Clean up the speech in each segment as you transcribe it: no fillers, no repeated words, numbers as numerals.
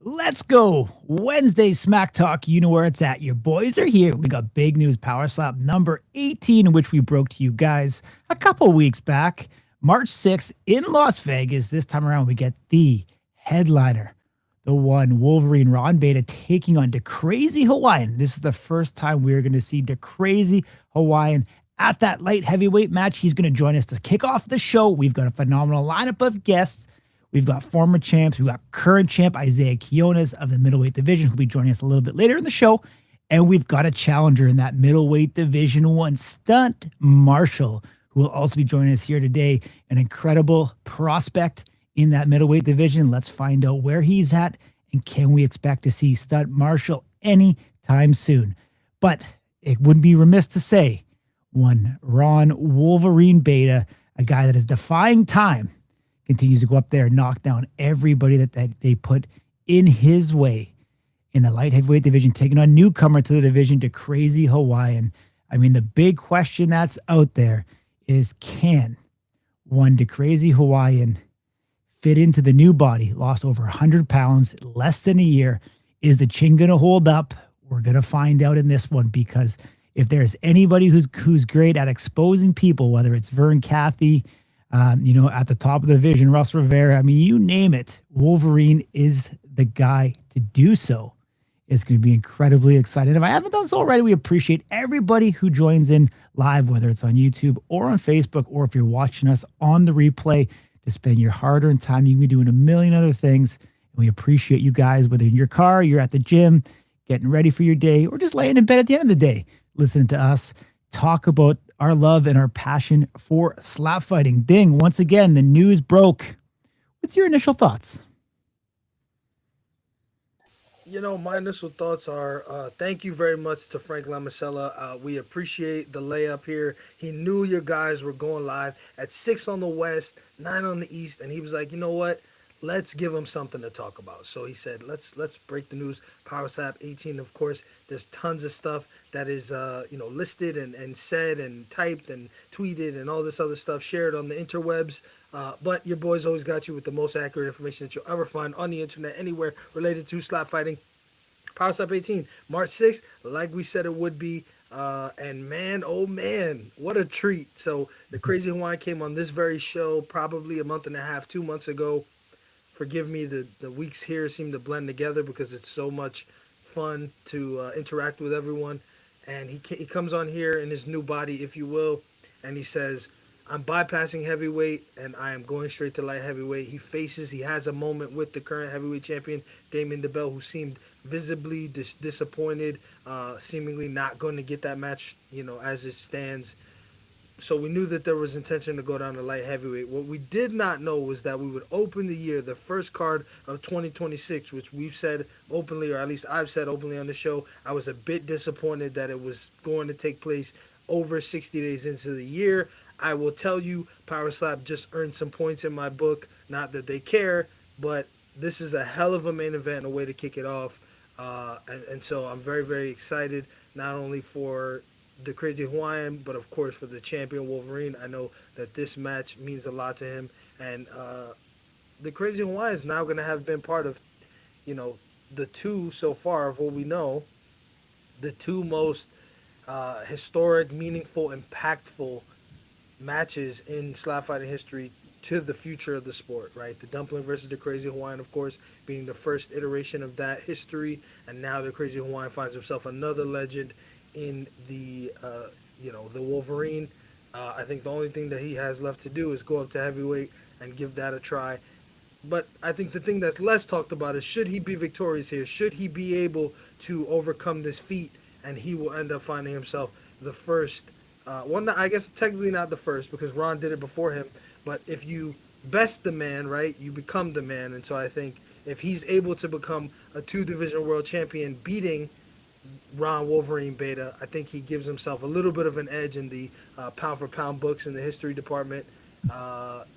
Let's go. Wednesday Smack Talk. You know where it's at. Your boys are here. We got big news Power Slap number 18, which we broke to you guys a couple weeks back. March 6th in Las Vegas. This time around, we get the headliner, the one Wolverine Ron Beta taking on the Crazy Hawaiian. This is the first time we're going to see the Crazy Hawaiian at that light heavyweight match. He's going to join us to kick off the show. We've got a phenomenal lineup of guests. We've got former champs. We've got current champ Isaih Quinones of the middleweight division, who'll be joining us a little bit later in the show. And we've got a challenger in that middleweight division one, Stunt Marshall, who will also be joining us here today. An incredible prospect in that middleweight division. Let's find out where he's at and can we expect to see Stunt Marshall anytime soon. But it wouldn't be remiss to say one Ron Wolverine Beta, a guy that is defying time, continues to go up there and knock down everybody that they put in his way in the light heavyweight division, taking on newcomer to the division, to Crazy Hawaiian. I mean, the big question that's out there is, can one to Crazy Hawaiian fit into the new body? Lost over 100 pounds, less than a year. Is the chin going to hold up? We're going to find out in this one, because if there's anybody who's great at exposing people, whether it's Vern Cathy, at the top of the division, Russ Rivera, I mean, you name it, Wolverine is the guy to do so. It's going to be incredibly exciting. If I haven't done so already, we appreciate everybody who joins in live, whether it's on YouTube or on Facebook, or if you're watching us on the replay, to spend your hard-earned time. You can be doing a million other things, and we appreciate you guys, whether in your car, you're at the gym, getting ready for your day, or just laying in bed at the end of the day, listening to us talk about our love and our passion for slap fighting. Ding, once again, the news broke. What's your initial thoughts? My initial thoughts are thank you very much to Frank Lamasella. We appreciate the layup here. He knew your guys were going live at 6 on the West, 9 on the East, and he was like, you know what? Let's give him something to talk about. So he said, let's break the news. Power Slap 18, of course, there's tons of stuff that is listed and said and typed and tweeted and all this other stuff shared on the interwebs. But your boys always got you with the most accurate information that you'll ever find on the internet anywhere related to slap fighting. Power Slap 18, March 6th, like we said it would be. And man, oh man, what a treat. So the Crazy Hawaiian came on this very show probably a month and a half, 2 months ago. Forgive me, the weeks here seem to blend together because it's so much fun to interact with everyone. And he comes on here in his new body, if you will, and he says, I'm bypassing heavyweight and I am going straight to light heavyweight. He has a moment with the current heavyweight champion, Damien DeBell, who seemed visibly disappointed, seemingly not going to get that match, as it stands. So we knew that there was intention to go down to light heavyweight. What we did not know was that we would open the year, the first card of 2026, which we've said openly, or at least I've said openly on the show. I was a bit disappointed that it was going to take place over 60 days into the year. I will tell you, Power Slap just earned some points in my book. Not that they care, but this is a hell of a main event and a way to kick it off. And so I'm very, very excited, not only for the Crazy Hawaiian, but of course for the champion Wolverine. I know that this match means a lot to him, and the Crazy Hawaiian is now going to have been part of, the two so far of what we know, the two most historic, meaningful, impactful matches in slap fighting history to the future of the sport, right? The Dumpling versus the Crazy Hawaiian, of course, being the first iteration of that history, and now the Crazy Hawaiian finds himself another legend in the Wolverine. I think the only thing that he has left to do is go up to heavyweight and give that a try. But I think the thing that's less talked about is, should he be victorious here? Should he be able to overcome this feat, and he will end up finding himself the first one? I guess technically not the first, because Ron did it before him. But if you best the man, right, you become the man. And so I think if he's able to become a 2-division world champion, beating Ron Wolverine Beta, I think he gives himself a little bit of an edge in the pound for pound books in the history department.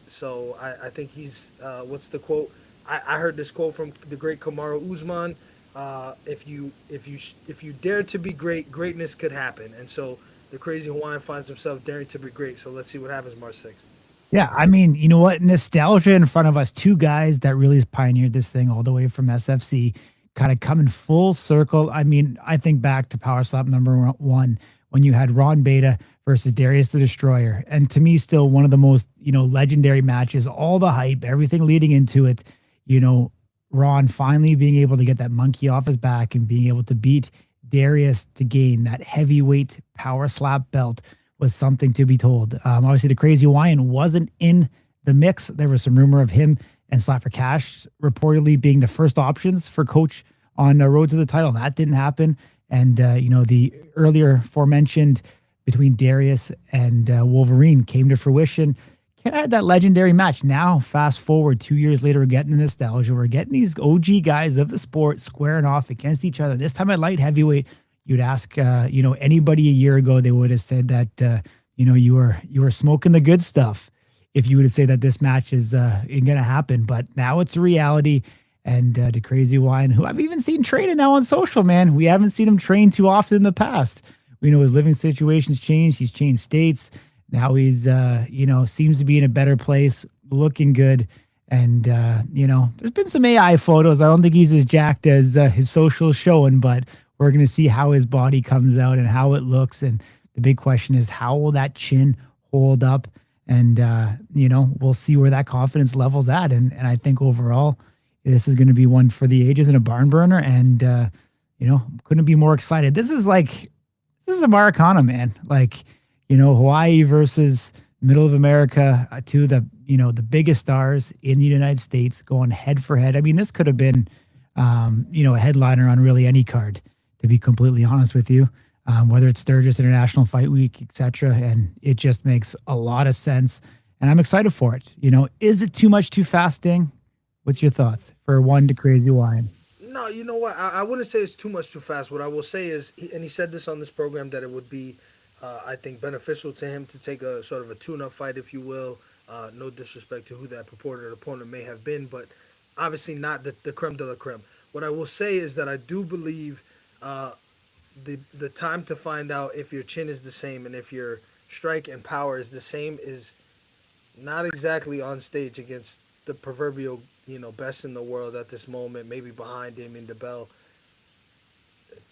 So I think he's what's the quote? I heard this quote from the great Kamaru Usman. If you dare to be great, greatness could happen. And so the Crazy Hawaiian finds himself daring to be great. So let's see what happens March 6th. Yeah, I mean, you know what? Nostalgia in front of us. Two guys that really pioneered this thing all the way from SFC, kind of coming full circle. I mean, I think back to Power Slap #1 when you had Ron Beta versus Darius the Destroyer, and to me, still one of the most legendary matches. All the hype, everything leading into it. You know, Ron finally being able to get that monkey off his back and being able to beat Darius to gain that heavyweight Power Slap belt was something to be told. Obviously, the Crazy Hawaiian wasn't in the mix. There was some rumor of him and Slap for Cash reportedly being the first options for coach on the road to the title. That didn't happen. And, the earlier aforementioned between Darius and Wolverine came to fruition. Can I had that legendary match. Now, fast forward 2 years later, we're getting the nostalgia. We're getting these OG guys of the sport squaring off against each other. This time at light heavyweight, you'd ask, anybody a year ago, they would have said that, you were smoking the good stuff if you would have said that this match is going to happen. But now it's a reality. And the Crazy Hawaiian, who I've even seen training now on social, man. We haven't seen him train too often in the past. We know his living situation's changed. He's changed states. Now he's, seems to be in a better place, looking good. And, there's been some AI photos. I don't think he's as jacked as his social showing, but we're going to see how his body comes out and how it looks. And the big question is, how will that chin hold up? And, we'll see where that confidence level's at. And I think overall, this is going to be one for the ages and a barn burner. And, couldn't be more excited. This is a Maracana, man. Hawaii versus middle of America, two of the biggest stars in the United States going head for head. I mean, this could have been, a headliner on really any card, to be completely honest with you, whether it's Sturgis International Fight Week, etc. And it just makes a lot of sense. And I'm excited for it. Is it too much too fast, Ding? What's your thoughts for one to Crazy Hawaiian? No, you know what? I wouldn't say it's too much too fast. What I will say is, and he said this on this program, that it would be, I think, beneficial to him to take a sort of a tune-up fight, if you will. No disrespect to who that purported opponent may have been, but obviously not the creme de la creme. What I will say is that I do believe the time to find out if your chin is the same and if your strike and power is the same is not exactly on stage against the proverbial best in the world at this moment, maybe behind Damien DeBell.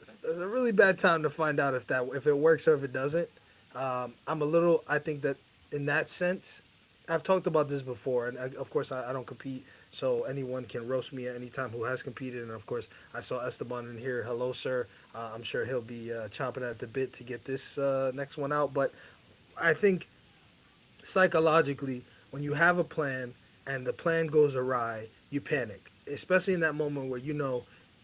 It's a really bad time to find out if it works or if it doesn't. I'm a little. I think that in that sense, I've talked about this before, and of course I don't compete, so anyone can roast me at any time who has competed. And of course, I saw Esteban in here. Hello, sir. I'm sure he'll be chomping at the bit to get this next one out. But I think psychologically, when you have a plan and the plan goes awry, you panic, especially in that moment where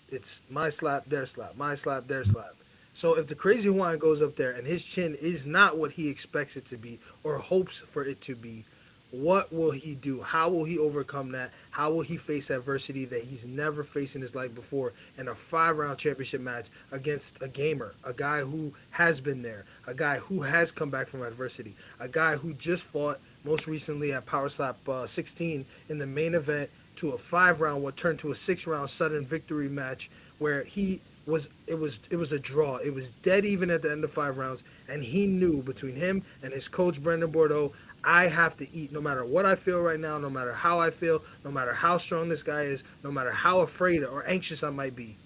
it's my slap, their slap, my slap, their slap. So if the Crazy Hawaiian goes up there and his chin is not what he expects it to be or hopes for it to be, what will he do? How will he overcome that? How will he face adversity that he's never faced in his life before in a 5-round championship match against a gamer, a guy who has been there, a guy who has come back from adversity, a guy who just fought most recently at Power Slap 16 in the main event to a 5-round, what turned to a 6-round sudden victory match where it was a draw. It was dead even at the end of 5 rounds, and he knew between him and his coach Brendan Bordeaux, I have to eat no matter what I feel right now, no matter how I feel, no matter how strong this guy is, no matter how afraid or anxious I might be.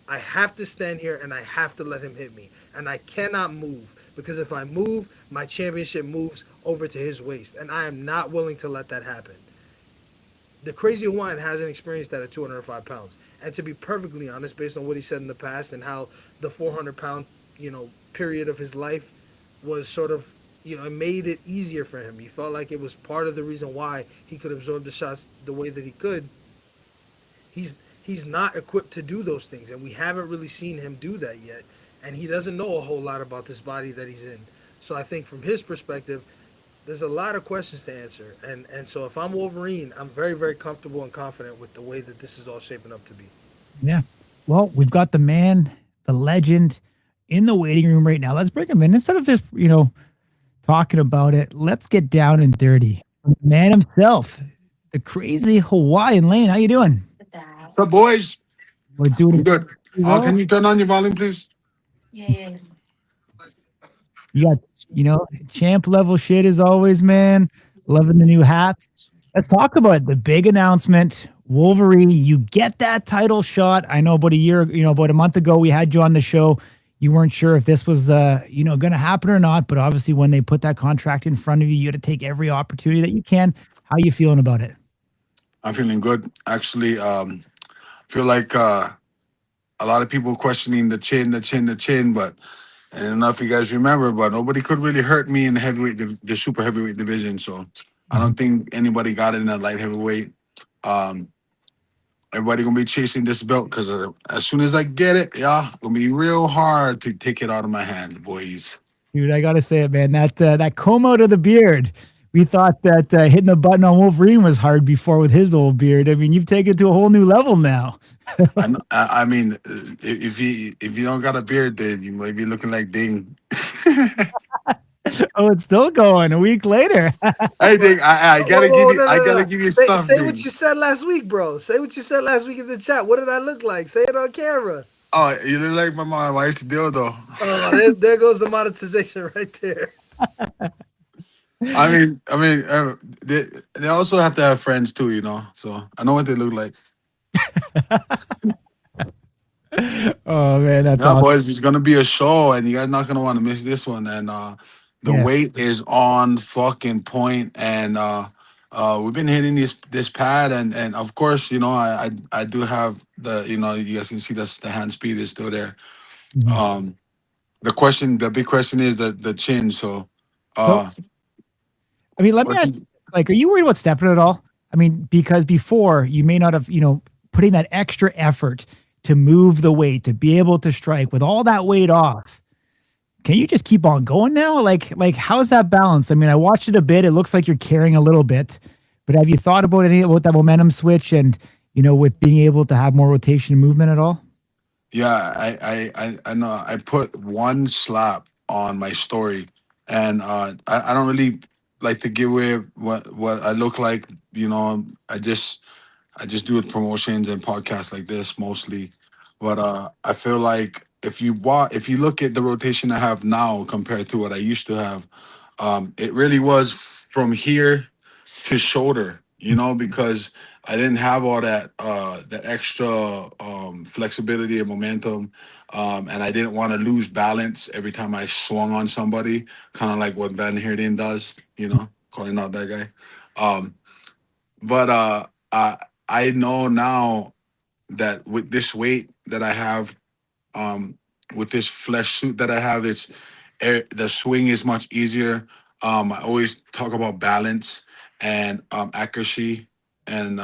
I have to stand here and I have to let him hit me. And I cannot move because if I move, my championship moves over to his waist. And I am not willing to let that happen. The Crazy Hawaiian hasn't experienced that at 205 pounds. And to be perfectly honest, based on what he said in the past and how the 400-pound, period of his life was sort of, it made it easier for him. He felt like it was part of the reason why he could absorb the shots the way that he could. He's not equipped to do those things, and we haven't really seen him do that yet. And he doesn't know a whole lot about this body that he's in. So I think from his perspective, there's a lot of questions to answer. And so if I'm Wolverine, I'm very, very comfortable and confident with the way that this is all shaping up to be. Yeah. Well, we've got the man, the legend in the waiting room right now. Let's bring him in. Instead of just, talking about it, let's get down and dirty. The man himself, the Crazy Hawaiian. Lane, how you doing? What's up, boys? We're doing good. Can you turn on your volume, please? Yeah. You got, champ level shit as always, man. Loving the new hat. Let's talk about it. The big announcement. Wolverine, you get that title shot. I know about a year, about a month ago, we had you on the show. You weren't sure if this was, going to happen or not. But obviously, when they put that contract in front of you, you got to take every opportunity that you can. How you feeling about it? I'm feeling good. Actually, feel like a lot of people questioning the chin, but I don't know if you guys remember, but nobody could really hurt me in the the super heavyweight division. So I Mhm. don't think anybody got it in that light heavyweight. Um, Everybody gonna be chasing this belt because as soon as I get it, yeah, gonna be real hard to take it out of my hands, boys. Dude, I gotta say it, man. That comb out of the beard. We thought that hitting the button on Wolverine was hard before with his old beard. I mean, you've taken it to a whole new level now. I mean, if you don't got a beard, then you might be looking like Ding. Oh, it's still going a week later. Hey, Ding, I Whoa, gotta whoa, give you, no, I no, no. gotta give you Say, stuff, say what Ding. you said last week, bro. Say what you said last week in the chat. What did I look like? Say it on camera. Oh, you look like my mom. I used to deal though. Oh, there goes the monetization right there. They also have to have friends too, you know. So I know what they look like. Oh man, that's Yeah, awesome. boys, it's gonna be a show, and you guys not gonna want to miss this one. And the Yeah. weight is on fucking point, and we've been hitting this pad, and of course, I do have you guys can see the hand speed is still there. Mhm. Um, the big question is the chin. So, So, uh, I mean, let me what's ask you, like, are you worried about stepping at all? I mean, because before you may not have, putting that extra effort to move the weight, to be able to strike with all that weight off. Can you just keep on going now? Like how's that balance? I mean, I watched it a bit. It looks like you're carrying a little bit, but have you thought about any about that momentum switch and with being able to have more rotation and movement at all? Yeah, I know. I put one slap on my story, and I don't really like to give away what I look like. I just do it promotions and podcasts like this mostly, but I feel like if you look at the rotation I have now compared to what I used to have, it really was from here to shoulder, because I didn't have all that extra flexibility and momentum, and I didn't want to lose balance every time I swung on somebody, kind of like what Van Heerden does, calling out that guy. Um, but I know now that with this weight that I have, um, with this flesh suit that I have, the swing is much easier. I always talk about balance and accuracy, and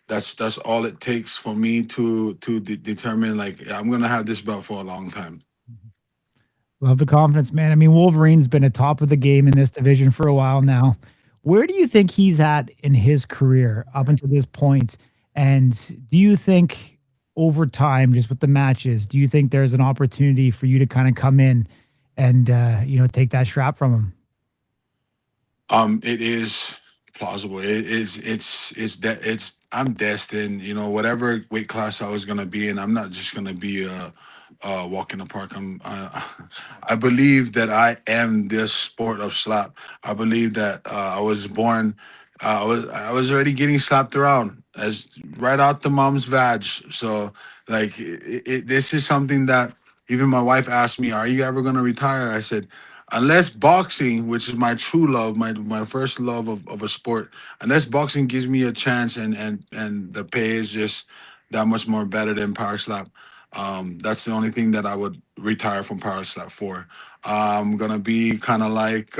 that's all it takes for me to determine like I'm gonna have this belt for a long time. Love the confidence, man. I mean, Wolverine's been a top of the game in this division for a while now. Where do you think he's at in his career up until this point? And do you think over time, just with the matches, do you think there's an opportunity for you to kind of come in and take that strap from him? It is plausible. It's I'm destined. Whatever weight class I was gonna be in, I'm not just gonna be a walk in the park. I believe that I am this sport of slap. I believe that I was born. I was already getting slapped around as right out the mom's vag. So like this is something that even my wife asked me, "Are you ever gonna retire?" I said, unless boxing, which is my true love, my first love of a sport, unless boxing gives me a chance and the pay is just that much more better than power slap, that's the only thing that I would retire from power slap for. I'm gonna be kind of like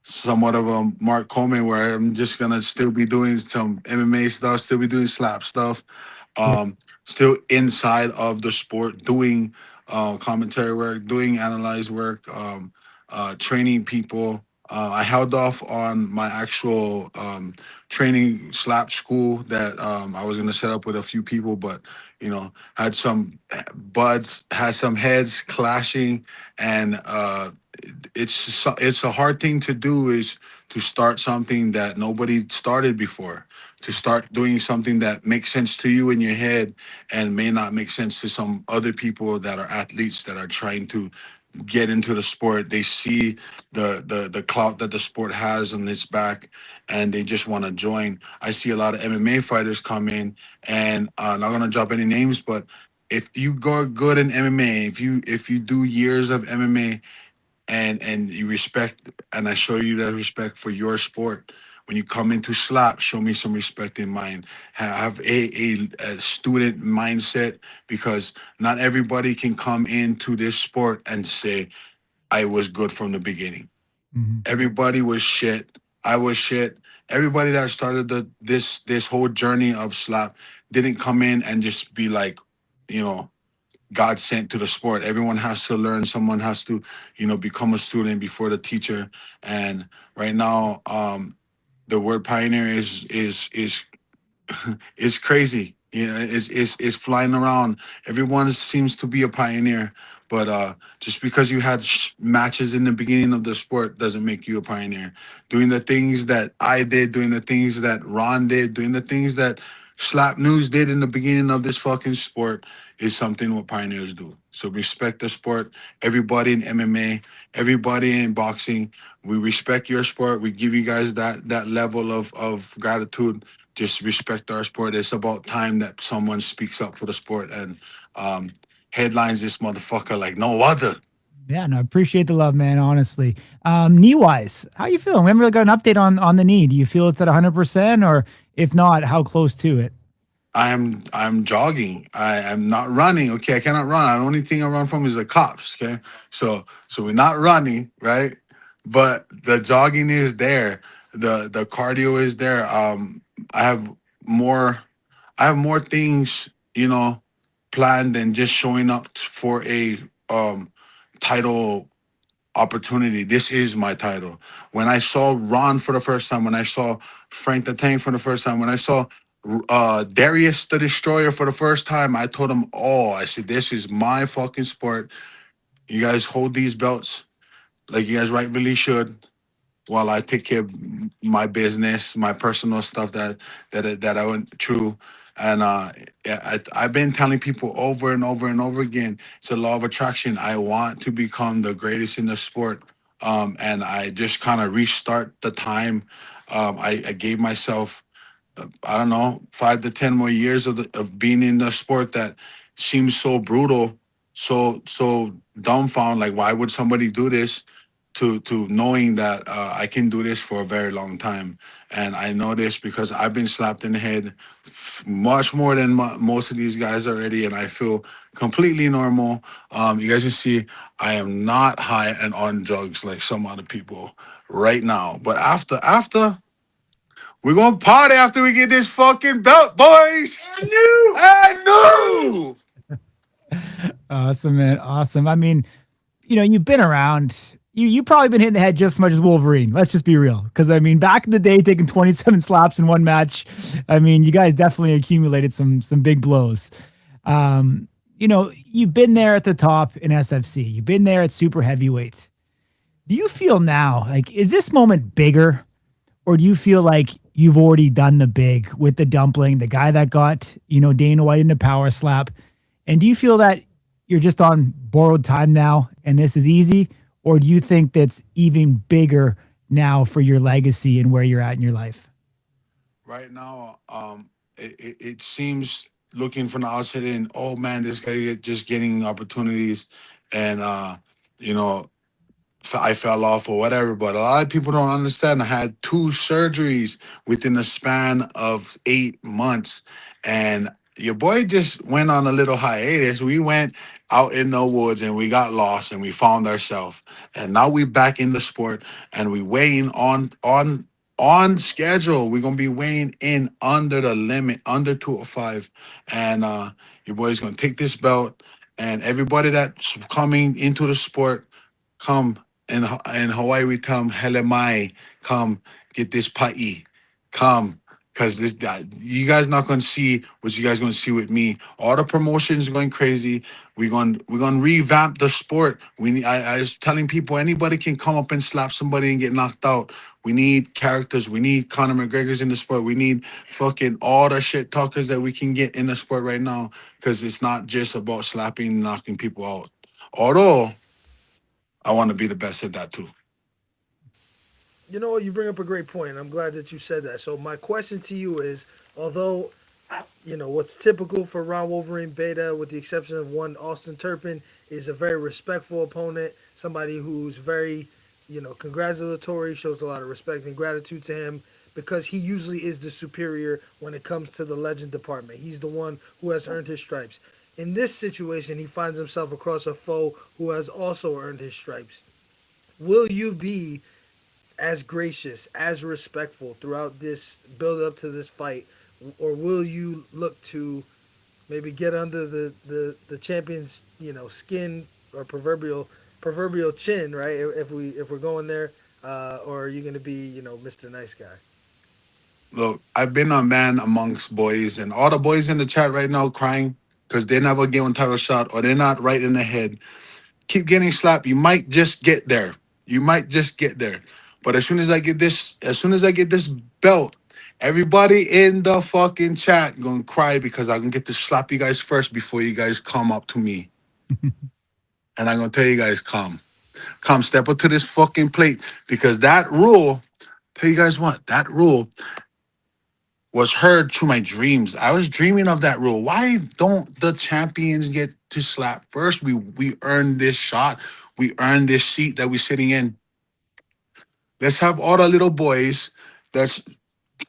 somewhat of a Mark Coleman, where I'm just gonna still be doing some MMA stuff, still be doing slap stuff, Yeah. still inside of the sport, doing commentary work, doing analyze work, training people. I held off on my actual training slap school that I was going to set up with a few people, but had some buds, had some heads clashing, and it's a hard thing to do is to start something that nobody started before, to start doing something that makes sense to you in your head and may not make sense to some other people that are athletes that are trying to get into the sport. They see the clout that the sport has on its back, and they just want to join. I see a lot of MMA fighters come in, and not gonna drop any names, but if you go good in MMA, if you do years of MMA, and you respect, and I show you that respect for your sport. When you come into slap, show me some respect in mine. Have a student mindset, because not everybody can come into this sport and say I was good from the beginning. Mhm. Everybody was shit. I was shit. Everybody that started this whole journey of slap didn't come in and just be like, you know, God sent to the sport. Everyone has to learn. Someone has to, become a student before the teacher. And right now, the word pioneer is crazy. It's flying around. Everyone seems to be a pioneer, but just because you had matches in the beginning of the sport doesn't make you a pioneer. Doing the things that I did, doing the things that Ron did, doing the things that Slap News did in the beginning of this fucking sport is something what pioneers do. So respect the sport. Everybody in MMA, everybody in boxing, we respect your sport. We give you guys that level of gratitude. Just respect our sport. It's about time that someone speaks up for the sport and um, headlines this motherfucker like no other. Yeah, no, I appreciate the love, man. Honestly, knee wise, how you feeling? We haven't really got an update on the knee. Do you feel it's at 100%, or if not, how close to it? I'm jogging. I am not running. Okay, I cannot run. The only thing I run from is the cops. Okay, so we're not running, right? But the jogging is there. The cardio is there. I have more. I have more things, planned than just showing up for a title opportunity. This is my title. When I saw Ron for the first time, when I saw Frank the Tank for the first time, when I saw Darius the Destroyer for the first time, I told them all, I said, this is my fucking sport. You guys hold these belts like you guys rightfully should, while I take care of my business, my personal stuff that I went through. And yeah, I've been telling people over and over and over again, it's a law of attraction. I want to become the greatest in the sport. And I just kind of restart the time. I gave myself, I don't know, 5 to 10 more years of being in the sport that seems so brutal, so dumbfound. Like, why would somebody do this? To knowing that I can do this for a very long time, and I know this because I've been slapped in the head much more than most of these guys already, and I feel completely normal. You guys can see I am not high and on drugs like some other people right now, but after we're gonna party after we get this fucking belt, boys. I knew. Awesome, man. Awesome. I mean, you've been around. You probably been hitting the head just as much as Wolverine. Let's just be real, because I mean, back in the day, taking 27 slaps in one match. I mean, you guys definitely accumulated some big blows. You've been there at the top in SFC. You've been there at super heavyweight. Do you feel now like, is this moment bigger, or do you feel like you've already done the big with the dumpling, the guy that got Dana White into power slap, and do you feel that you're just on borrowed time now and this is easy? Or do you think that's even bigger now for your legacy and where you're at in your life? Right now, it seems, looking from the outside in, oh man, this guy just getting opportunities, and you know I fell off or whatever. But a lot of people don't understand. I had two surgeries within a span of 8 months, and your boy just went on a little hiatus. We went out in the woods and we got lost and we found ourselves, and now we back in the sport and we weighing on schedule. We're gonna be weighing in under the limit, under 205, and your boy's gonna take this belt. And everybody that's coming into the sport, come. In Hawaii, we tell them, "Hele mai, come get this pai, come." Because this guy, you guys not gonna see what you guys gonna see with me. All the promotions going crazy. We're gonna revamp the sport. We need. I was telling people, anybody can come up and slap somebody and get knocked out. We need characters. We need Conor McGregor's in the sport. We need fucking all the shit talkers that we can get in the sport right now. Because it's not just about slapping and knocking people out. Although I want to be the best at that too. You know what? You bring up a great point. I'm glad that you said that. So my question to you is, although what's typical for Ron Wolverine Beta, with the exception of one Austin Turpin, is a very respectful opponent, somebody who's very, congratulatory, shows a lot of respect and gratitude to him because he usually is the superior when it comes to the legend department. He's the one who has earned his stripes. In this situation, he finds himself across a foe who has also earned his stripes. Will you be as gracious, as respectful throughout this build up to this fight, or will you look to maybe get under the champion's skin or proverbial chin, right? If we're going there, or are you going to be Mr. Nice Guy? Look, I've been a man amongst boys, and all the boys in the chat right now crying because they never get one title shot or they're not right in the head. Keep getting slapped. You might just get there. You might just get there. But as soon as I get this belt, everybody in the fucking chat gonna cry because I'm gonna get to slap you guys first before you guys come up to me. And I'm gonna tell you guys, come step up to this fucking plate because that rule, tell you guys what, that rule was heard through my dreams. I was dreaming of that rule. Why don't the champions get to slap first? We earned this shot. We earned this seat that we're sitting in. Let's have all the little boys that's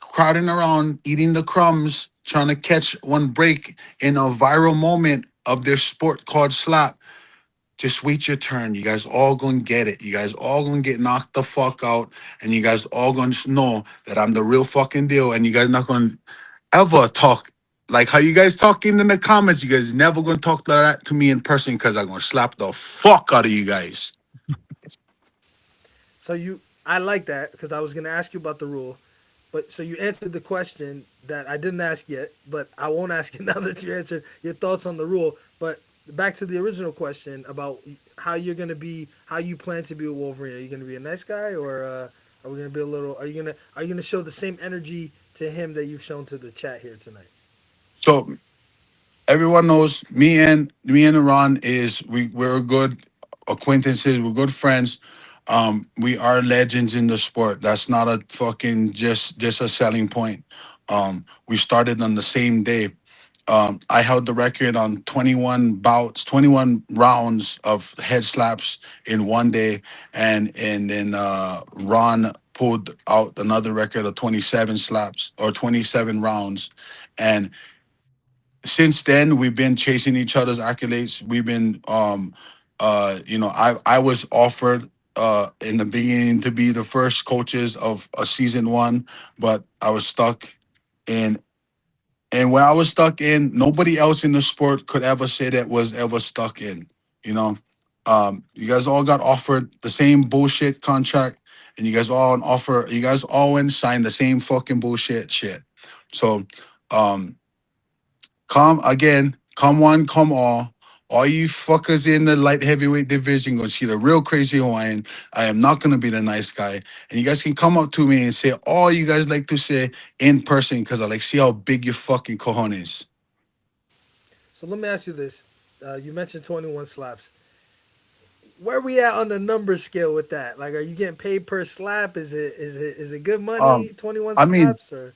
crowding around, eating the crumbs, trying to catch one break in a viral moment of their sport called slap. Just wait your turn. You guys all gonna get it. You guys all gonna get knocked the fuck out, and you guys all gonna just know that I'm the real fucking deal. And you guys not gonna ever talk like how you guys talking in the comments. You guys never gonna talk like that to me in person because I'm gonna slap the fuck out of you guys. I like that because I was going to ask you about the rule, but so you answered the question that I didn't ask yet, but I won't ask it now that you answered your thoughts on the rule. But back to the original question about how you're going to be, how you plan to be with Wolverine. Are you going to be a nice guy, or are we going to be a little? Are you going to show the same energy to him that you've shown to the chat here tonight? So everyone knows me and Iran is we're good acquaintances, we're good friends. We are legends in the sport. That's not a fucking just a selling point. We started on the same day. I held the record on 21 bouts, 21 rounds of head slaps in one day, and then Ron pulled out another record of 27 slaps or 27 rounds, and since then we've been chasing each other's accolades. We've been I was offered in the beginning to be the first coaches of a season one, but I was stuck in, and when I was stuck in, nobody else in the sport could ever say that was ever stuck in, you know. You guys all got offered the same bullshit contract, and you guys all went and signed the same fucking bullshit shit. So um come again, come one, come all. All you fuckers in the light heavyweight division gonna see the real Crazy Hawaiian. I am not gonna be the nice guy. And you guys can come up to me and say all you guys like to say in person because I like see how big your fucking cojones. So let me ask you this: you mentioned 21 slaps. Where we at on the number scale with that? Like, are you getting paid per slap? Is it good money? Um, 21 I mean, slaps or?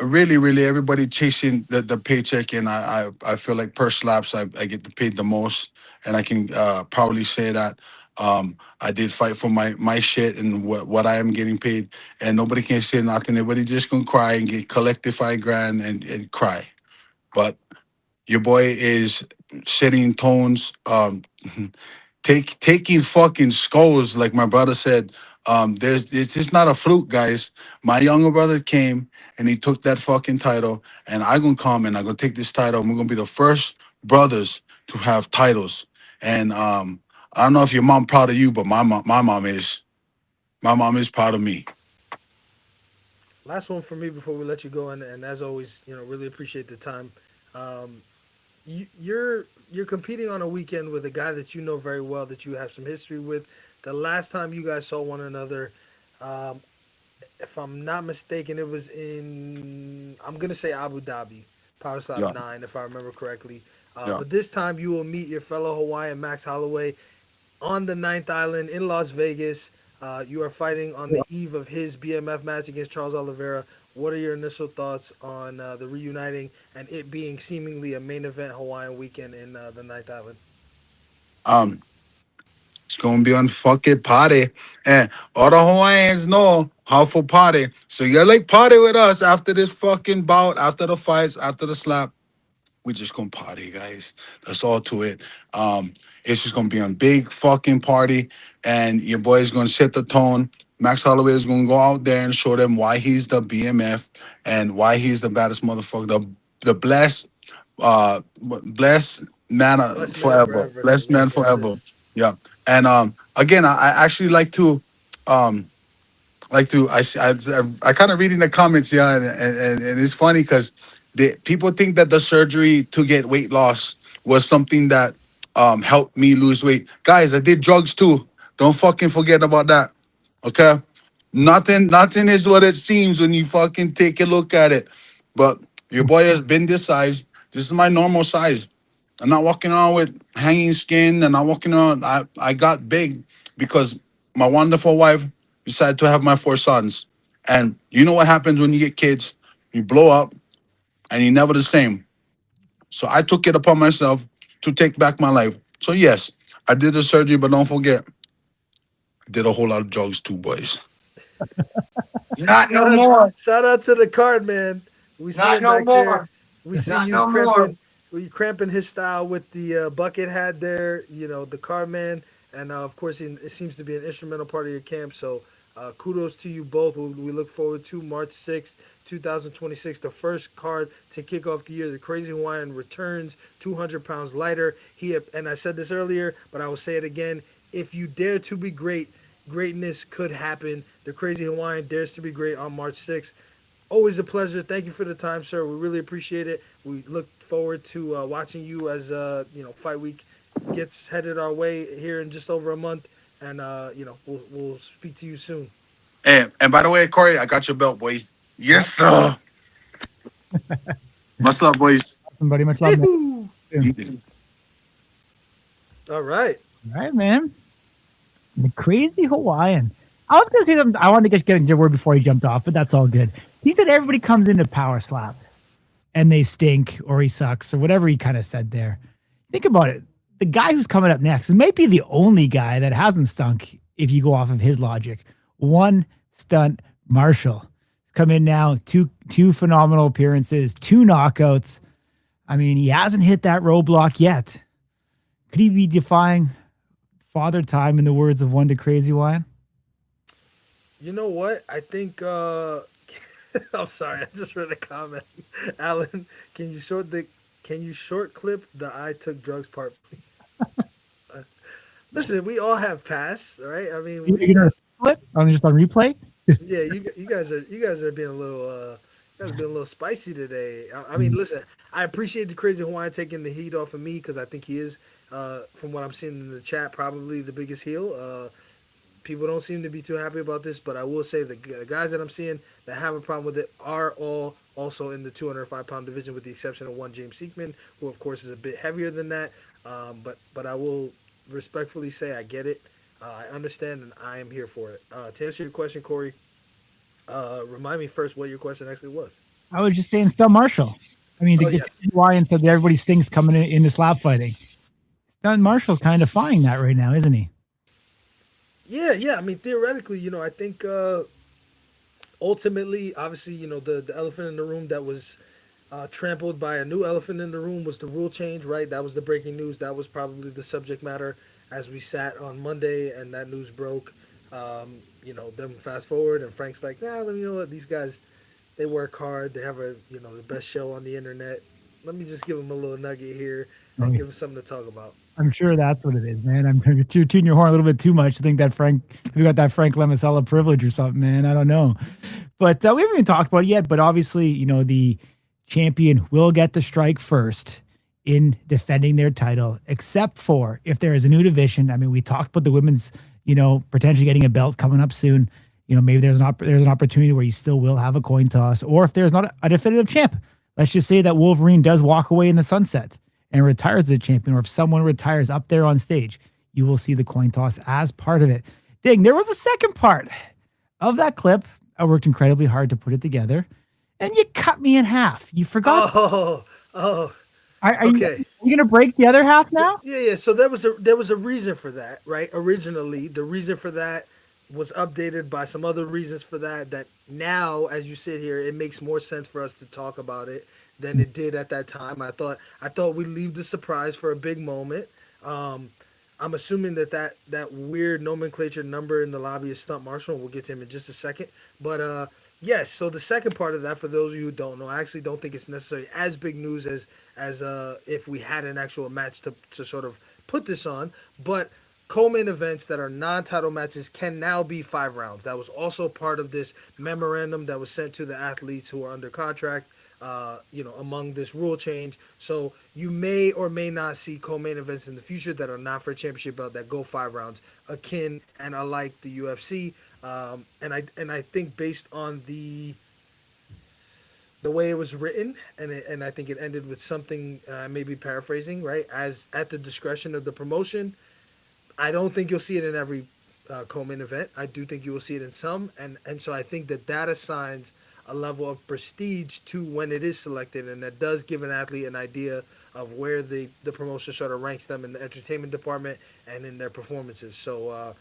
really, really, everybody chasing the paycheck, and I feel like per slaps, I get paid the most, and I can probably say that I did fight for my shit and what I am getting paid, and nobody can say nothing. Everybody just gonna cry and get collected 5 grand and cry, but your boy is setting tones. Taking fucking skulls, like my brother said. There's It's just not a fluke, guys. My younger brother came and he took that fucking title, and I gonna come and I gonna take this title. And we're gonna be the first brothers to have titles. And I don't know if your mom proud of you, but my mom is. My mom is proud of me. Last one for me before we let you go, and as always, really appreciate the time. Um, you're competing on a weekend with a guy that you know very well, that you have some history with. The last time you guys saw one another, um, if I'm not mistaken, it was in, I'm gonna say Abu Dhabi, Power Slap Yeah, 9, if I remember correctly. yeah. But this time you will meet your fellow Hawaiian Max Holloway. on the Ninth Island in Las Vegas. You are fighting on the eve of his BMF match against Charles Oliveira. What are your initial thoughts on the reuniting and it being seemingly a main event Hawaiian weekend in the Ninth Island? Um, it's gonna be on fucking party, and all the Hawaiians know how for party. So you're like party with us after this fucking bout, after the fights, after the slap. We just gonna party, guys. That's all to it. It's just gonna be a big fucking party, and your boy is gonna set the tone. Max Holloway is gonna go out there and show them why he's the BMF and why he's the baddest motherfucker, the blessed, blessed man Blessed man forever, forever. blessed man There it forever. is. Yeah, and again, I actually um I kind of reading the comments, yeah, and it's funny because the people think that the surgery to get weight loss was something that helped me lose weight. Guys, I did drugs too. Don't fucking forget about that. Okay, nothing is what it seems when you fucking take a look at it. But your boy has been this size. This is my normal size. I'm not walking around with hanging skin, and I'm walking around. I got big because my wonderful wife decided to have my 4 sons. And you know what happens when you get kids? You blow up, and you're never the same. So I took it upon myself to take back my life. So yes, I did the surgery, but don't forget, I did a whole lot of drugs too, boys. Not no more. Shout out to the card man. We see Not him no back there. more. We see Not you no more. cramping. You cramping his style with the bucket hat there. You know the card man, and of course it seems to be an instrumental part of your camp. So kudos to you both. We look forward to March 6th, 2026, the first card to kick off the year. The Crazy Hawaiian returns 200 pounds lighter. And I said this earlier, but I will say it again. If you dare to be great, greatness could happen. The Crazy Hawaiian dares to be great on March 6th. Always a pleasure. Thank you for the time, sir. We really appreciate it. We look forward to watching you as fight week gets headed our way here in just over a month, and we'll speak to you soon. And by the way, Corey, I got your belt, boy. Yes, sir. What's up, boys? Somebody much love. Yee-hoo! Man. All right. All right, man. The Crazy Hawaiian. I was gonna say something. I wanted to get a word before he jumped off, but that's all good. He said everybody comes into power slap and they stink or he sucks or whatever he kind of said there. Think about it. The guy who's coming up next might be the only guy that hasn't stunk if you go off of his logic. One Stunt Marshall. He's come in now, two phenomenal appearances, 2 knockouts. I mean, he hasn't hit that roadblock yet. Could he be defying father time in the words of one to Crazy Hawaiian? You know what? I think I'm sorry, I just read a comment. Alan, can you short clip the I took drugs part? Listen, we all have past, right? I mean, You're gonna flip on just on replay? yeah, you guys are being a little spicy today. I mean, listen, I appreciate the Crazy Hawaiian taking the heat off of me because I think he is, from what I'm seeing in the chat, probably the biggest heel. People don't seem to be too happy about this, but I will say the guys that I'm seeing that have a problem with it are all also in the 205-pound division, with the exception of one James Seekman, who of course is a bit heavier than that. But I will respectfully say I get it. I understand, and I am here for it. To answer your question, Corey, remind me first what your question actually was. I was just saying Stunt Marshall. I mean, the Yes. Hawaiian said that everybody stinks coming in the slap fighting. Stunt Marshall's kind of defying that right now, isn't he? Yeah. I mean, theoretically, I think ultimately, obviously, the elephant in the room that was trampled by a new elephant in the room was the rule change, right? That was the breaking news. That was probably the subject matter as we sat on Monday and that news broke. Then fast forward and Frank's like, you know what? These guys, they work hard. They have the best show on the internet. Let me just give them a little nugget here and give them something to talk about. I'm sure that's what it is, man. I'm tooting your horn a little bit too much to think that we got that Frank Lemisella privilege or something, man. I don't know. But we haven't even talked about it yet. But obviously, the champion will get the strike first in defending their title, except for if there is a new division. I mean, we talked about the women's, potentially getting a belt coming up soon. Maybe there's an opportunity where you still will have a coin toss, or if there's not a definitive champ. Let's just say that Wolverine does walk away in the sunset and retires as a champion, or if someone retires up there on stage, you will see the coin toss as part of it. Ding, there was a second part of that clip. I worked incredibly hard to put it together, and you cut me in half. You forgot. Oh, Are you okay. going to break the other half now? Yeah. So there was a reason for that, right? Originally, the reason for that was updated by some other reasons for that. That now, as you sit here, it makes more sense for us to talk about it than it did at that time. I thought we'd leave the surprise for a big moment. Um, I'm assuming that weird nomenclature number in the lobby is Stunt Marshall. We'll get to him in just a second. But yes, so the second part of that, for those of you who don't know, I actually don't think it's necessarily as big news as if we had an actual match to sort of put this on. But co-main events that are non-title matches can now be 5 rounds. That was also part of this memorandum that was sent to the athletes who are under contract. Among this rule change. So you may or may not see co-main events in the future that are not for a championship belt that go 5 rounds, akin and alike the UFC. And I think based on the way it was written, and I think it ended with something, maybe paraphrasing, right? As at the discretion of the promotion. I don't think you'll see it in every co-main event. I do think you will see it in some, and so I think that assigns a level of prestige to when it is selected, and that does give an athlete an idea of where the promotion sort of ranks them in the entertainment department and in their performances. So,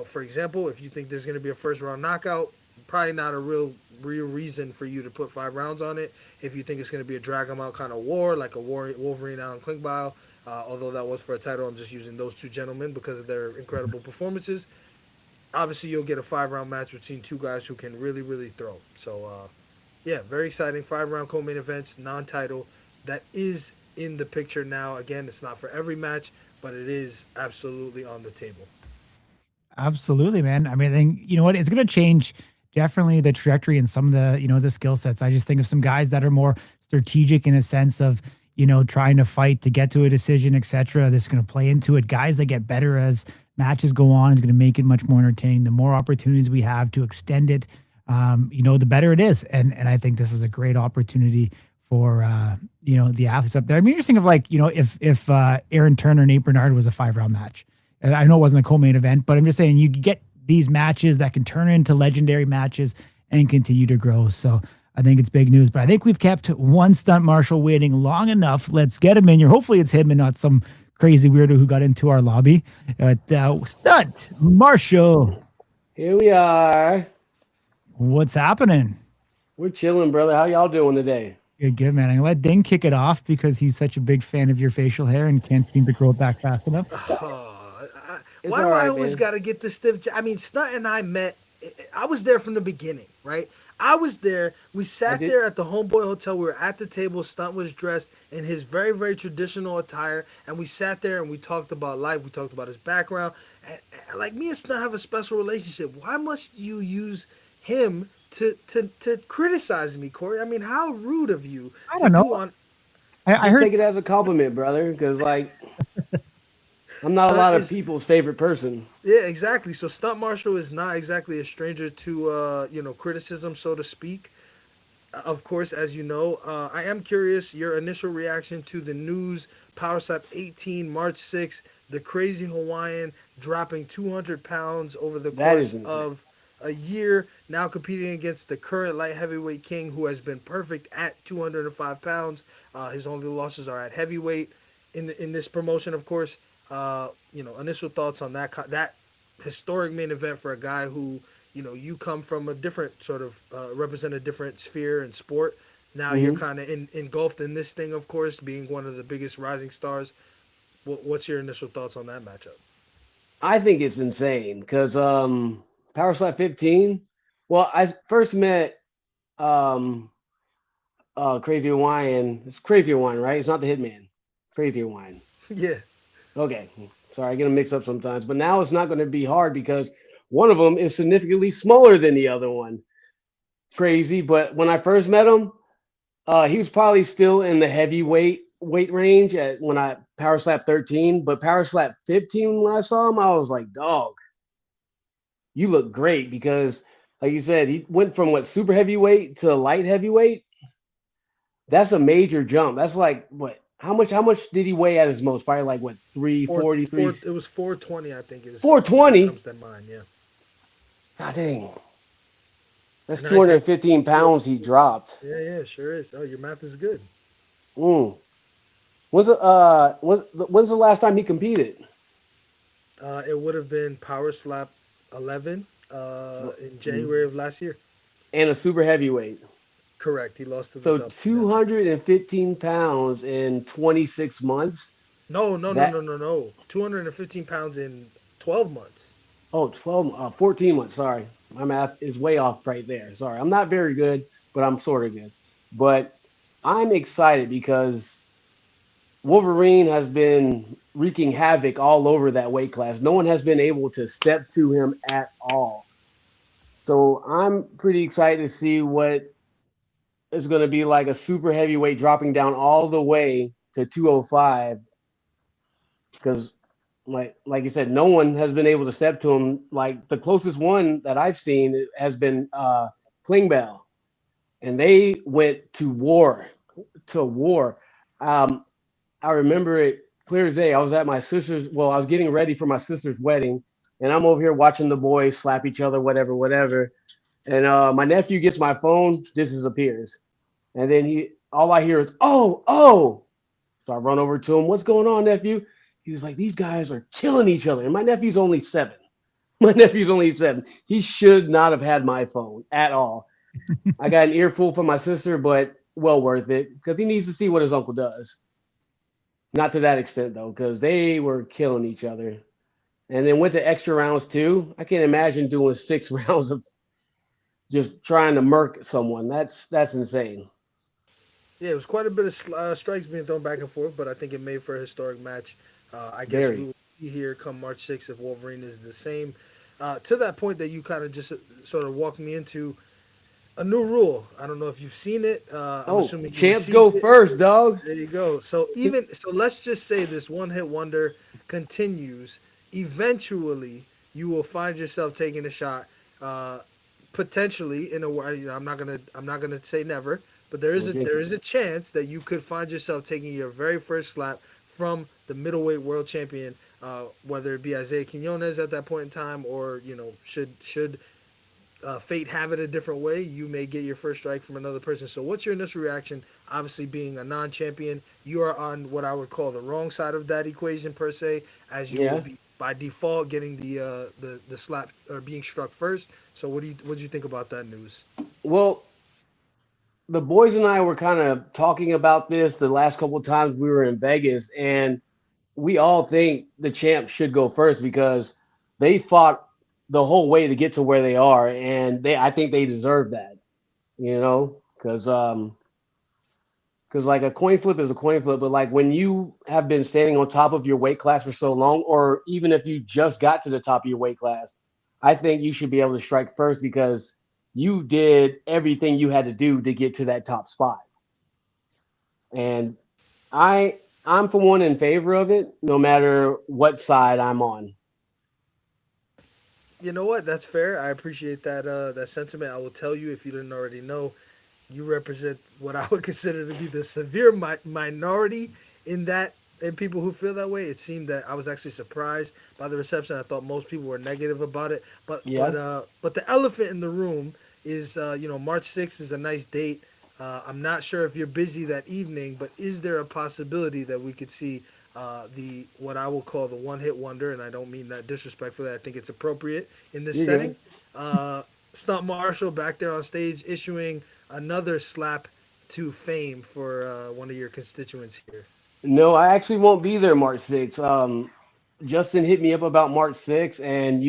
for example, if you think there's going to be a first round knockout, probably not a real reason for you to put 5 rounds on it. If you think it's going to be a drag 'em out kind of war, like a Wolverine Allen Klinkbile, although that was for a title, I'm just using those two gentlemen because of their incredible performances. Obviously, you'll get a 5 round match between two guys who can really, really throw. So, yeah, very exciting. 5 round co-main events, non-title. That is in the picture now. Again, it's not for every match, but it is absolutely on the table. Absolutely, man. I mean, I think, you know what, it's going to change definitely the trajectory and some of the, the skill sets. I just think of some guys that are more strategic in a sense of, trying to fight to get to a decision, etc. This is going to play into it. Guys that get better as matches go on is going to make it much more entertaining. The more opportunities we have to extend it, the better it is. And I think this is a great opportunity for, the athletes up there. I mean, you're just thinking of like, if Aaron Turner and Nate Bernard was a 5 round match. And I know it wasn't a co-main event, but I'm just saying you get these matches that can turn into legendary matches and continue to grow. So I think it's big news, but I think we've kept one Stunt Marshall waiting long enough. Let's get him in here. Hopefully it's him and not some crazy weirdo who got into our lobby. Stunt Marshall. Here we are. What's happening? We're chilling, brother. How y'all doing today? Good, man. I'm gonna let Ding kick it off because he's such a big fan of your facial hair and can't seem to grow it back fast enough. Why do I always got to get the stiff? I mean, Stunt and I met. I was there from the beginning, right? I was there. We sat there at the Homeboy Hotel. We were at the table. Stunt was dressed in his very, very traditional attire. And we sat there and we talked about life. We talked about his background. And like, me and Stunt have a special relationship. Why must you use him to criticize me, Corey? I mean, how rude of you. I don't know. I heard, take it as a compliment, brother. Because, like, I'm not a lot of people's favorite person. Yeah, exactly. So Stunt Marshall is not exactly a stranger to criticism, so to speak. Of course, as you know, I am curious your initial reaction to the news. Power Slap 18, March 6th, the Crazy Hawaiian dropping 200 pounds over the course of a year, now competing against the current light heavyweight king, who has been perfect at 205 pounds. His only losses are at heavyweight in this promotion, of course. Initial thoughts on that historic main event for a guy who, you come from a different sort of represent a different sphere and sport. Now you're kind of engulfed in this thing, of course, being one of the biggest rising stars. What's your initial thoughts on that matchup? I think it's insane because Power Slap 15. Well, I first met Crazy Hawaiian. It's Crazy Hawaiian, right? It's not the Hitman. Crazy Hawaiian. Yeah. Okay. Sorry, I get them mixed up sometimes. But now it's not going to be hard because one of them is significantly smaller than the other one. Crazy. But when I first met him, he was probably still in the heavyweight range when I Power Slap 13. But Power Slap 15, when I saw him, I was like, dog, you look great. Because, like you said, he went from super heavyweight to light heavyweight. That's a major jump. That's like, what, How much did he weigh at his most? Probably like what, Four, 340, four. It was 420, I think, is what 420? comes to mind. Yeah. God dang. That's And Isaac 215 pounds he dropped. yeah, sure is. Oh, your math is good. Mm. When's the last time he competed? It would have been Power Slap 11 in Mm. January of last year. And a super heavyweight. Correct. He lost to the So double that night. 215 pounds in 26 months. No, no, no, That no, no, no. 215 pounds in 12 months. Oh, 12, 14 months. Sorry. My math is way off right there. Sorry. I'm not very good, but I'm sort of good. But I'm excited because Wolverine has been wreaking havoc all over that weight class. No one has been able to step to him at all. So I'm pretty excited to see what is going to be like a super heavyweight dropping down all the way to 205 because like you said, no one has been able to step to him. Like the closest one that I've seen has been Klingbeil, and they went to war. Um, I remember it clear as day. I was at my sister's. Well, I was getting ready for my sister's wedding, and I'm over here watching the boys slap each other, whatever, whatever. And my nephew gets my phone, disappears, and then all I hear is "oh, oh." So I run over to him. What's going on, nephew? He was like, these guys are killing each other. And my nephew's only 7. My nephew's only 7. He should not have had my phone at all. I got an earful from my sister, but well worth it because he needs to see what his uncle does. Not to that extent, though, because they were killing each other. And then went to extra rounds, too. I can't imagine doing 6 rounds of just trying to murk someone. That's insane. Yeah, it was quite a bit of strikes being thrown back and forth, but I think it made for a historic match. I guess we Very. will see here come March 6th if Wolverine is the same. To that point that you kind of just sort of walked me into a new rule. I don't know if you've seen it. I'm Oh, assuming you champs go received it. first, dog. There you go. So let's just say this one hit wonder continues. Eventually, you will find yourself taking a shot, uh, potentially in a way. I'm not gonna say never, but there is We'll a jinx there it. is a chance that you could find yourself taking your very first slap from the middleweight world champion, whether it be Isaiah Quinones at that point in time, or should fate have it a different way, you may get your first strike from another person. So, what's your initial reaction? Obviously, being a non-champion, you are on what I would call the wrong side of that equation per se, as you will Yeah. be by default getting the slap or being struck first. So, what do you think about that news? Well, the boys and I were kind of talking about this the last couple of times we were in Vegas, and we all think the champs should go first because they fought the whole way to get to where they are, and I think they deserve that, because like a coin flip is a coin flip, but like when you have been standing on top of your weight class for so long, or even if you just got to the top of your weight class, I think you should be able to strike first because you did everything you had to do to get to that top spot. And I'm for one in favor of it, no matter what side I'm on. You know what? That's fair. I appreciate that sentiment. I will tell you if you didn't already know, you represent what I would consider to be the severe minority in that in people who feel that way. It seemed that I was actually surprised by the reception. I thought most people were negative about it, Yeah, but the elephant in the room is March 6th is a nice date. I'm not sure if you're busy that evening, but is there a possibility that we could see the what I will call the one hit wonder, and I don't mean that disrespectfully. I think it's appropriate in this you're setting. good. Stunt Marshall back there on stage issuing another slap to fame for one of your constituents here. No, I actually won't be there March 6th. Justin hit me up about March 6th, and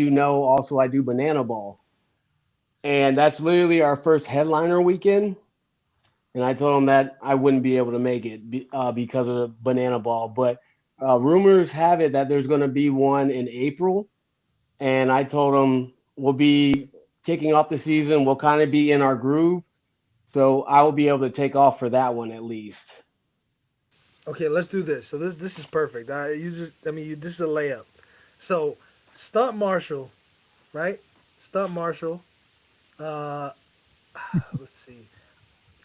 also I do Banana Ball. And that's literally our first headliner weekend. And I told him that I wouldn't be able to make it because of the Banana Ball. But rumors have it that there's going to be one in April. And I told him we'll be kicking off the season. We'll kind of be in our groove. So I will be able to take off for that one at least. Okay, let's do this. So this is perfect. This is a layup. So Stunt Marshall, right? Stunt Marshall. Uh, let's see.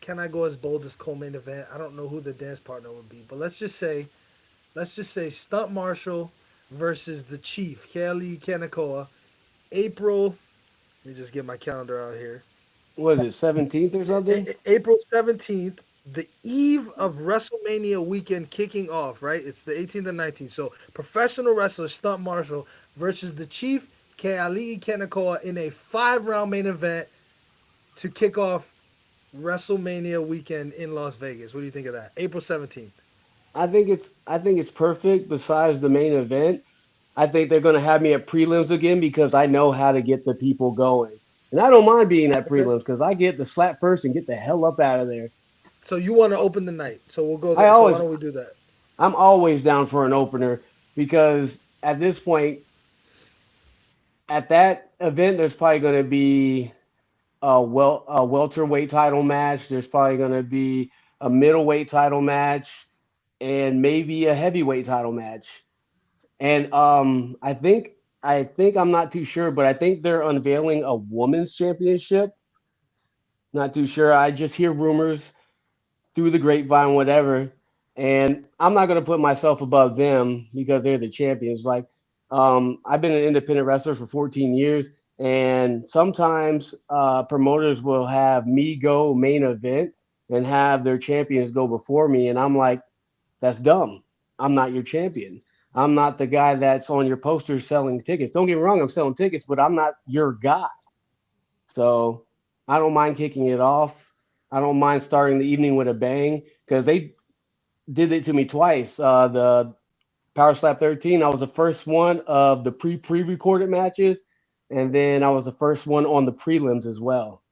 can I go as bold as co-main event? I don't know who the dance partner would be, but let's just say Stunt Marshall versus the Chief, Kelly Kanakoa, April. Let me just get my calendar out here. Was it 17th or something? April 17th, the eve of WrestleMania weekend kicking off, right? It's the 18th and 19th. So, professional wrestler Stunt Marshall versus the Chief, Keali'i Kanakoa, in a 5-round main event to kick off WrestleMania weekend in Las Vegas. What do you think of that? April 17th. I think it's perfect. Besides the main event, I think they're going to have me at prelims again because I know how to get the people going, and I don't mind being at Okay. prelims because I get the slap first and get the hell up out of there. So, you want to open the night. So, we'll go I there. So, why always don't we do that? I'm always down for an opener because at this point, at that event, there's probably going to be a welterweight title match. There's probably going to be a middleweight title match and maybe a heavyweight title match. And I think I'm not too sure, but I think they're unveiling a women's championship. Not too sure. I just hear rumors through the grapevine, whatever. And I'm not going to put myself above them because they're the champions. Like, I've been an independent wrestler for 14 years, and sometimes promoters will have me go main event and have their champions go before me, and I'm like, that's dumb. I'm not your champion. I'm not the guy that's on your poster selling tickets. Don't get me wrong, I'm selling tickets, but I'm not your guy. So I don't mind kicking it off. I don't mind starting the evening with a bang because they did it to me twice. The Power Slap 13, I was the first one of the pre-recorded matches, and then I was the first one on the prelims as well.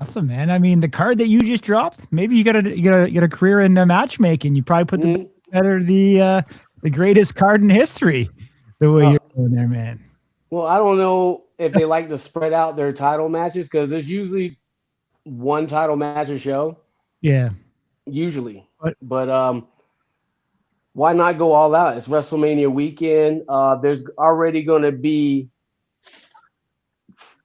Awesome, man. I mean, the card that you just dropped, maybe you got a career in matchmaking. You probably put Mm, the greatest card in history the way uh, you're doing there, man. well, I don't know if they like to spread out their title matches because there's usually one title match a show, Yeah. usually. But But why not go all out? It's WrestleMania weekend. There's already going to be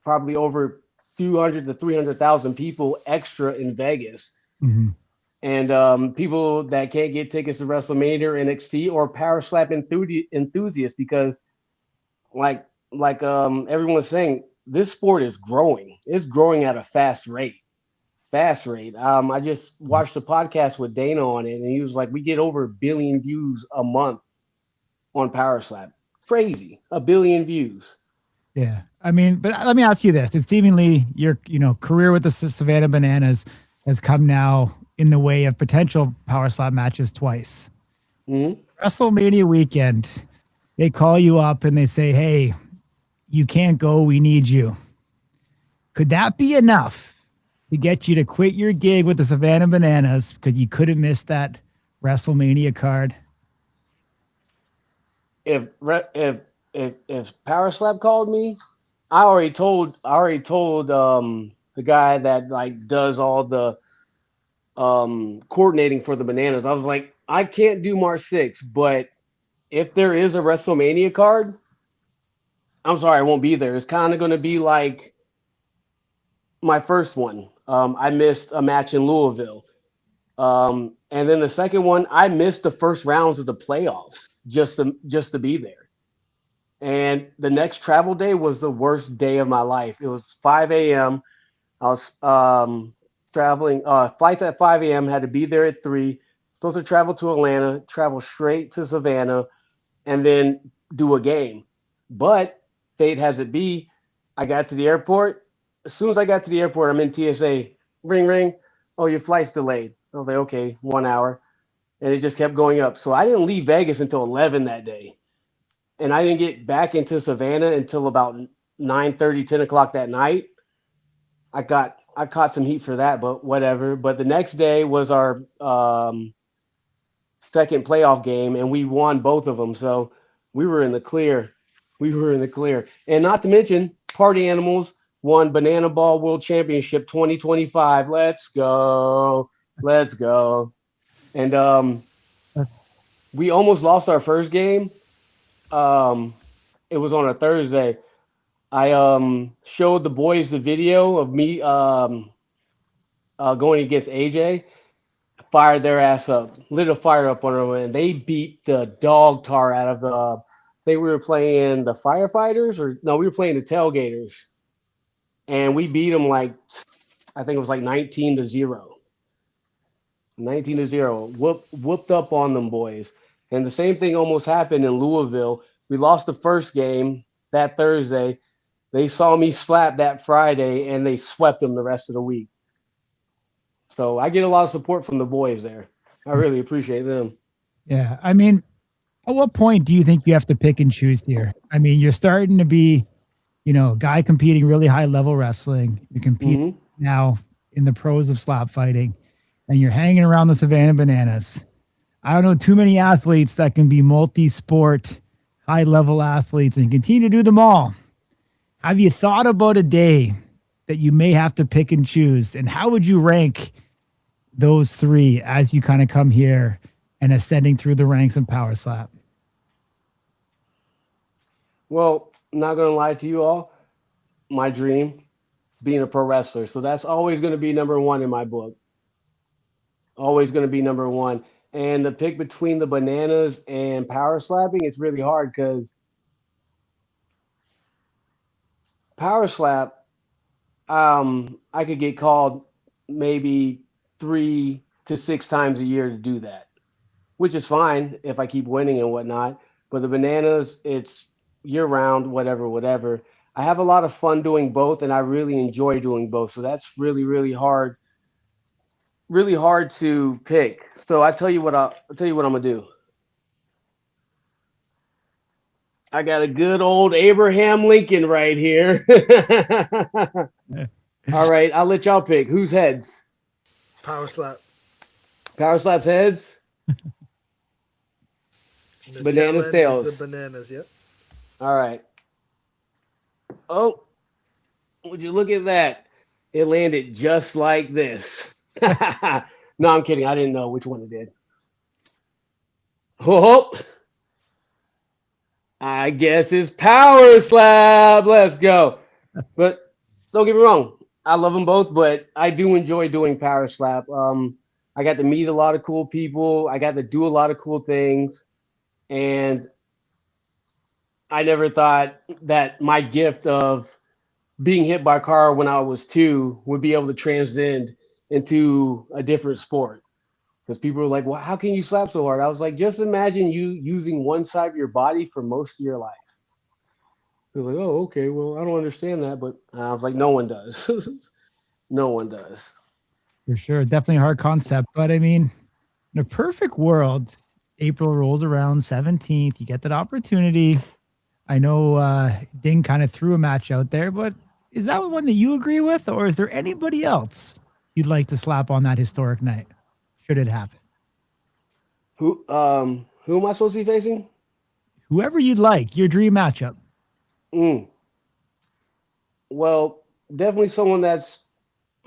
probably over 200 to 300,000 people extra in Vegas. mhm. And people that can't get tickets to WrestleMania or NXT or Power Slap enthusiasts because like everyone's saying, this sport is growing. It's growing at a fast rate. Fast rate. I just watched a podcast with Dana on it, and he was like, "We get over 1 billion views a month on Power Slap. Crazy, 1 billion views." Yeah. I mean, but let me ask you this. It's seemingly your, career with the Savannah Bananas has come now in the way of potential power slap matches twice. Mhm. WrestleMania weekend, they call you up and they say, "Hey, you can't go. We need you." Could that be enough to get you to quit your gig with the Savannah Bananas because you couldn't miss that WrestleMania card? If re- if Power Slap called me, I already told the guy that like does all the coordinating for the Bananas. I was like, I can't do March 6th, but if there is a WrestleMania card, I'm sorry, I won't be there. It's kind of going to be like my first one. I missed a match in Louisville. And then the second one, I missed the first rounds of the playoffs just to be there. And the next travel day was the worst day of my life. It was 5 a.m. I was traveling, flights at 5 a.m., had to be there at 3, supposed to travel to Atlanta, travel straight to Savannah, and then do a game. But fate has it be, I got to the airport. As soon as I got to the airport, I'm in TSA. Ring, ring. Oh, your flight's delayed. I was like, okay, 1 hour. And it just kept going up. So I didn't leave Vegas until 11 that day. And I didn't get back into Savannah until about 9:30, 10 o'clock that night. I caught some heat for that, but whatever. But the next day was our second playoff game, and we won both of them. So we were in the clear. We were in the clear. And not to mention, Party Animals won Banana Ball World Championship 2025. Let's go. Let's go. And we almost lost our first game. Um, it was on a Thursday. I showed the boys the video of me going against AJ, fired their ass up, lit a fire up on them, and they beat the dog tar out of the. We were playing the firefighters, or no, we were playing the tailgaters, and we beat them like I think it was like 19-0. 19-0. Whooped up on them boys. And the same thing almost happened in Louisville. We lost the first game that Thursday. They saw me slap that Friday, and they swept them the rest of the week. So I get a lot of support from the boys there. I really appreciate them. Yeah. I mean, at what point do you think you have to pick and choose here? I mean, you're starting to be, a guy competing really high level wrestling. You're competing now in the pros of slap fighting, and you're hanging around the Savannah Bananas. I don't know too many athletes that can be multi-sport, high level athletes and continue to do them all. Have you thought about a day that you may have to pick and choose? And how would you rank those three as you kind of come here and ascending through the ranks in Power Slap? Well, I'm not going to lie to you all. My dream is being a pro wrestler. So that's always going to be number one in my book. Always going to be number one. And the pick between the Bananas and Power Slapping, it's really hard because Power Slap, I could get called maybe 3 to 6 times a year to do that, which is fine if I keep winning and whatnot. But the Bananas, it's year round, whatever. I have a lot of fun doing both, and I really enjoy doing both. So that's really hard to pick. So I'll tell you what I'm gonna do. I got a good old Abraham Lincoln right here. All right, I'll let y'all pick. Who's heads? Power slap. Power Slap's heads. The Bananas tail end tails. is the Bananas, yep. All right. Oh, would you look at that? It landed just like this. No, I'm kidding. I didn't know which one it did. Oh, I guess it's Power Slap. Let's go. But don't get me wrong. I love them both, but I do enjoy doing Power Slap. I got to meet a lot of cool people. I got to do a lot of cool things. And I never thought that my gift of being hit by a car when I was 2 would be able to transcend into a different sport. Because people were like, well, how can you slap so hard? I was like, just imagine you using one side of your body for most of your life. They were like, oh, okay, well, I don't understand that. But I was like, no one does. No one does. For sure. Definitely a hard concept. But I mean, in a perfect world, April rolls around 17th. You get that opportunity. I know Ding kind of threw a match out there, but is that one that you agree with? Or is there anybody else you'd like to slap on that historic night? Should it happen? Who am I supposed to be facing? Whoever you'd like, your dream matchup. Well, definitely someone that's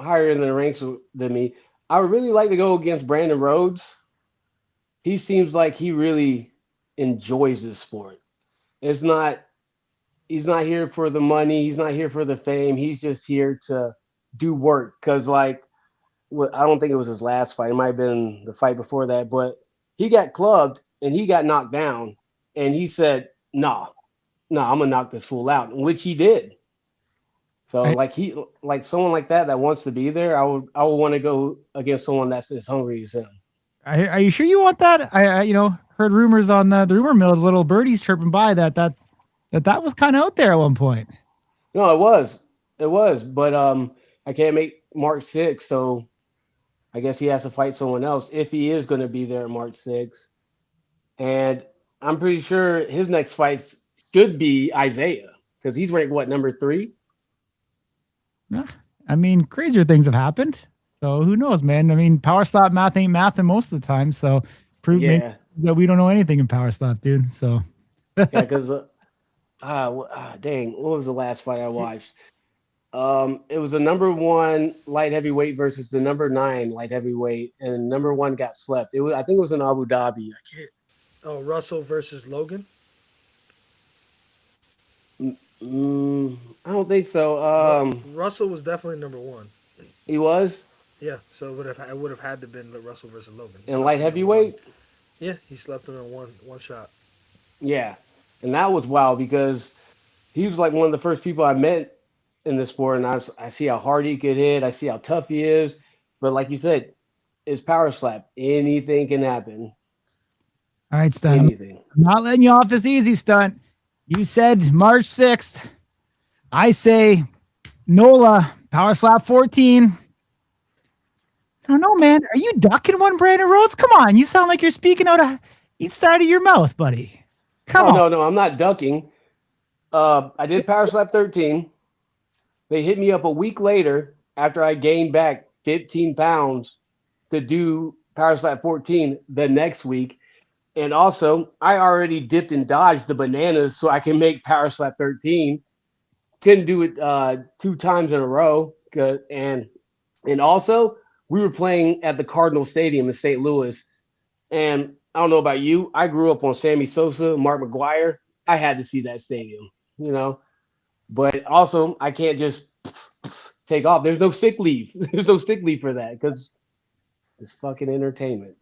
higher in the ranks than me. I would really like to go against Brandon Rhodes. He seems like he really enjoys this sport. He's not here for the money. He's not here for the fame. He's just here to do work. Because, I don't think it was his last fight. It might have been the fight before that. But he got clubbed and he got knocked down. And he said, nah, I'm going to knock this fool out, which he did. So, someone like that wants to be there, I would want to go against someone that's as hungry as him. Are you sure you want that? I heard rumors on the rumor mill, little birdies chirping by that was kind of out there at one point. No, it was, but I can't make March 6th, so I guess he has to fight someone else if he is going to be there March 6th. And I'm pretty sure his next fight should be Isaiah because he's ranked number 3. Yeah, I mean, crazier things have happened. So who knows, man? I mean, Power Slap math ain't math most of the time. So prove that we don't know anything in Power Slap, dude. So yeah, because dang, what was the last fight I watched? It was the number 1 light heavyweight versus the number 9 light heavyweight, and number 1 got slept. I think it was in Abu Dhabi. I can't. Oh, Russell versus Logan? I don't think so. Russell was definitely number 1. He was? Yeah, so it would have had to been Russell versus Logan. He And slept light him in one. heavyweight, Yeah, he slept him in one shot. yeah. And that was wild because he was like one of the first people I met in the sport, and I see how hard he could hit, I see how tough he is. But like you said, it's power slap. Anything can happen. All right, Stunt. Anything. I'm not letting you off this easy, Stunt. You said March 6th. I say Nola, power slap 14. I don't know, man. Are you ducking one, Brandon Rhodes? Come on. You sound like you're speaking out of each side of your mouth, buddy. Come Oh on. no, I'm not ducking. I did power slap 13. They hit me up a week later after I gained back 15 pounds to do power slap 14 the next week. And also, I already dipped and dodged the bananas so I can make power slap 13. Couldn't do it 2 times in a row. And also, we were playing at the Cardinal Stadium in St. Louis. And I don't know about you. I grew up on Sammy Sosa, Mark McGuire. I had to see that stadium, you know. But also, I can't just take off. There's no sick leave. There's no sick leave for that because it's fucking entertainment.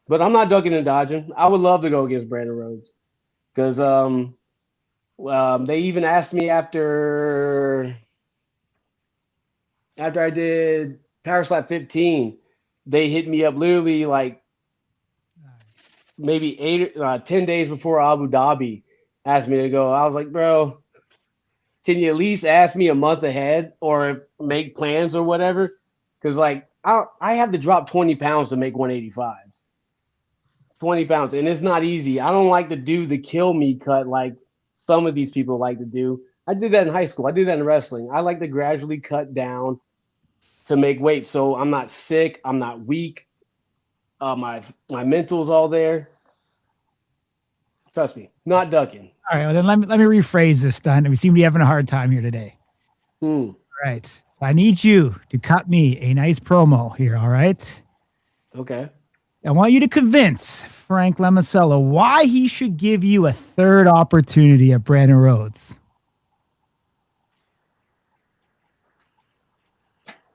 But I'm not ducking and dodging. I would love to go against Brandon Rhodes because they even asked me after I did Power Slap 15. They hit me up literally like maybe 10 days before Abu Dhabi. Asked me to go. I was like, bro, can you at least ask me a month ahead or make plans or whatever? Because like I have to drop 20 pounds to make 185. 20 pounds, and it's not easy. I don't like to do the kill me cut like some of these people like to do. I did that in high school. I did that in wrestling. I like to gradually cut down to make weight, so I'm not sick. I'm not weak. My mental's all there. Trust me, not ducking. All right. Well, then let me rephrase this, Stunt. We seem to be having a hard time here today. Hmm. All right. I need you to cut me a nice promo here. All right. Okay. I want you to convince Frank Lamicella why he should give you a third opportunity at Brandon Rhodes.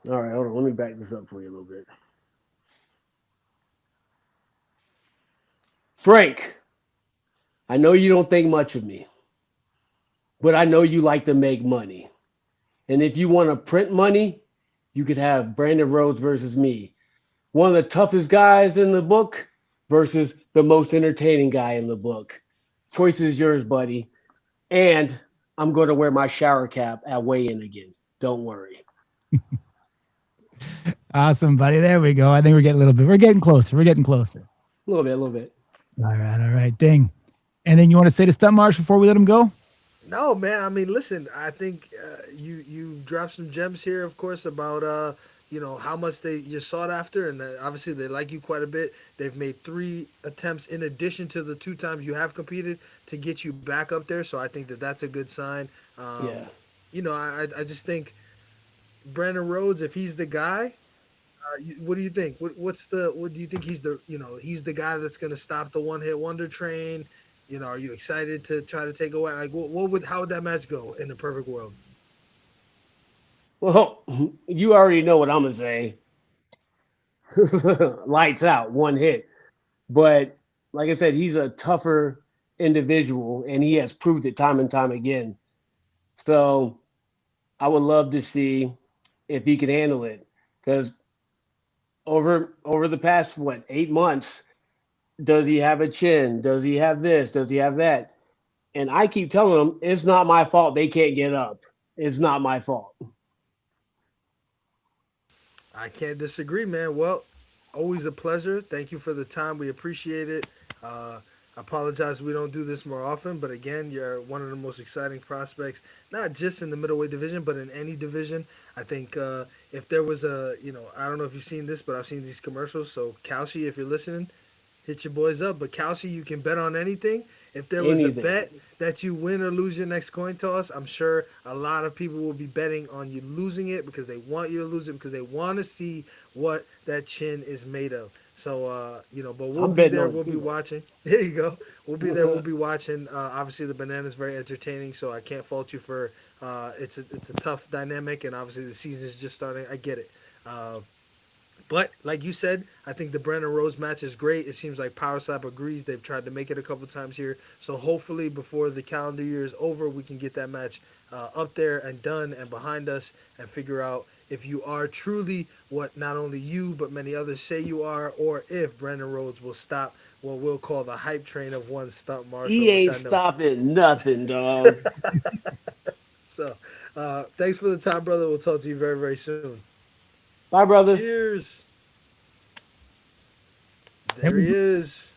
All right, hold on. Let me back this up for you a little bit. Frank, I know you don't think much of me, but I know you like to make money. And if you want to print money, you could have Brandon Rhodes versus me. One of the toughest guys in the book versus the most entertaining guy in the book. Choice is yours, buddy. And I'm going to wear my shower cap at weigh-in again. Don't worry. Awesome, buddy. There we go. I think we're getting closer. We're getting closer. A little bit, a little bit. All right. Ding. And then you want to say to Stunt Marshall before we let him go? No, man. I mean, listen. I think you dropped some gems here, of course, about how much you're sought after, and obviously they like you quite a bit. They've made 3 attempts in addition to the 2 times you have competed to get you back up there. So I think that that's a good sign. Yeah. I just think Brandon Rhodes, if he's the guy, what do you think? What do you think he's the guy that's going to stop the one hit wonder train? Are you excited to try to take away? Like, how would that match go in the perfect world? Well, you already know what I'm going to say. Lights out, one hit. But like I said, he's a tougher individual, and he has proved it time and time again. So I would love to see if he can handle it. Because over the past 8 months, does he have a chin? Does he have this? Does he have that? And I keep telling him it's not my fault they can't get up. It's not my fault. I can't disagree, man. Well, always a pleasure. Thank you for the time. We appreciate it. I apologize we don't do this more often, but again, you're one of the most exciting prospects, not just in the middleweight division, but in any division. I think if there was I don't know if you've seen this, but I've seen these commercials. So, Kalshi, if you're listening, hit your boys up. But Kelsey, you can bet on anything. If there was a Anything. bet that you win or lose your next coin toss, I'm sure a lot of people will be betting on you losing it because they want you to lose it because they want to see what that chin is made of. So but we'll I'm be betting there. on it We'll be too, watching. There you go. We'll be there. We'll though. be watching. Obviously, the banana is very entertaining, so I can't fault you for. It's a tough dynamic, and obviously the season is just starting. I get it. Uh, but like you said, I think the Brandon Rose match is great. It seems like Power Slap agrees. They've tried to make it a couple times here, so hopefully before the calendar year is over, we can get that match up there and done and behind us, and figure out if you are truly what not only you but many others say you are, or if Brandon Rhodes will stop what we'll call the hype train of one Stunt Marshall, He which ain't I know. stopping nothing, dog. So, thanks for the time, brother. We'll talk to you very, very soon. Bye, brothers. Cheers. There There we he go. is.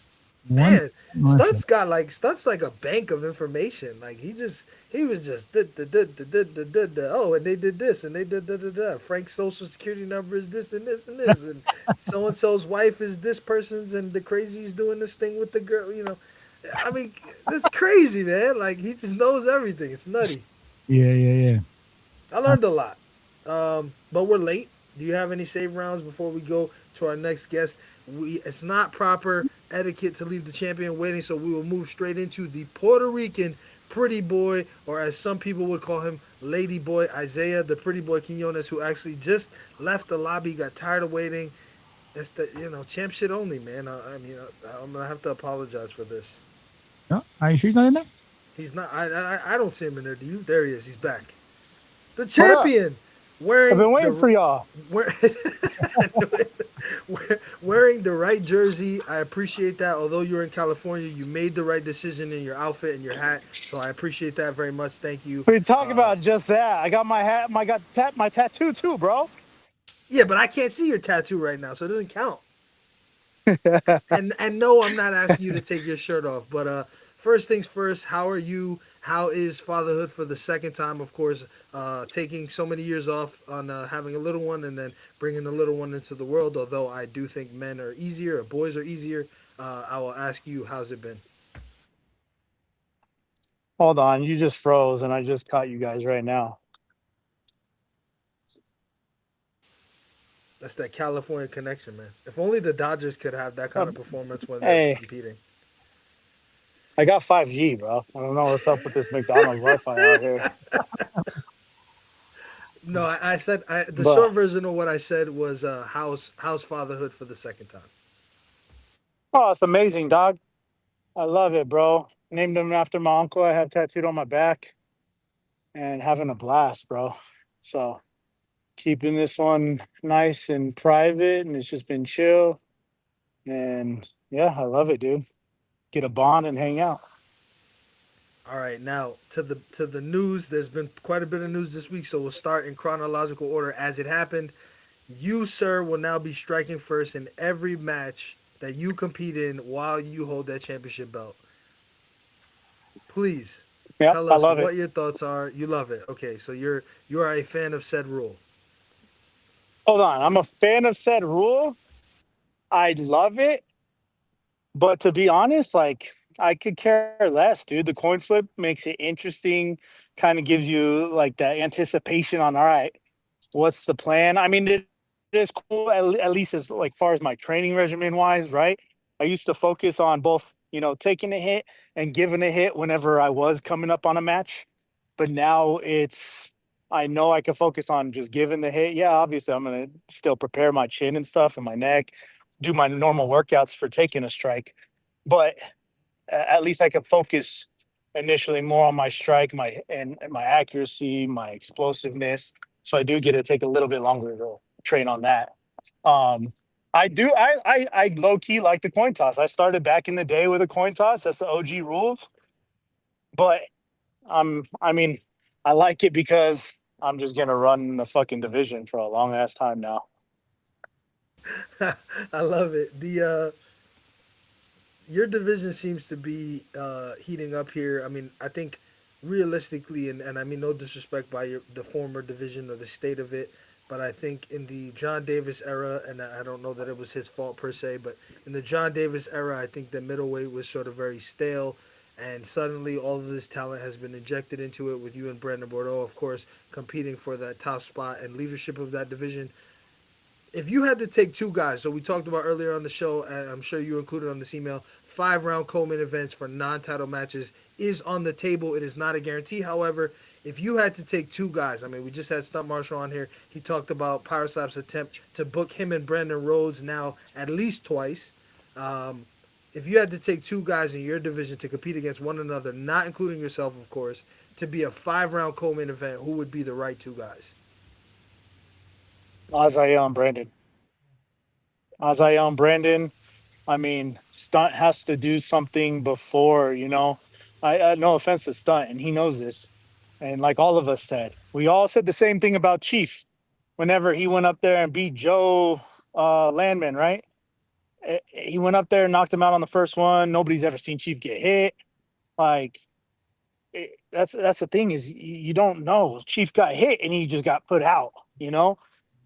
One Man, Marshall. Stunt's like a bank of information. Like he was just oh, and they did this and they did Frank's social security number is this and this and this and so and so's wife is this person's and the crazy's doing this thing with the girl. I mean, that's crazy, man. Like he just knows everything. It's nutty. Yeah, yeah, yeah. I learned a lot. But we're late. Do you have any save rounds before we go to our next guest? It's not proper etiquette to leave the champion waiting, so we will move straight into the Puerto Rican pretty boy, or as some people would call him, Lady Boy Isaiah, the pretty boy Quinones, who actually just left the lobby, got tired of waiting. That's the champ shit only, man. I'm gonna have to apologize for this. No, are you sure he's not in there? He's not. I don't see him in there. Do you? There he is. He's back. The What up? champion I've wearing been waiting the for y'all. wear, wearing the right jersey. I appreciate that. Although you're in California, you made the right decision in your outfit and your hat. So I appreciate that very much. Thank you. We talk about just that. I got my hat, my tattoo too, bro. Yeah, but I can't see your tattoo right now, so it doesn't count. And no, I'm not asking you to take your shirt off. But first things first, how are you? How is fatherhood for the second time? Of course, taking so many years off on having a little one and then bringing a little one into the world. Although I do think men are easier, or boys are easier. I will ask you, how's it been? Hold on, you just froze, and I just caught you guys right now. That's that California connection, man. If only the Dodgers could have that kind of performance when they're Hey, competing. I got 5G, bro. I don't know what's up with this McDonald's Wi-Fi out here, No, I said the but short version of what I said was how's fatherhood for the second time. oh, it's amazing, dog. I love it, bro. Named him after my uncle. I have tattooed on my back, and having a blast, bro. So keeping this one nice and private, and it's just been chill. And yeah, I love it, dude. Get a bond and hang out. All right, now to the news. There's been quite a bit of news this week, so we'll start in chronological order as it happened. You, sir, will now be striking first in every match that you compete in while you hold that championship belt. Please Yep, tell I us love it. what your thoughts are. You love it. Okay, so you are a fan of said rule. Hold on, I'm a fan of said rule. I love it, but to be honest, like I could care less, dude. The coin flip makes it interesting, kind of gives you like that anticipation on all right, what's the plan? I mean, it is cool at least as like far as my training regimen wise, right? I used to focus on both, taking a hit and giving a hit whenever I was coming up on a match. But now it's I know I can focus on just giving the hit. Yeah, obviously I'm gonna still prepare my chin and stuff and my neck, do my normal workouts for taking a strike. But at least I can focus initially more on my strike, and my accuracy, my explosiveness. So I do get to take a little bit longer to train on that. Um, I do. I low key like the coin toss. I started back in the day with a coin toss. That's the OG rules. But I mean, I like it because I'm just gonna run the fucking division for a long ass time now. I love it. The your division seems to be heating up here. I mean, I think realistically, and I mean no disrespect by the former division or the state of it, but I think in the John Davis era, and I don't know that it was his fault per se, but in the John Davis era, I think the middleweight was sort of very stale. And suddenly, all of this talent has been injected into it with you and Brandon Bordeaux, of course, competing for that top spot and leadership of that division. If you had to take two guys, so we talked about earlier on the show, and I'm sure you included on this email, 5 round co-main events for non-title matches is on the table. It is not a guarantee. However, if you had to take two guys, I mean, we just had Stunt Marshall on here. He talked about Power Slap's attempt to book him and Brandon Rhodes now at least twice. Um, if you had to take two guys in your division to compete against one another, not including yourself, of course, to be a 5 round co-main event, who would be the right two guys? Isaiah and Brandon. Isaiah and Brandon. I mean, Stunt has to do something before, I no offense to Stunt, and he knows this. And like all of us said, we all said the same thing about Chief whenever he went up there and beat Joe Landman, right? He went up there and knocked him out on the first one. Nobody's ever seen Chief get hit. Like, that's the thing is you don't know. Chief got hit and he just got put out, you know?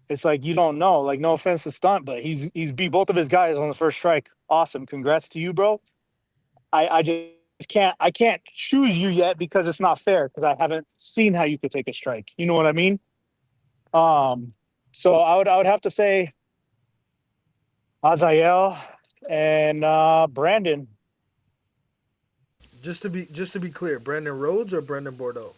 It's like you don't know. Like, no offense to Stunt, but he's beat both of his guys on the first strike. Awesome. Congrats to you, bro. I just can't choose you yet because it's not fair because I haven't seen how you could take a strike. You know what I mean? Um, so I would have to say Azael and Brandon. Just to be clear, Brandon Rhodes or Brandon Bordeaux?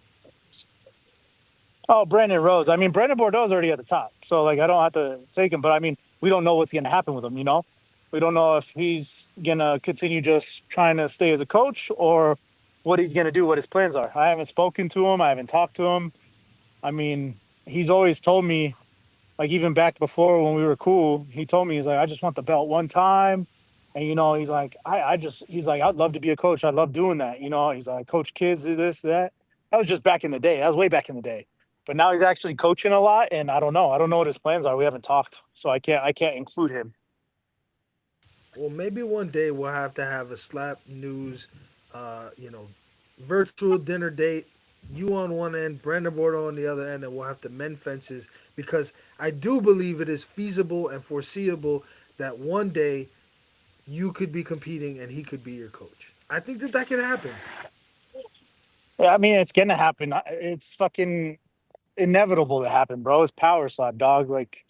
Oh, Brandon Rose. I mean, Brandon Bordeaux's already at the top, so like I don't have to take him. But I mean, we don't know what's going to happen with him. We don't know if he's going to continue just trying to stay as a coach or what he's going to do, what his plans are. I haven't spoken to him. I haven't talked to him. I mean, he's always told me, like even back before when we were cool, he told me he's like, I just want the belt one time. And he's like, he's like, I'd love to be a coach. I love doing that. He's like, coach kids, do this, that. That was just back in the day. That was way back in the day. But now he's actually coaching a lot, and I don't know. I don't know what his plans are. We haven't talked, so I can't include him. Well, maybe one day we'll have to have a slap news, uh, you know, virtual dinner date. You on one end, Brandon Bordeaux on the other end, and we'll have to mend fences because I do believe it is feasible and foreseeable that one day you could be competing and he could be your coach. I think that that could happen. Yeah, I mean, it's gonna happen. It's fucking inevitable to happen, bro. It's power slap, dog. Like,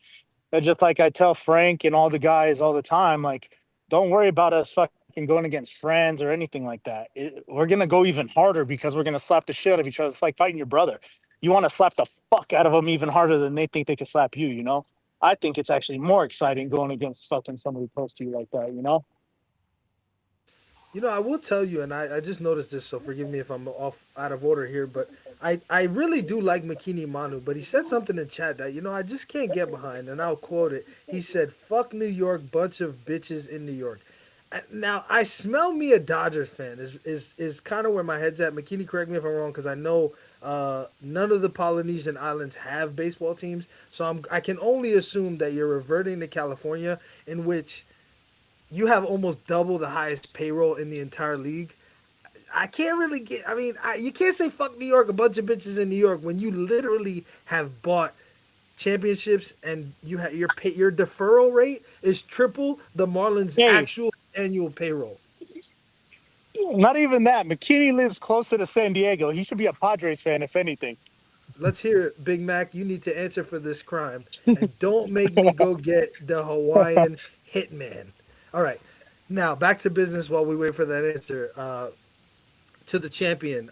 just like I tell Frank and all the guys all the time, like, don't worry about us fucking going against friends or anything like that. We're gonna go even harder because we're gonna slap the shit out of each other. It's like fighting your brother. You want to slap the fuck out of them even harder than they think they can slap you. I think it's actually more exciting going against fucking somebody close to you like that. I will tell you, and I just noticed this, so forgive me if I'm off out of order here, but I really do like Makini Manu, but he said something in chat that, I just can't get behind, and I'll quote it. He said, fuck New York, bunch of bitches in New York. Now, I smell me a Dodgers fan is kind of where my head's at. McKinney, correct me if I'm wrong, because I know none of the Polynesian islands have baseball teams, so I can only assume that you're reverting to California, in which you have almost double the highest payroll in the entire league. I can't really get. I mean, you can't say fuck New York, a bunch of bitches in New York when you literally have bought championships and your deferral rate is triple the Marlins' Hey, actual annual payroll. not even that. McKinney lives closer to San Diego. He should be a Padres fan, if anything. Let's hear it, Big Mac. You need to answer for this crime, and don't make me go get the Hawaiian hitman. All right, now back to business while we wait for that answer. To the champion,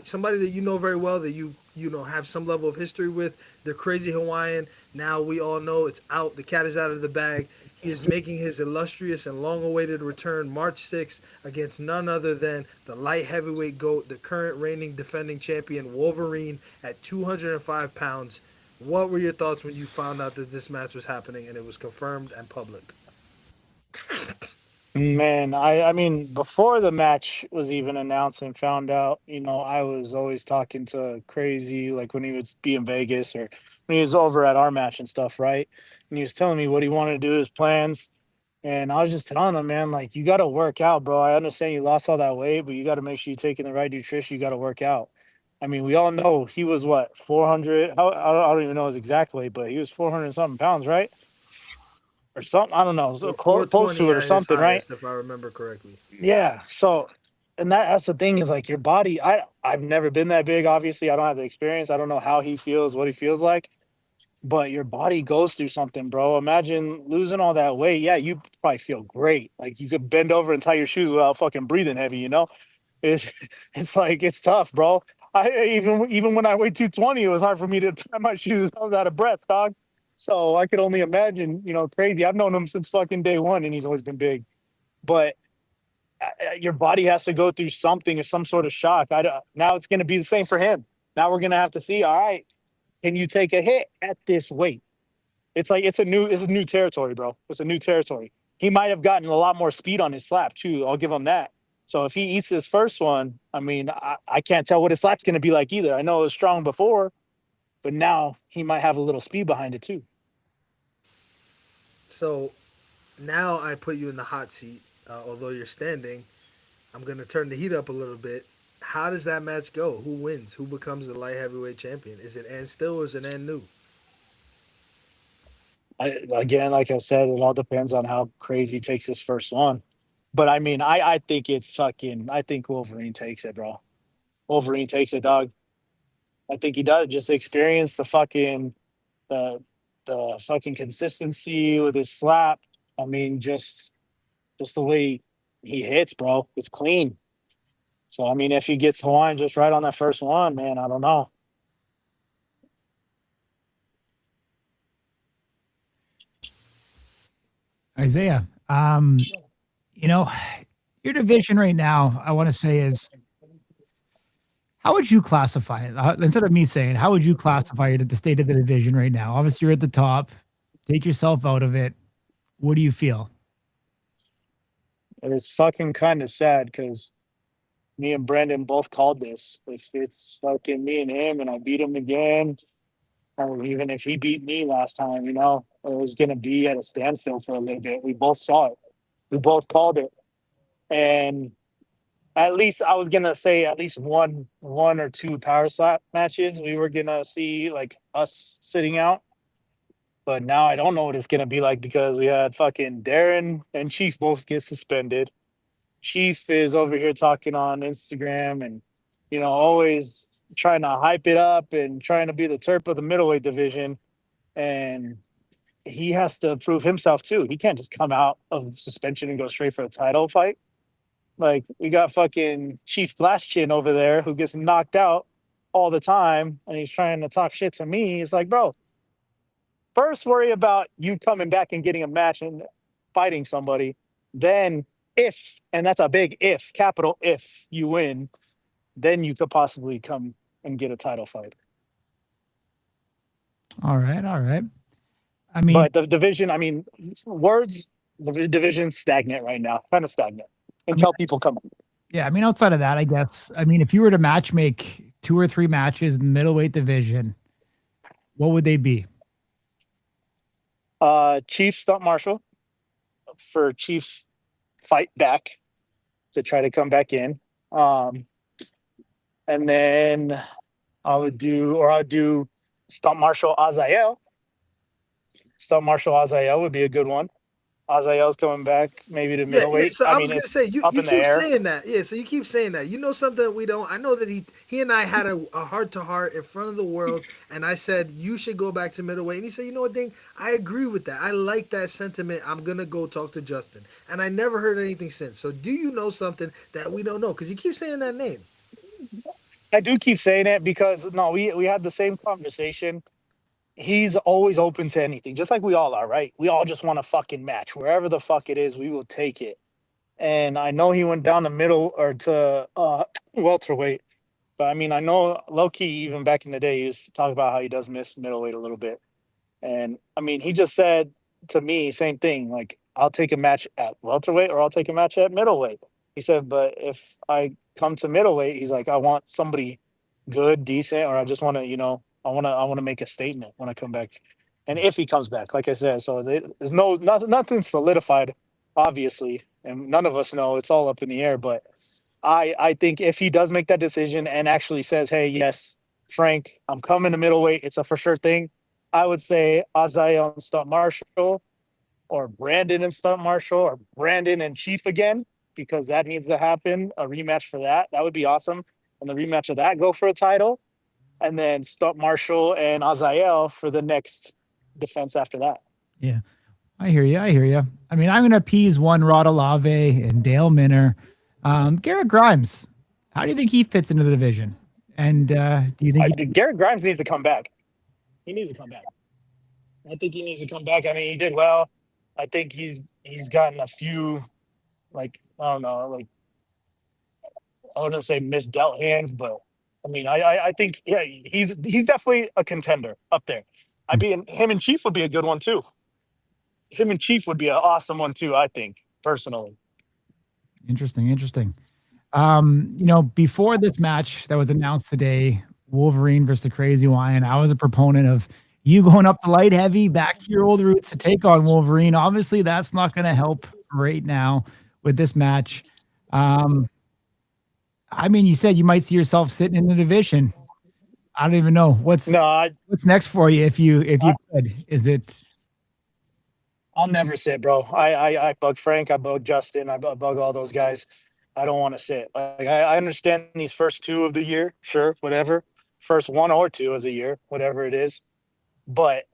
somebody that you know very well, that you have some level of history with, the Crazy Hawaiian. Now we all know it's out. The cat is out of the bag. He is making his illustrious and long-awaited return March 6th against none other than the light heavyweight GOAT, the current reigning defending champion Wolverine at 205 pounds. What were your thoughts when you found out that this match was happening and it was confirmed and public? Man, I mean, before the match was even announced and found out, I was always talking to Crazy, like when he would be in Vegas or when he was over at our match and stuff, right? And he was telling me what he wanted to do, his plans. And I was just telling him, man, like, you got to work out, bro. I understand you lost all that weight, but you got to make sure you're taking the right nutrition. You got to work out. I mean, we all know he was what 400. I don't even know his exact weight, but he was 400 something pounds, right? Or something. I don't know, so close to 420 it or at his something, right? highest, if I remember correctly. Yeah. So, and that's the thing is like your body. I've never been that big. Obviously, I don't have the experience. I don't know how he feels, what he feels like. But your body goes through something, bro. Imagine losing all that weight. Yeah, you probably feel great. Like you could bend over and tie your shoes without fucking breathing heavy. It's it's like it's tough, bro. Even when I weighed 220, it was hard for me to tie my shoes. I was out of breath, dog. So I could only imagine, crazy. I've known him since fucking day one, and he's always been big. But your body has to go through something or some sort of shock. Now it's going to be the same for him. Now we're going to have to see. All right, can you take a hit at this weight? It's like it's a new territory, bro. It's a new territory. He might have gotten a lot more speed on his slap too. I'll give him that. So if he eats his first one, I mean, I can't tell what his slap's going to be like either. I know it was strong before, but now he might have a little speed behind it too. So now I put you in the hot seat. Although you're standing, I'm gonna turn the heat up a little bit. How does that match go? Who wins? Who becomes the light heavyweight champion? Is it and still or is it and new? Again, like I said, it all depends on how crazy takes his first one. But I mean, I think it's fucking. I think Wolverine takes it, bro. Wolverine takes it, dog. I think he does. Just experience the the fucking consistency with his slap. I mean, just the way he hits, bro. It's clean. So I mean, if he gets Hawaiian just right on that first one, man, I don't know. Isaiah, you know, your division right now, I want to say is how would you classify it? Instead of me saying, how would you classify it at the state of the division right now? Obviously, you're at the top. Take yourself out of it. What do you feel? And it's fucking kind of sad because me and Brandon both called this. If it's fucking me and him, and I beat him again, or even if he beat me last time, it was gonna be at a standstill for a little bit. We both saw it. We both called it, and at least I was gonna say at least one or two power slap matches we were gonna see like us sitting out. But now I don't know what it's gonna be like because we had fucking Darren and Chief both get suspended. Chief is over here talking on Instagram and always trying to hype it up and trying to be the turp of the middleweight division. And he has to prove himself too. He can't just come out of suspension and go straight for a title fight. Like we got fucking Chief Blastchin over there who gets knocked out all the time and he's trying to talk shit to me. He's like, bro, first worry about you coming back and getting a match and fighting somebody. Then if, and that's a big if, capital if you win, then you could possibly come and get a title fight. All right, all right. I mean, But the division, I mean, words, the division's stagnant right now, kind of stagnant until people come up. yeah, I mean, outside of that, I guess, I mean, if you were to match make 2 or 3 matches in the middleweight division, what would they be? Chief Stunt Marshall for Chief's fight back to try to come back in. And then I'd do Stunt Marshall Isaih. Stunt Marshall Isaih would be a good one. Isaih's coming back maybe to middleweight. So I was gonna it's say you up in the keep air. saying that. Yeah, so you keep saying that. You know something that we don't. I know that he and I had a heart to heart in front of the world, and I said you should go back to middleweight, and he said, you know what, Ding, I agree with that. I like that sentiment. I'm gonna go talk to Justin, and I never heard anything since. So do you know something that we don't know? Because you keep saying that name. I do keep saying it because no, we had the same conversation. He's always open to anything, just like we all are, right? We all just want a fucking match. Wherever the fuck it is, we will take it. And I know he went down the middle or to welterweight. But I mean, I know low key, even back in the day, he used to talk about how he does miss middleweight a little bit. And I mean, he just said to me, same thing, like, I'll take a match at welterweight or I'll take a match at middleweight. He said, but if I come to middleweight, he's like, I want somebody good, decent, or I just want to, I want to make a statement when I come back. And if he comes back, like I said, so there's nothing solidified, obviously, and none of us know. It's all up in the air. But I think if he does make that decision and actually says, "Hey, yes, Frank, I'm coming to middleweight. It's a for sure thing," I would say Isaiah and Stunt Marshall, or Brandon and Stunt Marshall, or Brandon and Chief again, because that needs to happen. A rematch for that. That would be awesome. And the rematch of that, go for a title. And then Stunt Marshall and Azael for the next defense after that. Yeah. I hear you. I hear you. I mean, I'm going to appease one Rod Olave and Dale Minner. Garrett Grimes, how do you think he fits into the division? And do you think Garrett Grimes needs to come back? He needs to come back. I think he needs to come back. I mean, he did well. I think he's gotten a few, like, I don't know, like, I wouldn't say misdealt hands, but I mean, I think, yeah, he's definitely a contender up there. I mean, him and Chief would be a good one too. Him and Chief would be an awesome one too, I think, personally. Interesting. Before this match that was announced today, Wolverine versus the Crazy Hawaiian, I was a proponent of you going up the light heavy, back to your old roots to take on Wolverine. Obviously, that's not going to help right now with this match. I mean, you said you might see yourself sitting in the division. I don't even know what's next for you if you could. Is it? I'll never sit, bro. I bug Frank, I bug Justin, I bug all those guys. I don't want to sit. Like I understand these first two of the year, sure, whatever. First one or two of the year, whatever it is. But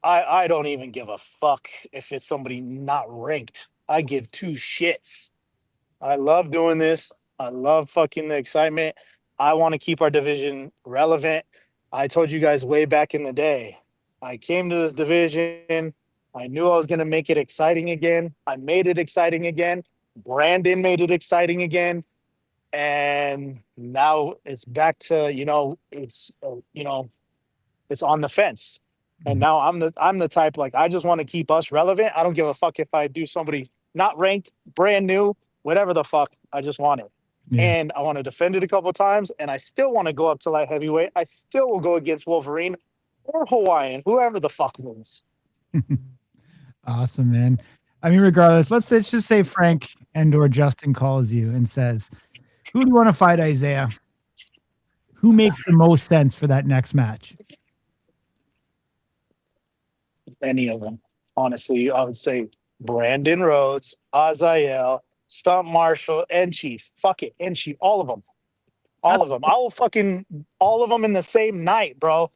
I don't even give a fuck if it's somebody not ranked. I give two shits. I love doing this. I love fucking the excitement. I want to keep our division relevant. I told you guys way back in the day, I came to this division. I knew I was going to make it exciting again. I made it exciting again. Brandon made it exciting again. And now it's back to, it's on the fence. And now I'm the type, like, I just want to keep us relevant. I don't give a fuck if I do somebody not ranked, brand new, whatever the fuck. I just want it. Yeah. And I want to defend it a couple of times, and I still want to go up to light heavyweight. I still will go against Wolverine or Hawaiian, whoever the fuck wins. Awesome, man. I mean, regardless, let's just say Frank and/or Justin calls you and says, "Who do you want to fight, Isaiah? Who makes the most sense for that next match?" Any of them, honestly. I would say Brandon Rhodes, Azael, Stunt Marshall, and Chief. Fuck it, and Chief. All of them. All of them. I will fucking all of them in the same night, bro.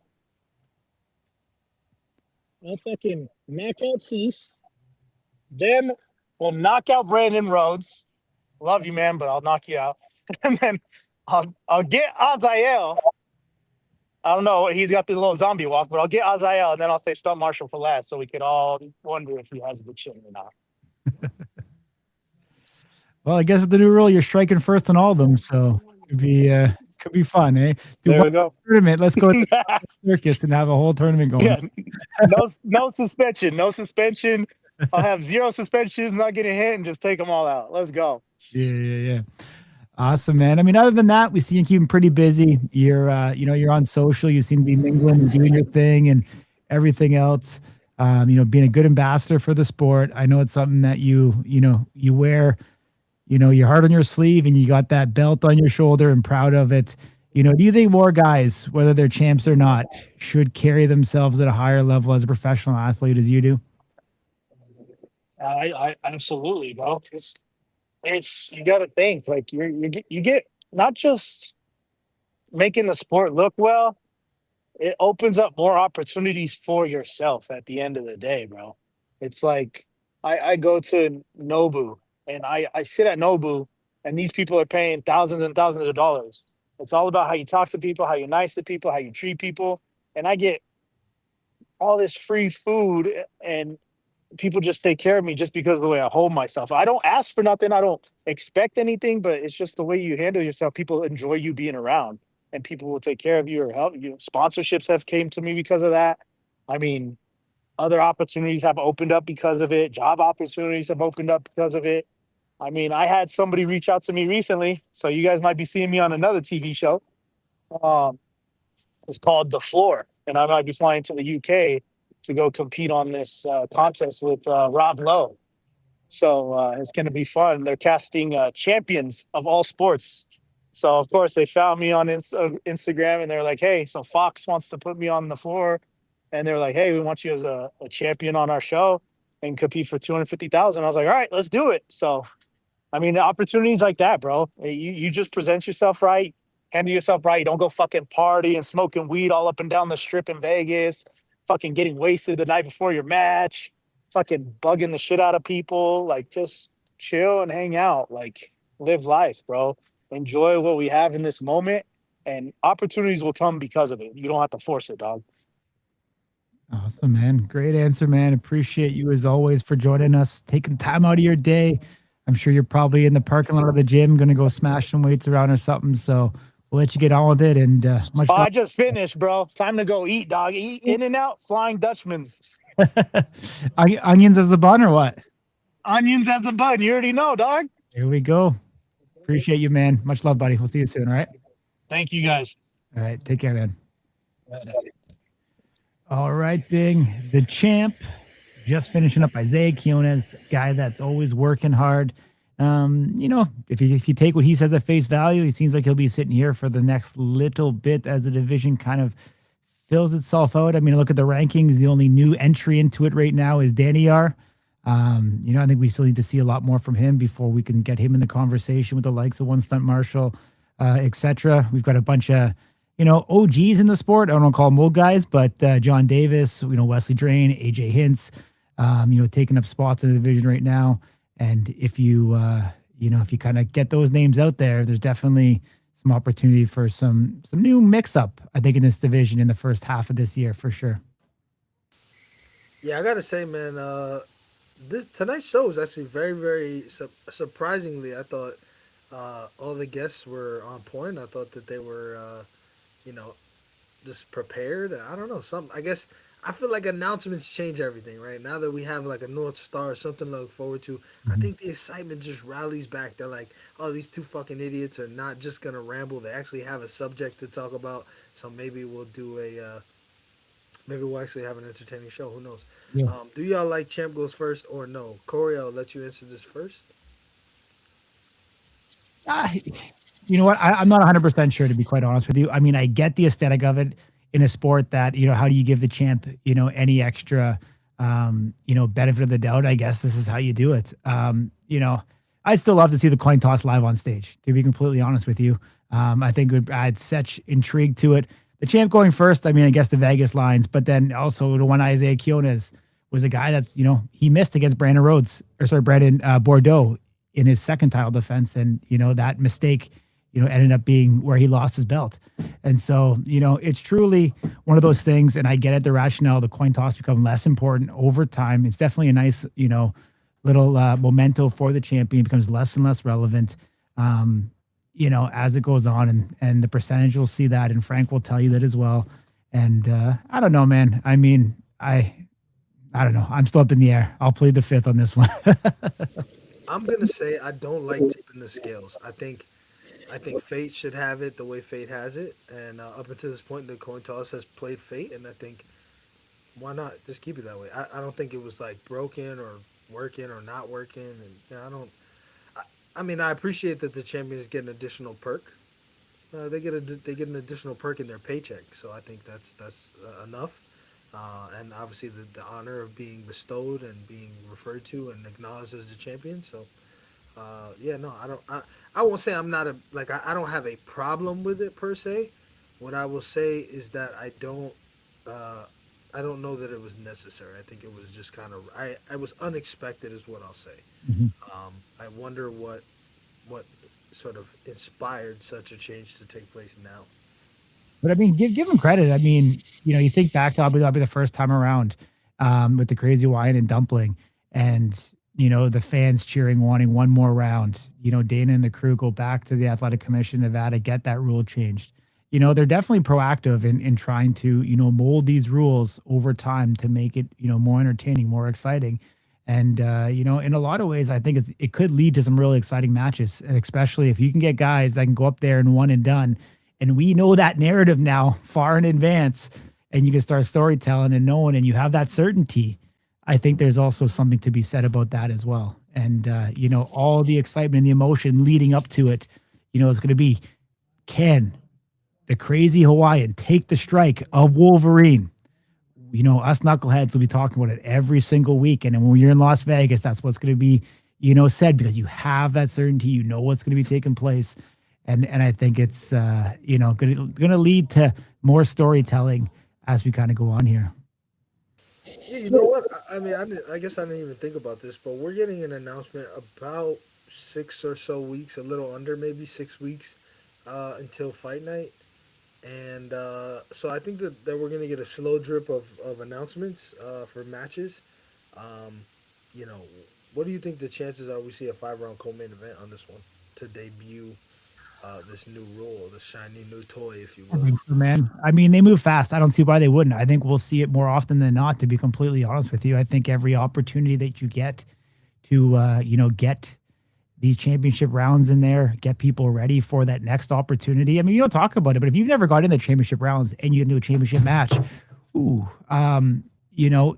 I'll fucking knock out Chief. Then we'll knock out Brandon Rhodes. Love you, man, but I'll knock you out. And then I'll get Azael. I don't know. He's got the little zombie walk, but I'll get Azael, and then I'll say Stunt Marshall for last, so we could all wonder if he has the chin or not. Well, I guess with the new rule, you're striking first on all of them, so could be fun, eh? There we go. Tournament. Let's go to the circus and have a whole tournament going. Yeah. No suspension. No suspension. I'll have zero suspensions, not getting hit, and just take them all out. Let's go. Yeah. Awesome, man. I mean, other than that, we see you keeping pretty busy. You're on social. You seem to be mingling and doing your thing and everything else. Being a good ambassador for the sport. I know it's something that you wear, your heart on your sleeve, and you got that belt on your shoulder and proud of it. Do you think more guys, whether they're champs or not, should carry themselves at a higher level as a professional athlete as you do? I absolutely, bro. It's you got to think, like, you get not just making the sport look well, it opens up more opportunities for yourself at the end of the day, bro. It's like I go to Nobu and I sit at Nobu, and these people are paying thousands and thousands of dollars. It's all about how you talk to people, how you're nice to people, how you treat people. And I get all this free food, and people just take care of me just because of the way I hold myself. I don't ask for nothing. I don't expect anything, but it's just the way you handle yourself. People enjoy you being around, and people will take care of you or help you. Sponsorships have came to me because of that. I mean, other opportunities have opened up because of it. Job opportunities have opened up because of it. I mean, I had somebody reach out to me recently, so you guys might be seeing me on another TV show. It's called The Floor, and I might be flying to the UK to go compete on this contest with Rob Lowe. So it's going to be fun. They're casting champions of all sports. So, of course, they found me on Instagram and they're like, hey, so Fox wants to put me on the floor. And they're like, hey, we want you as a champion on our show and compete for 250,000. I was like, all right, let's do it. So, I mean, opportunities like that, bro. You just present yourself right, handle yourself right. You don't go fucking party and smoking weed all up and down the strip in Vegas, fucking getting wasted the night before your match, fucking bugging the shit out of people. Like, just chill and hang out. Like, live life, bro. Enjoy what we have in this moment, and opportunities will come because of it. You don't have to force it, dog. Awesome, man. Great answer, man. Appreciate you as always for joining us, taking time out of your day. I'm sure you're probably in the parking lot of the gym, going to go smash some weights around or something. So we'll let you get on with it. And much I fun. just finished, bro. Time to go eat, dog. Eat In-N-Out, Flying Dutchman's. Onions as the bun or what? Onions at the bun. You already know, dog. Here we go. Appreciate you, man. Much love, buddy. We'll see you soon. All right. Thank you, guys. All right. Take care, man. All right, Ding. The champ just finishing up Isaih Quinones, guy that's always working hard. You know, if you take what he says at face value, he seems like he'll be sitting here for the next little bit as the division kind of fills itself out. I mean, look at the rankings. The only new entry into it right now is Daniel. You know, I think we still need to see a lot more from him before we can get him in the conversation with the likes of one Stunt Marshall, etc. We've got a bunch of, you know, OGs in the sport. I don't want to call them old guys, but John Davis, you know, Wesley Drain, AJ Hintz, you know, taking up spots in the division right now. And if you, you know, if you kind of get those names out there, there's definitely some opportunity for some new mix-up, I think, in this division in the first half of this year for sure. Yeah, I gotta say, man, this tonight's show was actually very, very surprisingly. I thought all the guests were on point. I thought that they were, you know, just prepared. I don't know, something. I guess I feel like announcements change everything, right? Now that we have like a North Star, something to look forward to, I think the excitement just rallies back. They're like, oh, these two fucking idiots are not just gonna ramble. They actually have a subject to talk about. So maybe we'll do a. Maybe we'll actually have an entertaining show. Who knows? Yeah. Do y'all like Champ goes first or no? Corey, I'll let you answer this first. You know what? I'm not 100% sure, to be quite honest with you. I mean, I get the aesthetic of it in a sport that, you know, how do you give the champ, you know, any extra, you know, benefit of the doubt? I guess this is how you do it. You know, I still love to see the coin toss live on stage, to be completely honest with you. I think it would add such intrigue to it. The champ going first, I mean, I guess the Vegas lines, but then also the one Isaih Quinones was a guy that's, you know, he missed against Brandon Bordeaux in his second title defense. And, you know, that mistake, you know, ended up being where he lost his belt. And so, you know, it's truly one of those things. And I get it, the rationale, the coin toss become less important over time. It's definitely a nice, you know, little memento for the champion, becomes less and less relevant. You know, as it goes on, and the percentage will see that, and Frank will tell you that as well. And I don't know, man. I mean, I don't know. I'm still up in the air. I'll plead the fifth on this one. I'm gonna say I don't like tipping the scales. I think fate should have it the way fate has it, and up until this point, the coin toss has played fate, and I think why not just keep it that way? I don't think it was like broken or working or not working, and you know, I don't. I mean, I appreciate that the champions get an additional perk. They get an additional perk in their paycheck, so I think that's enough. And obviously the honor of being bestowed and being referred to and acknowledged as the champion. So, yeah, no, I won't say I'm not I don't have a problem with it per se. What I will say is that I don't know that it was necessary. I think it was just kind of I was unexpected, is what I'll say. Mm-hmm. I wonder what sort of inspired such a change to take place now. But I mean, give him credit. I mean, you know, you think back to Abu Dhabi the first time around with the Crazy Hawaiian and Dumpling, and you know, the fans cheering, wanting one more round. You know, Dana and the crew go back to the Athletic Commission of Nevada, get that rule changed. You know, they're definitely proactive in trying to, you know, mold these rules over time to make it, you know, more entertaining, more exciting. And, you know, in a lot of ways, I think it could lead to some really exciting matches, and especially if you can get guys that can go up there and one and done. And we know that narrative now far in advance, and you can start storytelling and knowing, and you have that certainty. I think there's also something to be said about that as well. And all the excitement and the emotion leading up to it, is going to be, can the Crazy Hawaiian take the strike of Wolverine? Us knuckleheads will be talking about it every single week. And then when you're in Las Vegas, that's what's going to be, said, because you have that certainty, what's going to be taking place. And I think it's, going to lead to more storytelling as we kind of go on here. Yeah, you know what? I mean, I guess I didn't even think about this, but we're getting an announcement about 6 or so weeks, a little under maybe 6 weeks, until fight night. And so I think that we're going to get a slow drip of announcements for matches. Um, you know, what do you think the chances are we see a 5 round co main event on this one to debut this new rule, this shiny new toy, if you I will? think so, man. I mean, they move fast. I don't see why they wouldn't. I think we'll see it more often than not, to be completely honest with you. I think every opportunity that you get to, get these championship rounds in there, get people ready for that next opportunity. I mean, you don't talk about it, but if you've never got in the championship rounds and you get into a championship match, ooh, you know,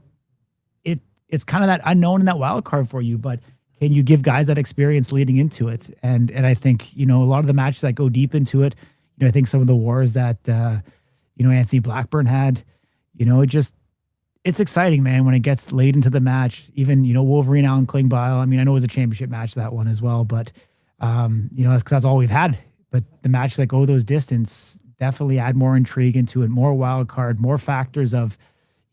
it's kind of that unknown and that wild card for you. But can you give guys that experience leading into it? And I think a lot of the matches that go deep into it, I think some of the wars that Anthony Blackburn had, it just it's exciting, man, when it gets late into the match. Even Wolverine Allen Klingbeil. I mean, I know it was a championship match, that one as well, but that's because that's all we've had. But the matches that go those distance definitely add more intrigue into it, more wild card, more factors of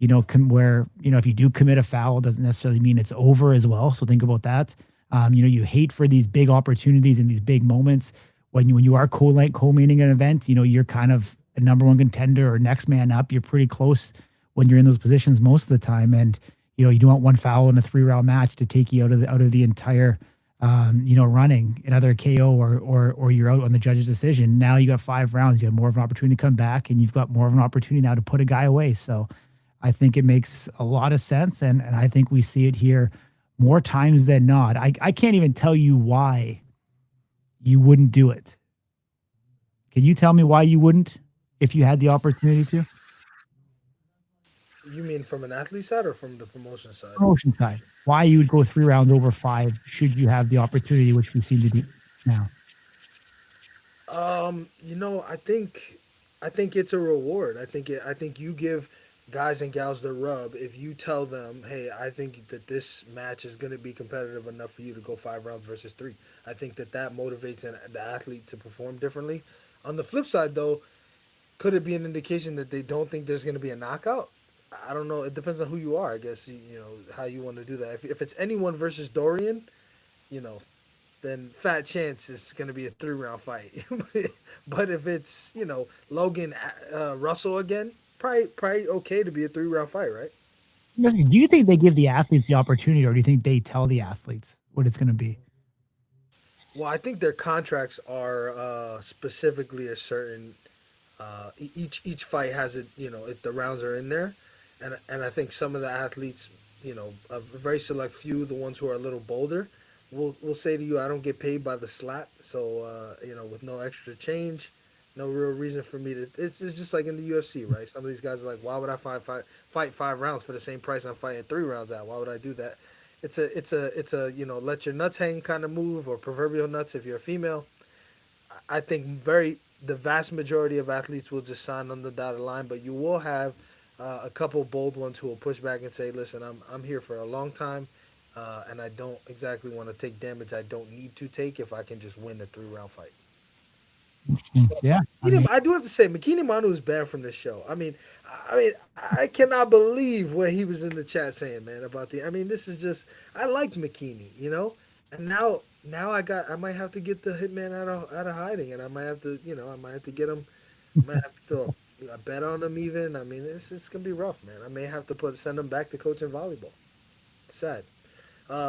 where if you do commit a foul, it doesn't necessarily mean it's over as well. So think about that. You hate for these big opportunities and these big moments when you are co-maining an event. You're kind of a number one contender or next man up. You're pretty close when you're in those positions most of the time, and you don't want one foul in a 3 round match to take you out of the entire running, another KO or you're out on the judge's decision. Now you got 5 rounds. You have more of an opportunity to come back, and you've got more of an opportunity now to put a guy away. So I think it makes a lot of sense, and I think we see it here more times than not. I can't even tell you why you wouldn't do it. Can you tell me why you wouldn't if you had the opportunity to? You mean from an athlete side or from the promotion side? Promotion side, why you would go 3 rounds over 5 should you have the opportunity, which we seem to do now. I think it's a reward. I think you give guys and gals the rub if you tell them, "Hey, I think that this match is going to be competitive enough for you to go 5 rounds versus 3." I think that motivates the athlete to perform differently. On the flip side, though, could it be an indication that they don't think there's going to be a knockout? I don't know. It depends on who you are, I guess. How you want to do that. If it's anyone versus Dorian, you know, then fat chance it's going to be a 3 round fight. But if it's Logan Russell again, probably okay to be a 3 round fight, right? Do you think they give the athletes the opportunity, or do you think they tell the athletes what it's going to be? Well, I think their contracts are specifically a certain. Each fight has it. The rounds are in there, and I think some of the athletes, a very select few, the ones who are a little bolder, will say to you, "I don't get paid by the slap, so with no extra change, no real reason for me to." It's just like in the UFC, right? Some of these guys are like, "Why would I fight 5 rounds for the same price I'm fighting 3 rounds at? Why would I do that?" It's a let your nuts hang kind of move, or proverbial nuts if you're a female. I think the vast majority of athletes will just sign on the dotted line, but you will have a couple bold ones who will push back and say, "Listen, I'm here for a long time, and I don't exactly want to take damage I don't need to take if I can just win a 3 round fight." Yeah, I mean, I do have to say, Makini Manu is banned from this show. I cannot believe what he was in the chat saying, man, about the. I mean, this is just. I like Makini, and now I might have to get the hitman out of hiding, and I might have to, I might have to get him. I might have to throw a bet on him even. I mean, it's gonna be rough, man. I may have to send him back to coaching volleyball. Sad.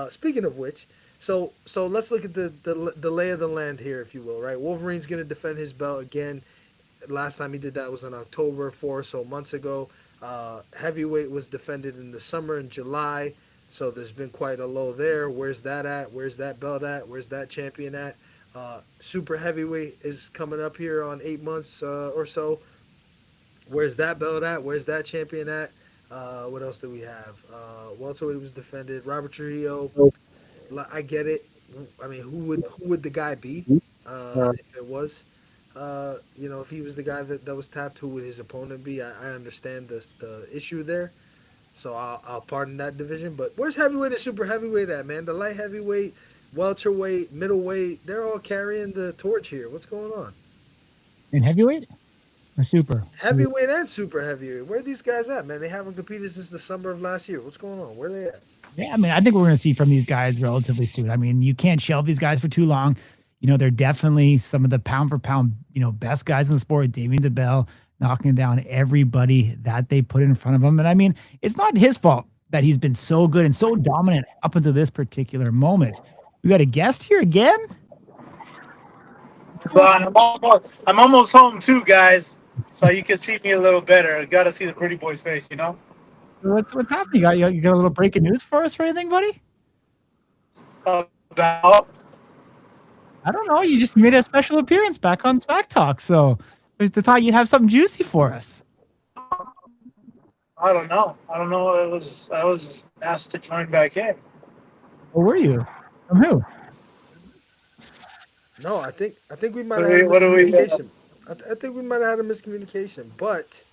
Speaking of which, so let's look at the lay of the land here, if you will. Right, Wolverine's gonna defend his belt again. Last time he did that was in October, 4 or so months ago. Heavyweight was defended in the summer in July, so there's been quite a low there. Where's that at? Where's that belt at? Where's that champion at? Super heavyweight is coming up here on 8 months or so. Where's that belt at? Where's that champion at? What else do we have? Welterweight was defended. Robert Trujillo I get it. I mean, who would the guy be if it was? If he was the guy that was tapped, who would his opponent be? I understand the issue there, so I'll pardon that division. But where's heavyweight and super heavyweight at, man? The light heavyweight, welterweight, middleweight, they're all carrying the torch here. What's going on? In heavyweight or super? Heavyweight and super heavyweight. Where are these guys at, man? They haven't competed since the summer of last year. What's going on? Where are they at? Yeah, I mean, I think we're going to see from these guys relatively soon. I mean, you can't shelve these guys for too long. They're definitely some of the pound for pound, best guys in the sport. Damien DeBell knocking down everybody that they put in front of him. And I mean, it's not his fault that he's been so good and so dominant up until this particular moment. We got a guest here again. But I'm almost home too, guys. So you can see me a little better. I got to see the pretty boy's face, you know? What's happening? You got a little breaking news for us or anything, buddy? About I don't know. You just made a special appearance back on Smack Talk, so I thought you'd have something juicy for us. I don't know. I was asked to join back in. Where were you? From who? No, I think we might have had a miscommunication. I think we might have had a miscommunication, but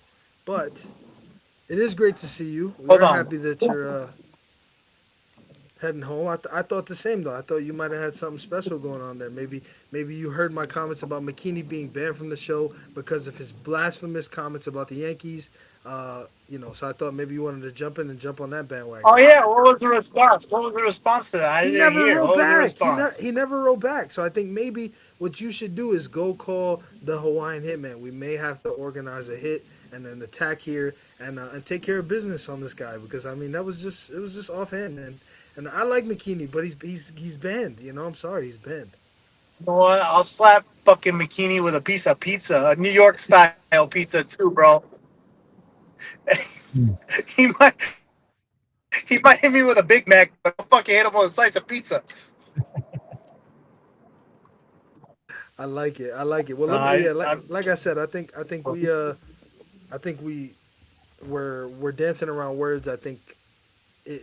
it is great to see you. We're happy that you're heading home. I thought the same though. I thought you might have had something special going on there. Maybe you heard my comments about McKinney being banned from the show because of his blasphemous comments about the Yankees. So I thought maybe you wanted to jump in and jump on that bandwagon. Oh yeah, what was the response? What was the response to that? He never wrote back. He never wrote back. So I think maybe what you should do is go call the Hawaiian Hitman. We may have to organize a hit and an attack here and take care of business on this guy because I mean it was just offhand, man. And I like McKinney, but he's banned. I'm sorry, he's banned. You know what? I'll slap fucking McKinney with a piece of pizza, a New York style pizza too, bro. He might hit me with a Big Mac, but I'll fucking hit him with a slice of pizza. I like it. Well, like I said, I think we're dancing around words. I think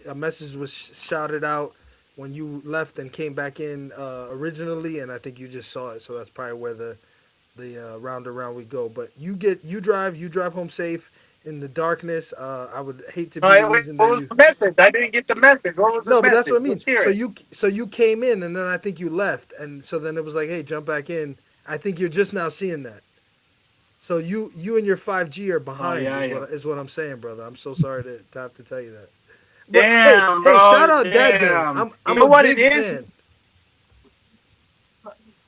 a message was shouted out when you left and came back in originally, and I think you just saw it. So that's probably where the round around we go. But you drive home safe. In the darkness, I would hate to be the reason what was the message? I didn't get the message. What was the message? No, but that's what I mean. So you came in, and then I think you left, and so then it was like, hey, jump back in. I think you're just now seeing that. So you and your 5G are behind. Is what I'm saying, brother. I'm so sorry to have to tell you that. But, damn, bro. Hey, shout out Dad Gang. I'm you know a what big it is? fan.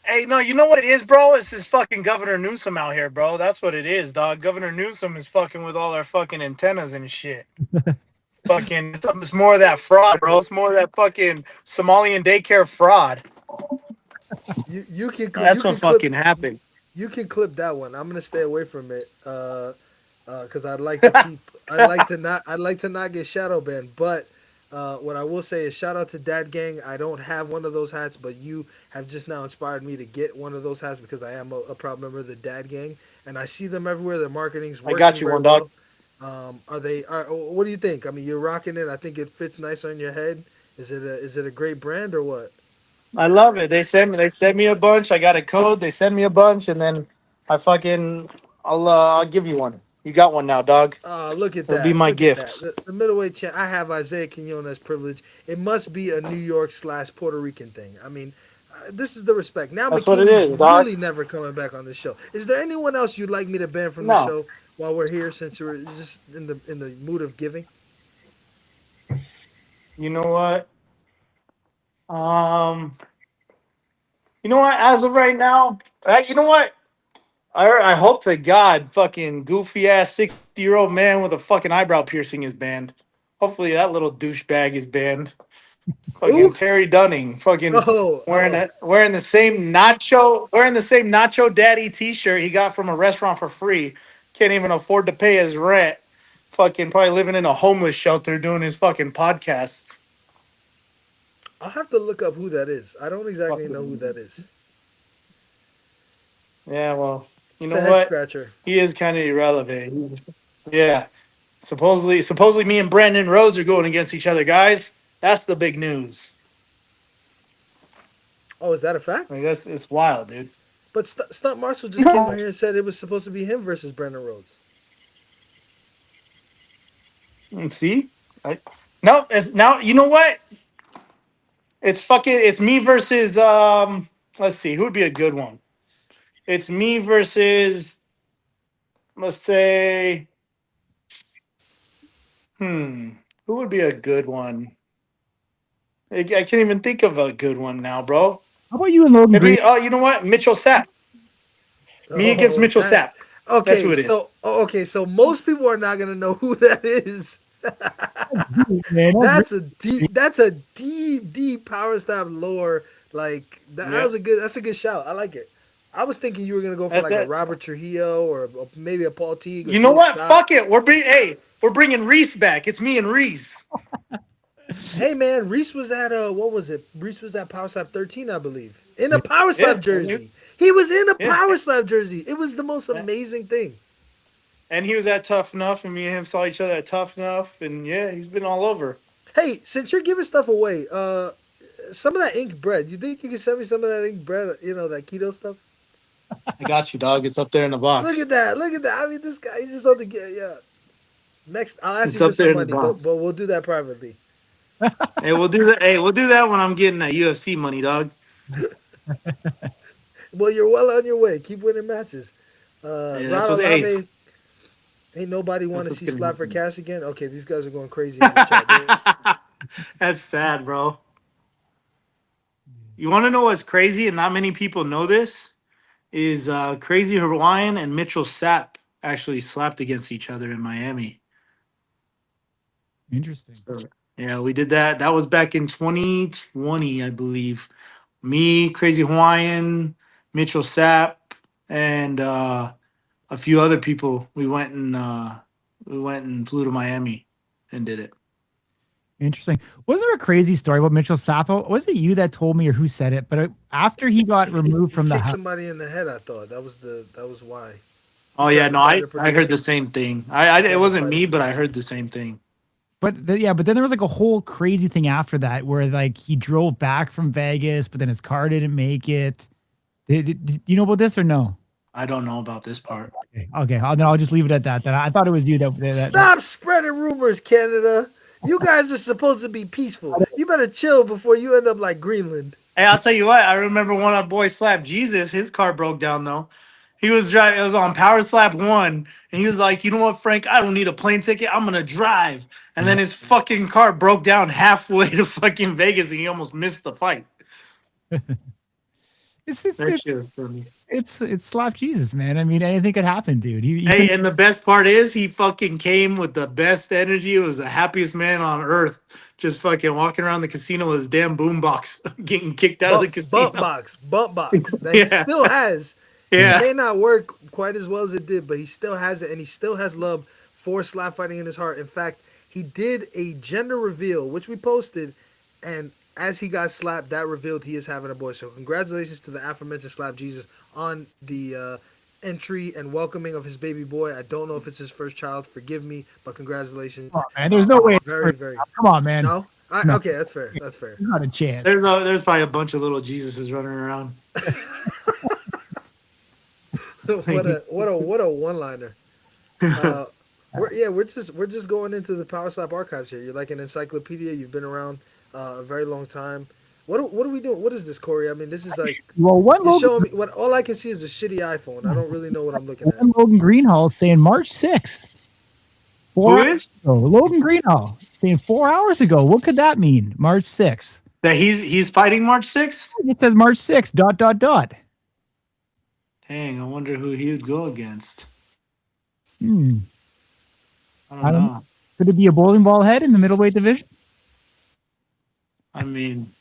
Hey, no, you know what it is, bro? It's this fucking Governor Newsom out here, bro. That's what it is, dog. Governor Newsom is fucking with all our fucking antennas and shit. Fucking, it's more of that fraud, bro. It's more of that fucking Somalian daycare fraud. You can. That's what fucking happened. You can clip that one. I'm gonna stay away from it, because I'd like to keep. I'd like to not get shadow banned, but. What I will say is shout out to Dad Gang. I don't have one of those hats, but you have just now inspired me to get one of those hats because I am a proud member of the Dad Gang, and I see them everywhere. Their marketing's working. I got you one, dog. What do you think? I mean, you're rocking it. I think it fits nice on your head. Is it a great brand or what? I love it. They send me a bunch. I got a code. They send me a bunch, and then I'll give you one. You got one now, dog. Look at that. It'll be my gift. The middleweight champ. I have Isaih Quinones privilege. It must be a New York / Puerto Rican thing. I mean, this is the respect. Now that's what it is, dog. Really never coming back on this show. Is there anyone else you'd like me to ban from the show while we're here, since we're just in the mood of giving? You know what? As of right now, you know what? I hope to God fucking goofy ass 60-year-old man with a fucking eyebrow piercing is banned. Hopefully that little douchebag is banned. Fucking Terry Dunning, fucking wearing the same Nacho Daddy T-shirt he got from a restaurant for free. Can't even afford to pay his rent. Fucking probably living in a homeless shelter doing his fucking podcasts. I'll have to look up who that is. I don't exactly know who that is. Yeah, well. You know what? Scratcher. He is kind of irrelevant. Yeah. Supposedly me and Brandon Rose are going against each other, guys. That's the big news. Oh, is that a fact? Like it's wild, dude. But Stunt Marshall just came out here and said it was supposed to be him versus Brendan Rhodes. See, no, it's now. You know what? It's me versus Let's see, who would be a good one? It's me versus, let's say, who would be a good one? I can't even think of a good one now, bro. How about you and Logan It'd Green? be, you know what? Mitchell Sapp. Me against Mitchell Sapp. That's who it is. So most people are not gonna know who that is. That's a deep power slap lore. Like that's a good shout. I like it. I was thinking you were gonna go for a Robert Trujillo or maybe a Paul Teague. You know what? Scott. Fuck it. We're bringing Reese back. It's me and Reese. Hey man, Reese was at what was it? Reese was at Power Slap 13, I believe, in a Power Slap jersey. He was in a Power Slap jersey. It was the most amazing thing. And he was at Tough Enough, and me and him saw each other at Tough Enough, and yeah, he's been all over. Hey, since you're giving stuff away, some of that inked bread, you think you can send me some of that inked bread? You know, that keto stuff. I got you, dog. It's up there in the box. Look at that. I mean, this guy, he's just on the Next, I'll ask you for some money, but we'll do that privately. Hey, we'll do that. Hey, we'll do that when I'm getting that UFC money, dog. Well, you're well on your way. Keep winning matches. Ain't nobody want to see Slap for Cash again? Okay, these guys are going crazy in the chat. That's sad, bro. You want to know what's crazy, and not many people know this, is Crazy Hawaiian and Mitchell Sapp actually slapped against each other in Miami. Interesting. So, yeah, we did that. That was back in 2020, I believe. Me, Crazy Hawaiian, Mitchell Sapp, and a few other people. We went and flew to Miami and did it. Interesting. Was there a crazy story about Mitchell Sapp? Was it you that told me, or who said it? But after he got removed from the somebody in the head, I thought that was why. Oh yeah, no, I heard the same thing. It wasn't me, but I heard the same thing. But then there was like a whole crazy thing after that, where like he drove back from Vegas, but then his car didn't make it. Do you know about this or no? I don't know about this part. Okay. I'll just leave it at that. Then I thought it was you that Stop spreading rumors, Canada. You guys are supposed to be peaceful. You better chill before you end up like Greenland. Hey, I'll tell you what. I remember when our boy slapped Jesus. His car broke down though. He was driving. It was on Power Slap 1, and he was like, "You know what, Frank? I don't need a plane ticket. I'm gonna drive." And then his fucking car broke down halfway to fucking Vegas, and he almost missed the fight. It's Slap Jesus, man. I mean, anything could happen, dude. And the best part is he fucking came with the best energy. It was the happiest man on earth, just fucking walking around the casino with his damn boombox, getting kicked out of the casino. Bump box that he still has. Yeah. It may not work quite as well as it did, but he still has it, and he still has love for slap fighting in his heart. In fact, he did a gender reveal, which we posted, and as he got slapped, that revealed he is having a boy. So congratulations to the aforementioned Slap Jesus on the entry and welcoming of his baby boy. I don't know if it's his first child. Forgive me, but congratulations. Oh, man, there's no way. Very. Come on, man. No? No. Okay, that's fair. There's not a chance. There's probably a bunch of little Jesuses running around. what a one-liner. We're just going into the Power Slap archives here. You're like an encyclopedia. You've been around a very long time. What are we doing? What is this, Corey? I mean, this is like showing me what all I can see is a shitty iPhone. I don't really know what I'm looking at. Logan Greenhall saying March 6th. Who is? Logan Greenhall saying 4 hours ago. What could that mean? March 6th. That he's fighting March 6th? It says March 6th. ... Dang, I wonder who he would go against. I don't know. Could it be a bowling ball head in the middleweight division? I mean,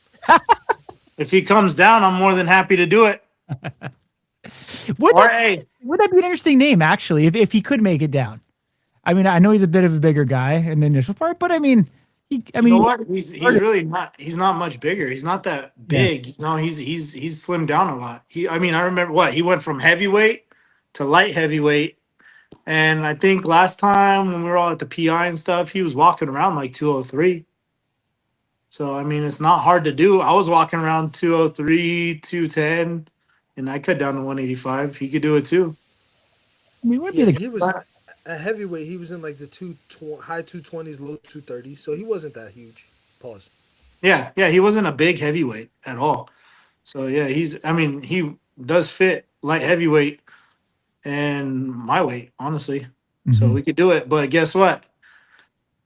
if he comes down, I'm more than happy to do it. Would that be an interesting name, actually, if he could make it down? I mean, I know he's a bit of a bigger guy in the initial part, but I mean, you know what? He's really not. He's not much bigger. He's not that big. Yeah. No, he's slimmed down a lot. I remember he went from heavyweight to light heavyweight, and I think last time when we were all at the PI and stuff, he was walking around like 203. So I mean, it's not hard to do. I was walking around 203, 210, and I cut down to 185. He could do it too. I mean, would be Yeah, the he was a heavyweight. He was in like the high 220s, low 230s, so he wasn't that huge. Pause. Yeah, yeah, he wasn't a big heavyweight at all. So yeah, I mean, he does fit light heavyweight and my weight, honestly. So Mhm. we could do it. But guess what?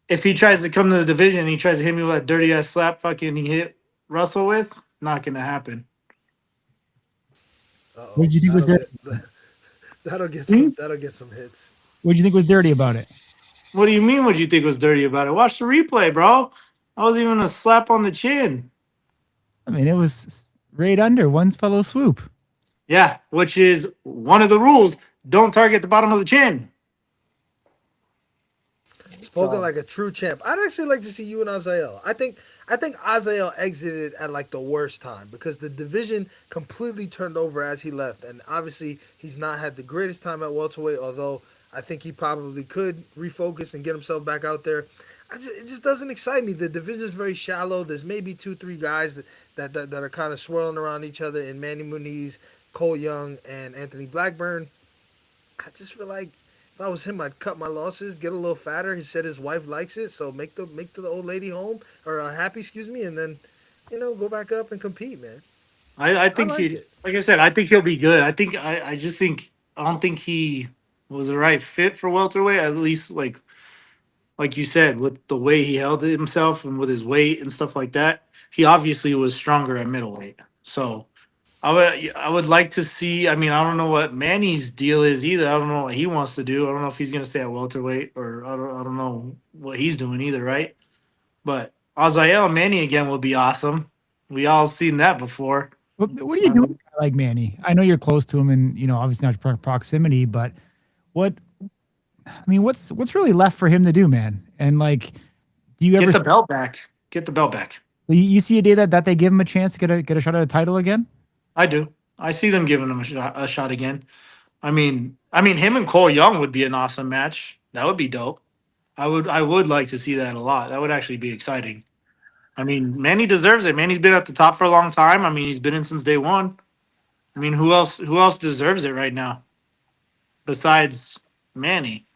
If he tries to come to the division, he tries to hit me with that dirty ass slap fucking he hit Russell with, not gonna happen. Uh What oh, did you think was dirty? Hmm? that'll get some hits. What did you think was dirty about it? What do you mean? What do you think was dirty about it? Watch the replay, bro. I was even a slap on the chin. I mean, it was right under one's fellow swoop. Yeah, which is one of the rules. Don't target the bottom of the chin. Spoken like a true champ. I'd actually like to see you and Azael. I think Azael exited at like the worst time because the division completely turned over as he left, and obviously he's not had the greatest time at welterweight. Although I think he probably could refocus and get himself back out there. It just doesn't excite me. The division's very shallow. There's maybe 2-3 guys that are kind of swirling around each other in Manny Muniz, Cole Young, and Anthony Blackburn. I just feel like if I was him, I'd cut my losses, get a little fatter. He said his wife likes it, so make the old lady home or happy, excuse me, and then go back up and compete, man. I I think like he, it. like I said, I think he'll be good. I just think I don't think he was the right fit for welterweight. At least like you said, with the way he held himself and with his weight and stuff like that, he obviously was stronger at middleweight. So I would like to see. I mean, I don't know what Manny's deal is either. I don't know what he wants to do. I don't know if he's gonna stay at welterweight or I don't know what he's doing either, right? But Azael Manny again would be awesome. We all seen that before. What do So, you do like Manny? I know you're close to him, and obviously not proximity, but what? I mean, what's really left for him to do, man? And like, do you ever get the belt back. Get the belt back. you see a day that they give him a chance to get a shot at a title again? I do. I see them giving him a shot again. I mean, him and Cole Young would be an awesome match. That would be dope. I would like to see that a lot. That would actually be exciting. I mean, Manny deserves it. Manny's been at the top for a long time. I mean, he's been in since day one. I mean, who else deserves it right now besides Manny?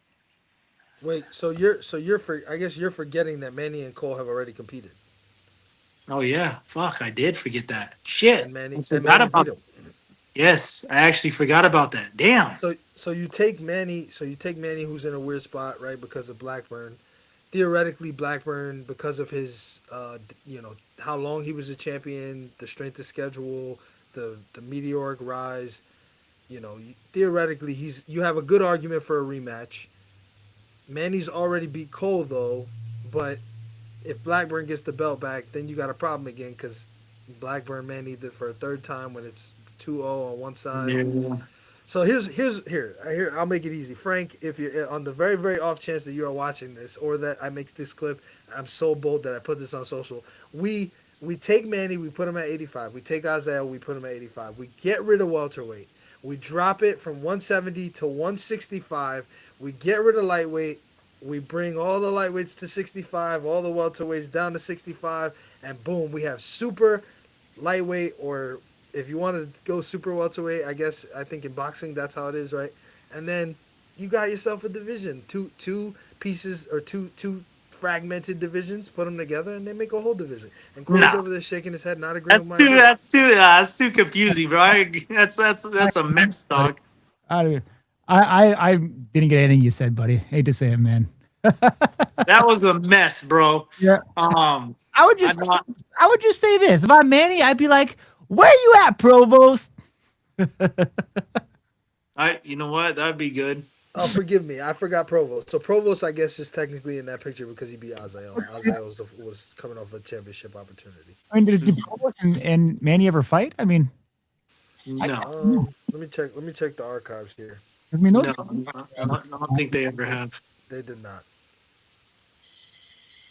Wait, so I guess you're forgetting that Manny and Cole have already competed, Oh yeah, fuck, I did forget that. Shit, and Manny I and forgot Manny's beat about. him. Yes, I actually forgot about that. Damn. So you take Manny, who's in a weird spot, right, because of Blackburn. Theoretically, Blackburn, because of his, how long he was a champion, the strength of schedule, the meteoric rise. Theoretically, you have a good argument for a rematch. Manny's already beat Cole though, but if Blackburn gets the belt back, then you got a problem again because Blackburn Manny did for a third time when it's 2-0 on one side. Yeah. So here I'll make it easy, Frank. If you're on the very very off chance that you are watching this or that I make this clip, I'm so bold that I put this on social. We take Manny, we put him at 85. We take Isaiah, we put him at 85. We get rid of welterweight. We drop it from 170 to 165. We get rid of lightweight. We bring all the lightweights to 65, all the welterweights down to 65, and boom, we have super lightweight, or if you want to go super welterweight, I think in boxing that's how it is, right? And then you got yourself a division, two pieces or two fragmented divisions, put them together, and they make a whole division. And Corey's No, over there shaking his head, not agreeing that's with my too. idea. That's too confusing, bro. That's a mess, Buddy, dog. I didn't get anything you said, buddy. Hate to say it, man. That was a mess, bro. Yeah. Um, I would I'm just not. I would just say this. If I'm Manny, I'd be like, where you at, Provost? You know what? That'd be good. Oh, forgive me, I forgot Provost. So Provost, I guess, is technically in that picture because he beat Azael. Azael was coming off a championship opportunity. I mean, did Provost and Manny ever fight? I mean, No, Let me check. Let me check the archives here. I mean, those, no, I don't think they ever have. They did not.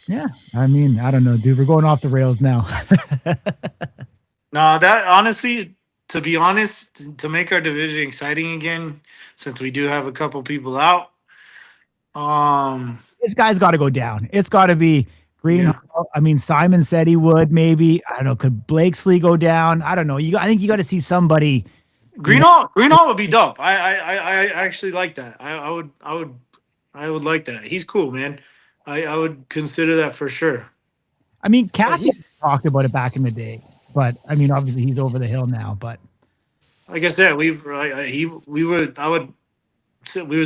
yeah. I mean, I don't know, dude. We're going off the rails now. No, that honestly, to be honest, to make our division exciting again, since we do have a couple people out. This guy's got to go down. It's got to be Green. Yeah. I mean, Simon said he would. Maybe I don't know. Could Blakesley go down? I don't know. I think you got to see somebody. Greenhall would be dope. I actually like that. I would like that. He's cool, man. I would consider that for sure. I mean, But Cat he's talked about it back in the day, but I mean, obviously he's over the hill now. But Like I said, we would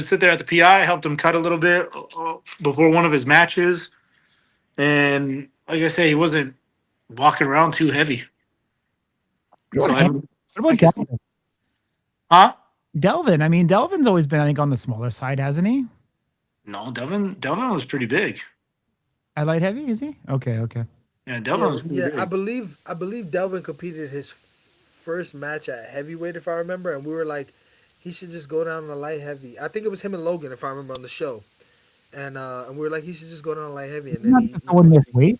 sit there at the PI, helped him cut a little bit before one of his matches, and like I said, he wasn't walking around too heavy. So what about Delvin? huh? Delvin? I mean, Delvin's always been, I think, on the smaller side, hasn't he? No, Delvin was pretty big. At light heavy, is he? Okay. Yeah, Delvin was pretty big. I believe Delvin competed his first match at heavyweight, if I remember, and we were like, he should just go down to light heavy. I think it was him and Logan, if I remember, on the show, and we were like, he should just go down to light heavy, and then Not someone missed weight.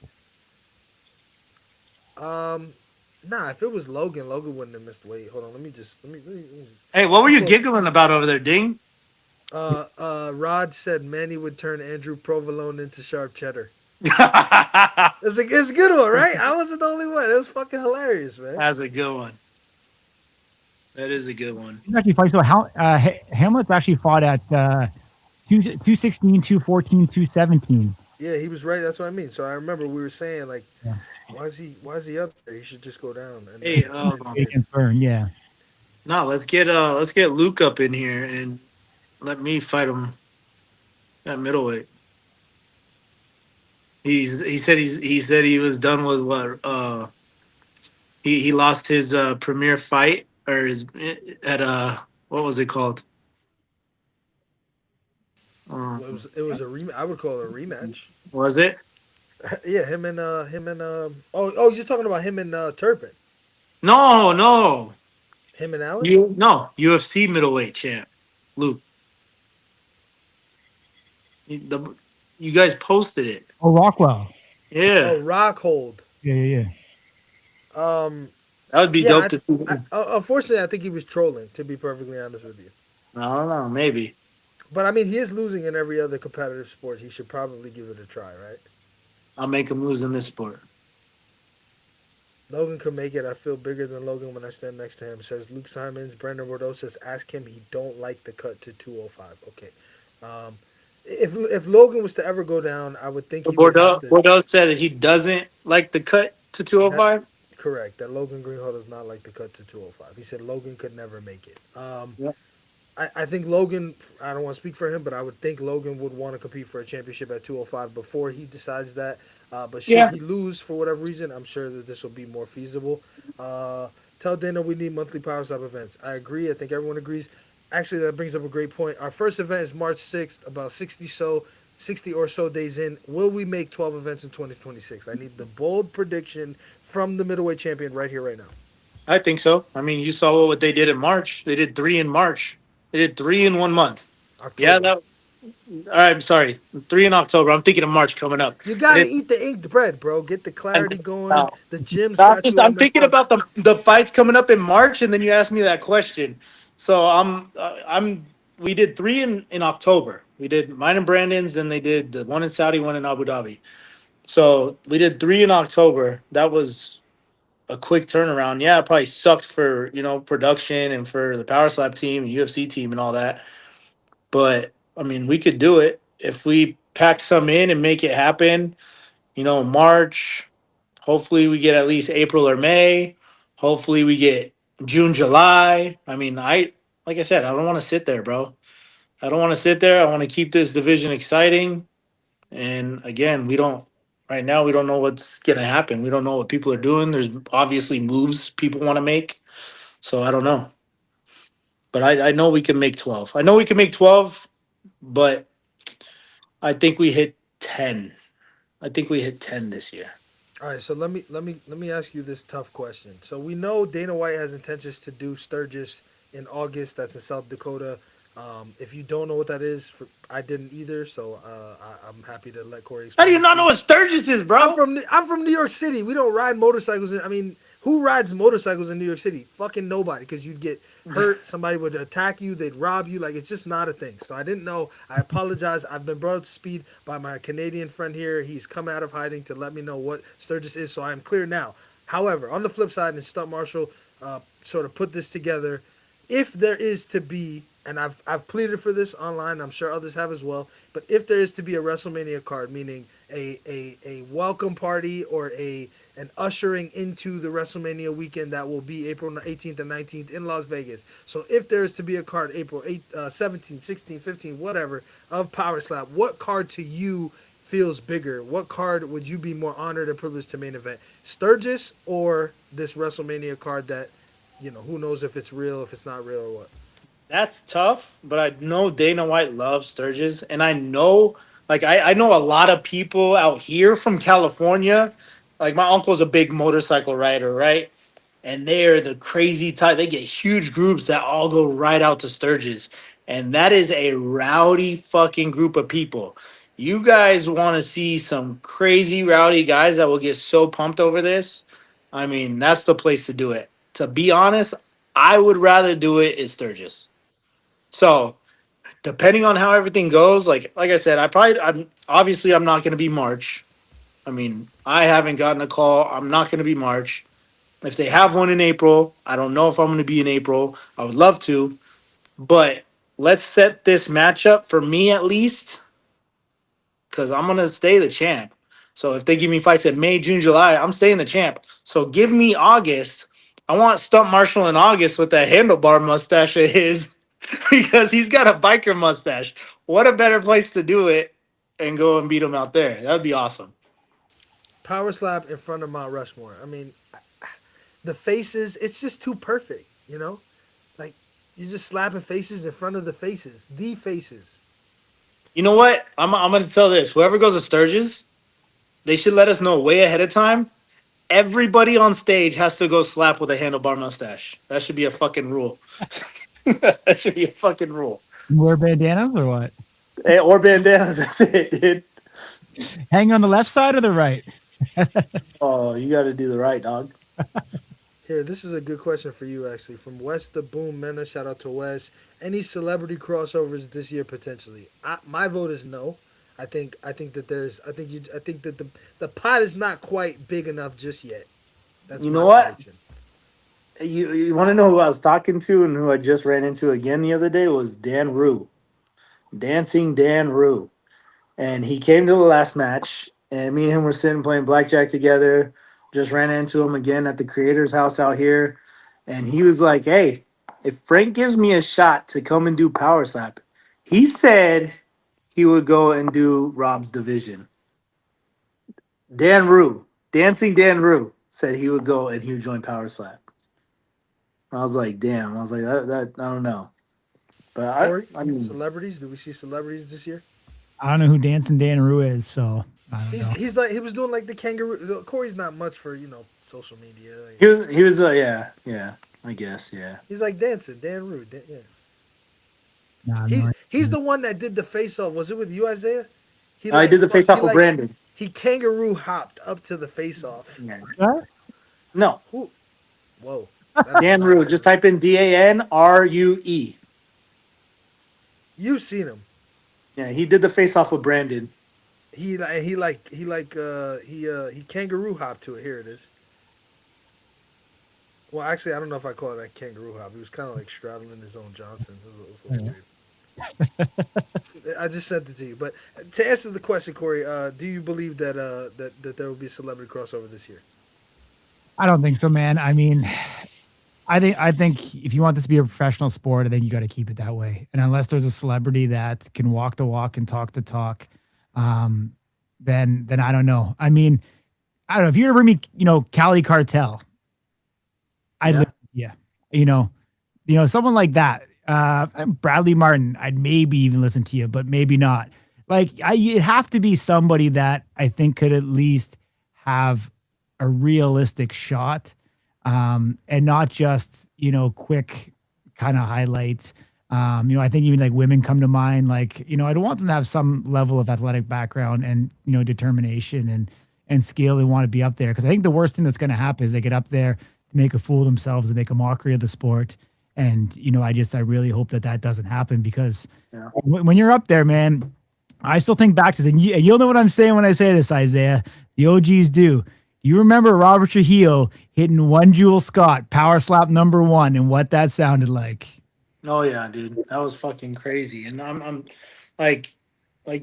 Nah, if it was Logan, Logan wouldn't have missed weight. Hold on, let me just. Hey, what were you giggling about over there, Ding? Rod said Manny would turn Andrew Provolone into sharp cheddar. That's It's a good one, right? I wasn't the only one. It was fucking hilarious, man. a good one. That is a good one. He actually fights. So Hamlet's actually fought at 216, 214, 217. Yeah, he was right. That's what I mean. So I remember we were saying like, Yeah. why is he up there? He should just go down. And Hey, Against Burn, yeah. no, let's get Luke up in here and let me fight him at middleweight. He said he was done with what he lost his premier fight or his at what was it called? it was a I would call it a rematch. Was it? Yeah, him and oh you're talking about him and Turpin. No. Him and Allen? UFC middleweight champ, Luke. You guys posted it. Oh, Rockwell. Yeah. Oh, Rockhold. Yeah. That would be dope to see. Unfortunately, I think he was trolling, to be perfectly honest with you. I don't know, maybe. But I mean, he is losing in every other competitive sport. He should probably give it a try, right? I'll make him lose in this sport. Logan could make it. I feel bigger than Logan when I stand next to him. Says Luke Simons. Brendan Bordeaux says, ask him he don't like the cut to 205. Okay. If Logan was to ever go down, I would think he would have to. Bordeaux said that he doesn't like the cut to 205. Correct. That Logan Greenhall does not like the cut to 205. He said Logan could never make it. Yeah. I think Logan, I don't want to speak for him, but I would think Logan would want to compete for a championship at 205 before he decides that. But should he lose for whatever reason, I'm sure that this will be more feasible. Tell Dana we need monthly Power Slap events. I agree. I think everyone agrees. Actually, that brings up a great point. Our first event is March 6th, about 60 or so days in. Will we make 12 events in 2026? I need the bold prediction from the middleweight champion right here, right now. I think so. I mean, you saw what they did in March. They did 3 in March. They did 3 in 1 month. October. Yeah, all right, I'm sorry. 3 in October. I'm thinking of March coming up. You gotta eat the inked bread, bro. Get the clarity going. The gym's I'm thinking about the fights coming up in March, and then you asked me that question. So we did 3 in October. We did mine and Brandon's, then they did the one in Saudi, one in Abu Dhabi. So we did 3 in October. That was a quick turnaround. Yeah, it probably sucked for production and for the Power Slap team, UFC team, and all that. But I mean, we could do it if we pack some in and make it happen. March. Hopefully, we get at least April or May. Hopefully, we get June, July. I mean, like I said, I don't want to sit there, bro. I don't want to sit there. I want to keep this division exciting. And again, right now, we don't know what's going to happen. We don't know what people are doing. There's obviously moves people want to make. So I don't know. But I know we can make 12. I know we can make 12, but I think we hit 10. I think we hit 10 this year. All right, so let me ask you this tough question. So we know Dana White has intentions to do Sturgis in August. That's in South Dakota. If you don't know what that is, I didn't either. So I'm happy to let Corey explain. How do you not know what Sturgis is, bro? I'm from New York City. We don't ride motorcycles. I mean, Who rides motorcycles in New York City? Fucking nobody, because you'd get hurt. Somebody would attack you. They'd rob you. Like, it's just not a thing. So I didn't know. I apologize. I've been brought up to speed by my Canadian friend here. He's come out of hiding to let me know what Sturgis is, so I am clear now. However, on the flip side, and Stunt Marshall sort of put this together, if there is to be, and I've pleaded for this online, I'm sure others have as well, but if there is to be a WrestleMania card, meaning a welcome party or an ushering into the WrestleMania weekend that will be April 18th and 19th in Las Vegas. So if there is to be a card April 17th, 16th, 15th, whatever, of Power Slap, what card to you feels bigger? What card would you be more honored and privileged to main event? Sturgis or this WrestleMania card that, who knows if it's real, if it's not real or what? That's tough, but I know Dana White loves Sturgis, and I know, like, I know a lot of people out here from California. Like, my uncle's a big motorcycle rider, right? And they're the crazy type. They get huge groups that all go right out to Sturgis, and that is a rowdy fucking group of people. You guys want to see some crazy rowdy guys that will get so pumped over this? I mean, that's the place to do it. To be honest, I would rather do it in Sturgis. So, depending on how everything goes, like I said, I'm not going to be March. I mean, I haven't gotten a call. I'm not going to be March. If they have one in April, I don't know if I'm going to be in April. I would love to, but let's set this matchup for me at least, because I'm going to stay the champ. So if they give me fights in May, June, July, I'm staying the champ. So give me August. I want Stunt Marshall in August with that handlebar mustache of his. Because he's got a biker mustache. What a better place to do it and go and beat him out there. That would be awesome. Power Slap in front of Mount Rushmore. I mean, the faces, it's just too perfect, Like, you're just slapping faces in front of the faces. The faces. You know what? I'm going to tell this. Whoever goes to Sturgis, they should let us know way ahead of time. Everybody on stage has to go slap with a handlebar mustache. That should be a fucking rule. That should be a fucking rule. Wear bandanas or what? Hey, or bandanas. That's it, dude. Hang on the left side or the right? Oh, you got to do the right, dog. Here, this is a good question for you, actually. From West the Boom Mena, shout out to Wes. Any celebrity crossovers this year potentially? My vote is no. I think that the pot is not quite big enough just yet. That's You my know what? prediction. You want to know who I was talking to and who I just ran into again the other day was Dan Rue. Dancing Dan Rue. And he came to the last match, and me and him were sitting playing blackjack together. Just ran into him again at the creator's house out here. And he was like, hey, if Frank gives me a shot to come and do Power Slap, he said he would go and do Rob's division. Dan Rue, Dancing Dan Rue, said he would go and he would join Power Slap. I was like, damn. I was like, that I don't know. But Corey, I mean, celebrities? Do we see celebrities this year? I don't know who Dancing Dan Rue is, so I don't know. He's like, he was doing like the kangaroo. Corey's not much for social media. he was yeah, I guess, yeah. He's like dancing Dan Rue. Yeah. Nah, He's the one that did the face off. Was it with you, Isaiah? I did the face off with Brandon. He kangaroo hopped up to the face off. Yeah. What? No. Whoa. Dan Rue. Just type in DANRUE. You've seen him. Yeah, he did the face off with Brandon. He kangaroo hopped to it. Here it is. Well, actually, I don't know if I call it a kangaroo hop. He was kind of like straddling his own Johnson. It was a little weird. I just sent it to you. But to answer the question, Corey, do you believe that that there will be a celebrity crossover this year? I don't think so, man. I mean, I think if you want this to be a professional sport, I think you got to keep it that way. And unless there's a celebrity that can walk the walk and talk the talk, then I don't know. I mean, I don't know if you were to bring me, Cali Cartel, I'd someone like that. Bradley Martin, I'd maybe even listen to you, but maybe not. Like, it'd have to be somebody that I think could at least have a realistic shot, and not just, quick kind of highlights. I think even like women come to mind. Like, I'd want them to have some level of athletic background and, determination and skill and want to be up there. Because I think the worst thing that's going to happen is they get up there to make a fool of themselves, to make a mockery of the sport. And, I really hope that doesn't happen because when you're up there, man, I still think back to this, and you'll know what I'm saying when I say this, Isaiah. The OGs do. You remember Robert Trujillo hitting one Jewel Scott, power slap number 1, and what that sounded like. Oh yeah, dude, that was fucking crazy. And I'm like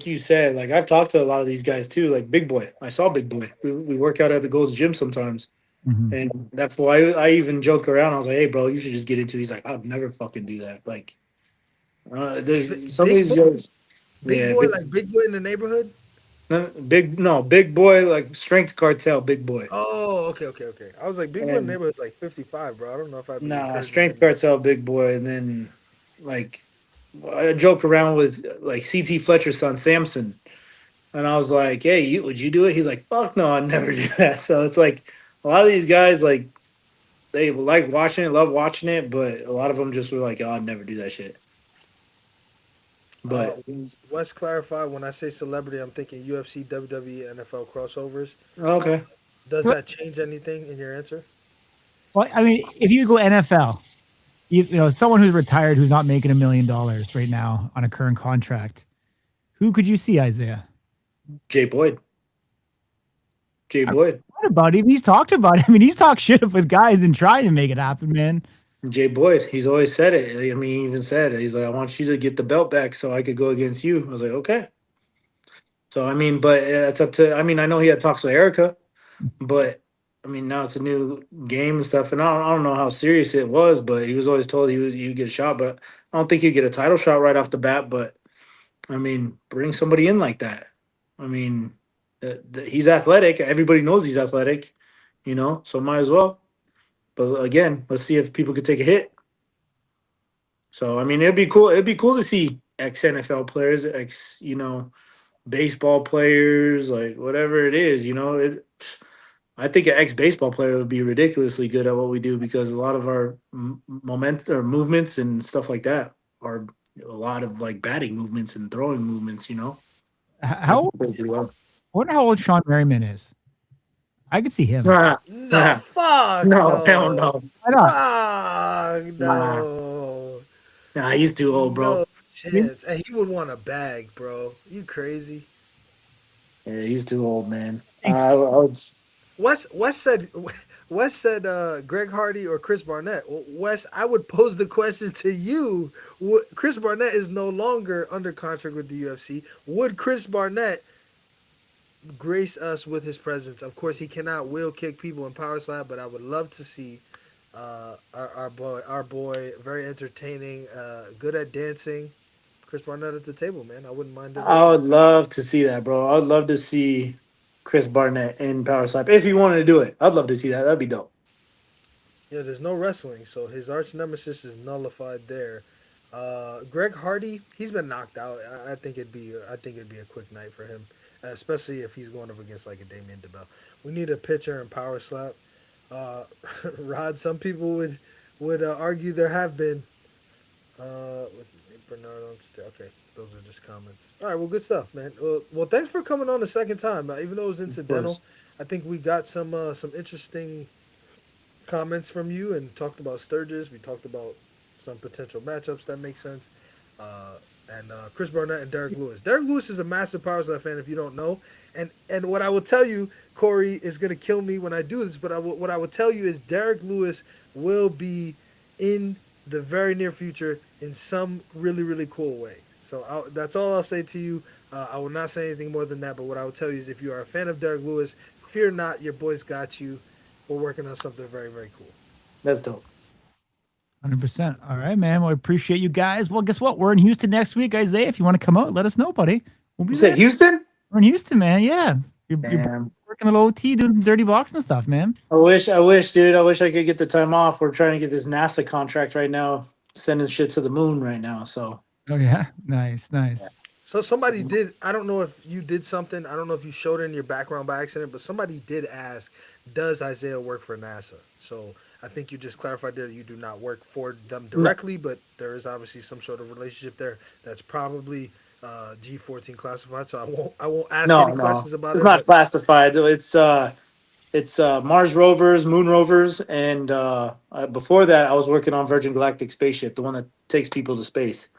you said, like I've talked to a lot of these guys too, like Big Boy. I saw Big Boy. We work out at the Gold's Gym sometimes, and that's why I even joke around. I was like, "Hey, bro, you should just get into it." He's like, "I'd never fucking do that." Like, there's some of these guys. Big boy, like Big Boy in the neighborhood. Big Boy, like Strength Cartel, Big Boy. Oh, okay. I was like, Big Boy in the neighborhood's like 55, bro. I don't know if I'd be encouraging Strength him. Cartel, Big Boy, and then like I joke around with like CT Fletcher's son Samson, and I was like, "Hey, would you do it?" He's like, "Fuck no, I'd never do that." So it's like a lot of these guys like they like watching it, love watching it, but a lot of them just were like, "Oh, I'd never do that shit." But Wes clarified, when I say celebrity, I'm thinking UFC, WWE, NFL crossovers. okay, Does that change anything in your answer? Well, I mean, if you go NFL, someone who's retired who's not making $1 million right now on a current contract, who could you see, Isaiah? Jay Boyd. What about him? He's talked about it. I mean, he's talked shit with guys and tried to make it happen, man. Jay Boyd, he's always said it. I mean, he even said it. He's like, "I want you to get the belt back so I could go against you." I was like, "Okay." So I mean, but it's up to. I mean, I know he had talks with Erica, but I mean, now it's a new game and stuff, and I don't know how serious it was, but he was always told he would get a shot, but I don't think he'd get a title shot right off the bat. But I mean, bring somebody in like that. I mean, he's athletic. Everybody knows he's athletic, so might as well. But again, let's see if people could take a hit. So I mean, it'd be cool. It'd be cool to see ex NFL players, ex baseball players, like whatever it is. I think an ex baseball player would be ridiculously good at what we do because a lot of our momentum or movements and stuff like that are a lot of like batting movements and throwing movements. I wonder how old Sean Merriman is. I could see him. No, fuck no. Hell no. Fuck no. Nah, he's too old, bro. No chance. And he would want a bag, bro. You crazy? Yeah, he's too old, man. Wes said Greg Hardy or Chris Barnett. Well, Wes, I would pose the question to you. Chris Barnett is no longer under contract with the UFC. Would Chris Barnett grace us with his presence? Of course, he cannot wheel kick people in power slap, but I would love to see our boy, very entertaining, good at dancing, Chris Barnett at the table, man. I wouldn't mind it. I would love to see that, bro. I'd love to see Chris Barnett in power slap if he wanted to do it. I'd love to see that. That'd be dope. Yeah, there's no wrestling, so his arch nemesis is nullified there. Greg Hardy, he's been knocked out. I think it'd be a quick night for him, especially if he's going up against like a Damien DeBell. We need a pitcher and power slap. Rod, some people would argue there have been. With Bernard on okay, those are just comments. All right, well, good stuff, man. Well, thanks for coming on the second time. Even though it was incidental, I think we got some interesting comments from you and talked about Sturgis. We talked about some potential matchups that make sense. And Chris Barnett and Derek Lewis. Derek Lewis is a massive power slap fan, if you don't know. And what I will tell you, Corey, is going to kill me when I do this, but what I will tell you is Derek Lewis will be in the very near future in some really, really cool way. So that's all I'll say to you. I will not say anything more than that, but what I will tell you is if you are a fan of Derek Lewis, fear not, your boys got you. We're working on something very, very cool. That's dope. 100%. All right, man. Well, I appreciate you guys. Well, guess what? We're in Houston next week, Isaiah. If you want to come out, let us know, buddy. We'll be there. You said Houston? We're in Houston, man. Yeah. You're working a little OT, doing some dirty boxing stuff, man. I wish, dude. I wish I could get the time off. We're trying to get this NASA contract right now, sending shit to the moon right now. So. Oh yeah, nice. So somebody did. I don't know if you did something. I don't know if you showed it in your background by accident, but somebody did ask, "Does Isaiah work for NASA?" So I think you just clarified there you do not work for them directly, but there is obviously some sort of relationship there. That's probably G14 classified, so I won't ask any No, no, questions about it's it. not But classified. It's Mars rovers, Moon rovers, and before that, I was working on Virgin Galactic spaceship, the one that takes people to space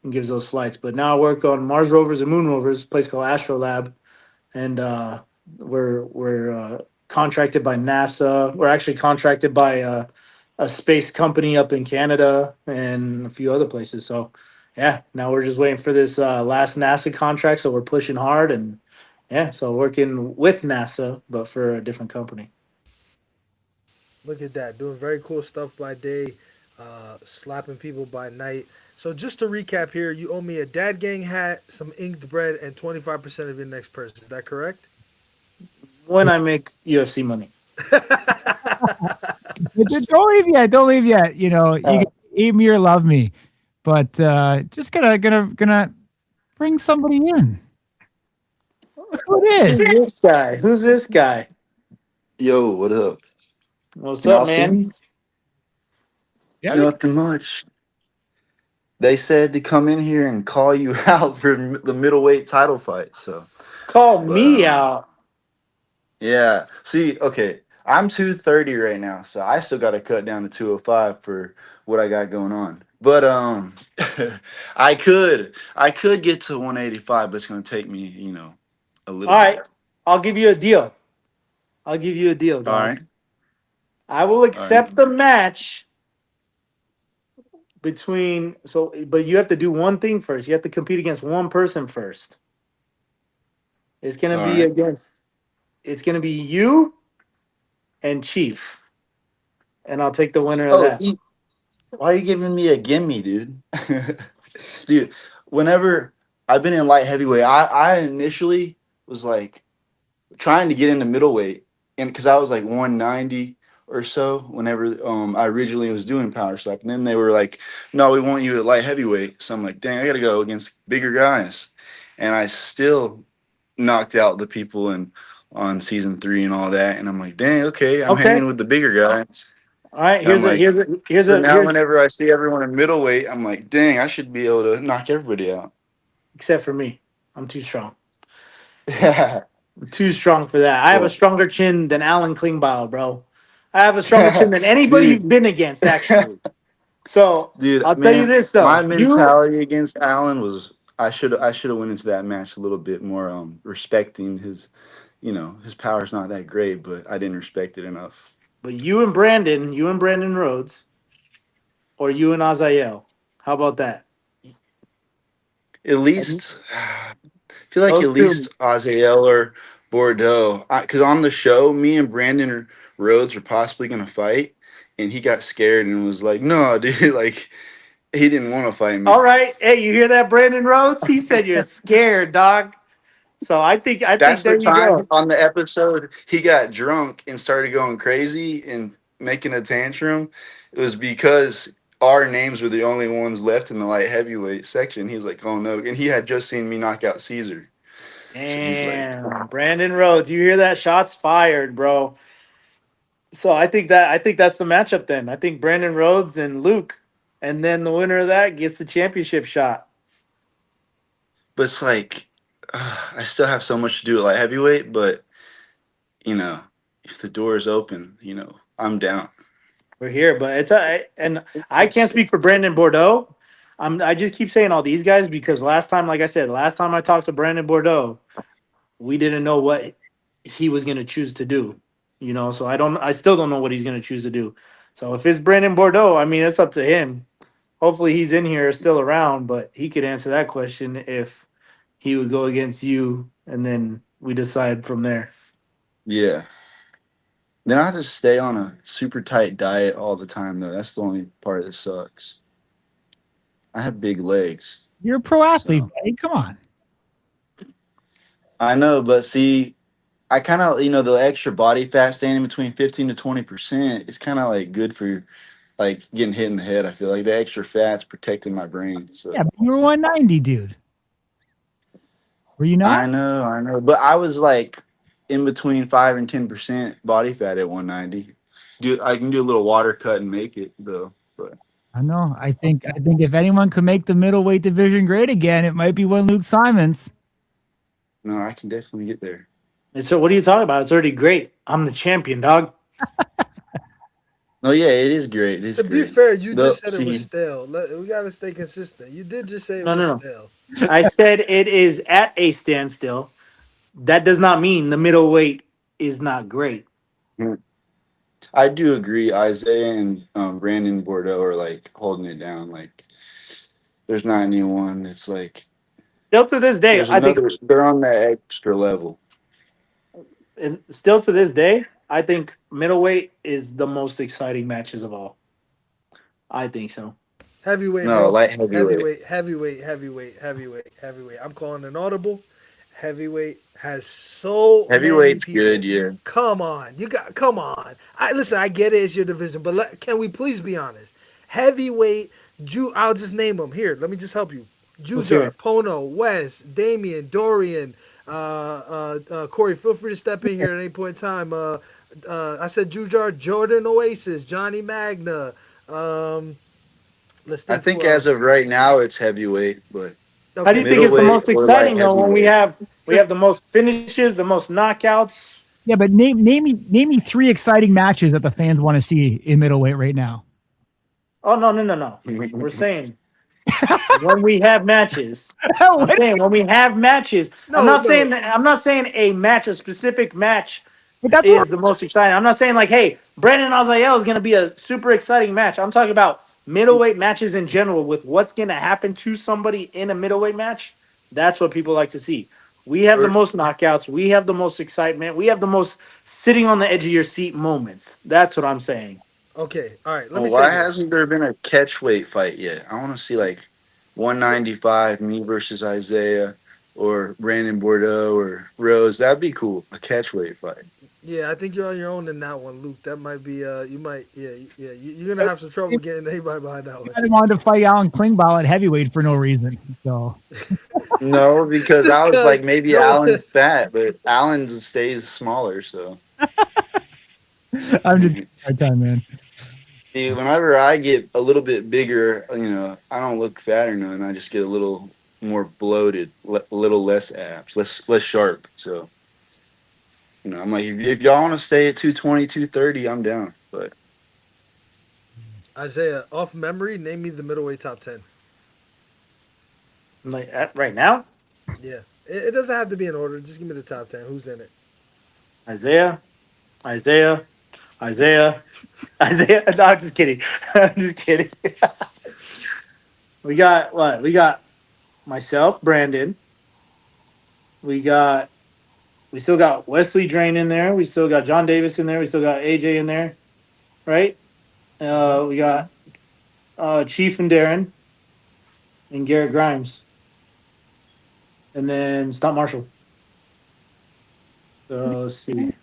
and gives those flights. But now I work on Mars rovers and Moon rovers, a place called Astrolab, and we're contracted by NASA. We're actually contracted by a space company up in Canada and a few other places. So yeah, now we're just waiting for this last NASA contract. So we're pushing hard and yeah, so working with NASA but for a different company. look at that, doing very cool stuff by day, slapping people by night. So just to recap here, you owe me a Dad Gang hat, some inked bread, and 25% of your next purse. Is that correct? When I make UFC money. Don't leave yet. Don't leave yet. You know, you Uh, can hate me or love me, but just gonna bring somebody in. Look who it who's is. this guy? Who's this guy? Yo, what up? What's Can up, y'all see man? me? Yeah, Nothing much. They said to come in here and call you out for the middleweight title fight. So, Call but me out. yeah. See, okay, I'm 230 right now, so I still got to cut down to 205 for what I got going on. But I could get to 185, but it's gonna take me, a All little right, bit. I'll give you a deal. I'll give you a deal, All dog. right, I will all right. accept the match between but you have to do one thing first. You have to compete against one person first. It's gonna All be right. against it's gonna be you and Chief. And I'll take the winner of Oh, that. why are you giving me a gimme, dude? Dude, whenever I've been in light heavyweight, I initially was like trying to get into middleweight, and because I was like 190 or so whenever I originally was doing power slap, and then they were like, "No, we want you at light heavyweight." So I'm like, "Dang, I got to go against bigger guys," and I still knocked out the people in on season 3 and all that, and I'm like, "Dang, okay, I'm Okay. hanging with the bigger guys." All right. And I'm like, so now Here's whenever I see everyone in middleweight, I'm like, dang, I should be able to knock everybody out. except for me. I'm too strong. Yeah. I'm too strong for that. I have a Well, stronger chin than Alan Klingbeil, bro. I have a stronger chin than anybody dude, you've been against, actually. So dude, I'll tell you man, this though. my You mentality against Allen was I should have went into that match a little bit more respecting his, his power's not that great, but I didn't respect it enough. but you and Brandon Rhodes, or you and Azael. How about that? At least I feel like at Those two. least Azael or Bordeaux, because on the show, me and Brandon Rhodes were possibly gonna fight, and he got scared and was like, "No, dude, like he didn't want to fight All me." right. Hey, you hear that, Brandon Rhodes? He said you're scared, dog. So I think That's the there you go. time on the episode he got drunk and started going crazy and making a tantrum. It was because our names were the only ones left in the light heavyweight section. He was like, "Oh no!" And he had just seen me knock out Caesar, so he's like, Damn, Brandon Rhodes, you hear that? Shots fired, bro. So I think that's the matchup then. I think Brandon Rhodes and Luke, and then the winner of that gets the championship shot. but it's like I still have so much to do at light heavyweight, but you know, if the door is open, I'm down. We're here, but and I can't speak for Brandon Bordeaux. I just keep saying all these guys because last time, like I said, last time I talked to Brandon Bordeaux, we didn't know what he was going to choose to do. So I still don't know what he's going to choose to do. So if it's Brandon Bordeaux, I mean, it's up to him. Hopefully he's in here, still around, but he could answer that question if he would go against you, and then we decide from there. Yeah. Then I just stay on a super tight diet all the time, though. That's the only part that sucks. I have big legs, You're a pro athlete, so buddy. Come on. I know. But see, I kind of, the extra body fat staying in between 15 to 20%. It's kind of like good for like getting hit in the head. I feel like the extra fat's protecting my brain. Yeah, So but you were 190, dude. Were you not? I know. But I was like in between 5 and 10% body fat at 190. I can do a little water cut and make it though. But I know. I think if anyone could make the middleweight division great again, it might be one Luke Simons. No, I can definitely get there. And so, what are you talking about? It's already great. I'm the champion, dog. No, yeah, it is great. It is To be great. fair, you The just said it was see, stale. We gotta stay consistent. You did just say it No, was no, no. stale. I said it is at a standstill. That does not mean the middleweight is not great. I do agree. Isaiah and Brandon Bordeaux are like holding it down. Like, there's not anyone. It's like Still to this day, there's I think. another. They're on that extra level. And still to this day, I think middleweight is the most exciting matches of all. I think so. Heavyweight, No, bro. light heavyweight. Heavyweight. I'm calling an audible. Heavyweight has so many Heavyweight's people. good. Yeah. Come on, come on. I listen. I get it. It's your division, but can we please be honest? Heavyweight. I'll just name them here. Let me just help you. Let's hear Jujar, it. Pono, West, Damian, Dorian, Corey. Feel free to step in here at any point in time. I said Jujar, Jordan, Oasis, Johnny Magna. Let's I think think who as else. of right now, it's heavyweight, but How do you Okay, think it's the middleweight most or light exciting though? When we heavyweight. have the most finishes, the most knockouts. Yeah, but name me 3 exciting matches that the fans want to see in middleweight right now. Oh no. We're saying when we have matches. I'm What? saying when we have matches. I'm no, not saying no. that, I'm not saying a match, a specific match But that's is what the most exciting. I'm not saying like, hey, Brandon Azael is going to be a super exciting match. I'm talking about middleweight matches in general with what's going to happen to somebody in a middleweight match. That's what people like to see. We have the Or- most knockouts. We have the most excitement. We have the most sitting on the edge of your seat moments. That's what I'm saying. Okay, all right. Let Oh, me say why this. hasn't there been a catchweight fight yet? I want to see like 195, me versus Isaiah, or Brandon Bordeaux or Rose. That'd be cool. A catchweight fight. Yeah, I think you're on your own in that one, Luke. That might be. You might. Yeah, yeah. You're gonna have some trouble getting anybody behind that one. I wanted to fight Alan Klingbeil at heavyweight for no reason. So No, because Just I was like cause maybe no one. Allen's fat, but Allen stays smaller. So I'm just giving you a hard time, man. see, whenever I get a little bit bigger, I don't look fat or nothing. I just get a little more bloated, a little less abs, less sharp. So I'm like, if y'all want to stay at 220, 230, I'm down. But Isaiah, off memory, name me the middleweight top 10. Like right now, Yeah, it doesn't have to be in order. Just give me the top 10. Who's in it? Isaiah. No, I'm just kidding. I'm just kidding. We got what? We got myself, Brandon. We still got Wesley Drain in there. We still got John Davis in there. We still got AJ in there, right? We got Chief and Darren and Garrett Grimes, and then Stunt Marshall. So let's see.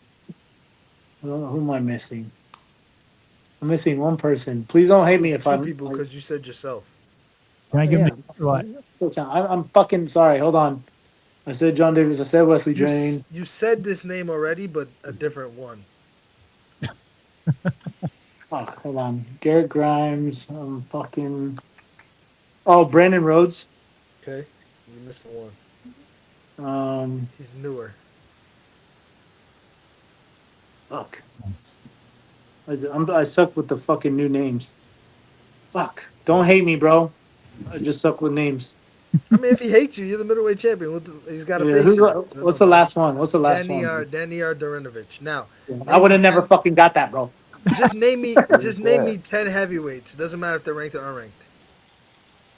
Who am I missing? I'm missing one person. Please don't hate me if Two I'm. people, because you said yourself. Can I give Yeah, him a what? still count. I'm fucking sorry. Hold on. I said John Davis. I said Wesley You, Drain. you said this name already, but a different one. Oh, hold on. Garrett Grimes. Fucking. Oh, Brandon Rhodes. Okay, you missed one. Um, He's newer. fuck. I suck with the fucking new names. Fuck. Don't hate me, bro. I just suck with names. I mean, if he hates you, you're the middleweight champion. He's got to Yeah, face you. what's the last one? What's the last one? Daniel Darinovich. Now, I would have never fucking got that, bro. just name me. Just name Yeah. me 10 heavyweights. Doesn't matter if they're ranked or unranked.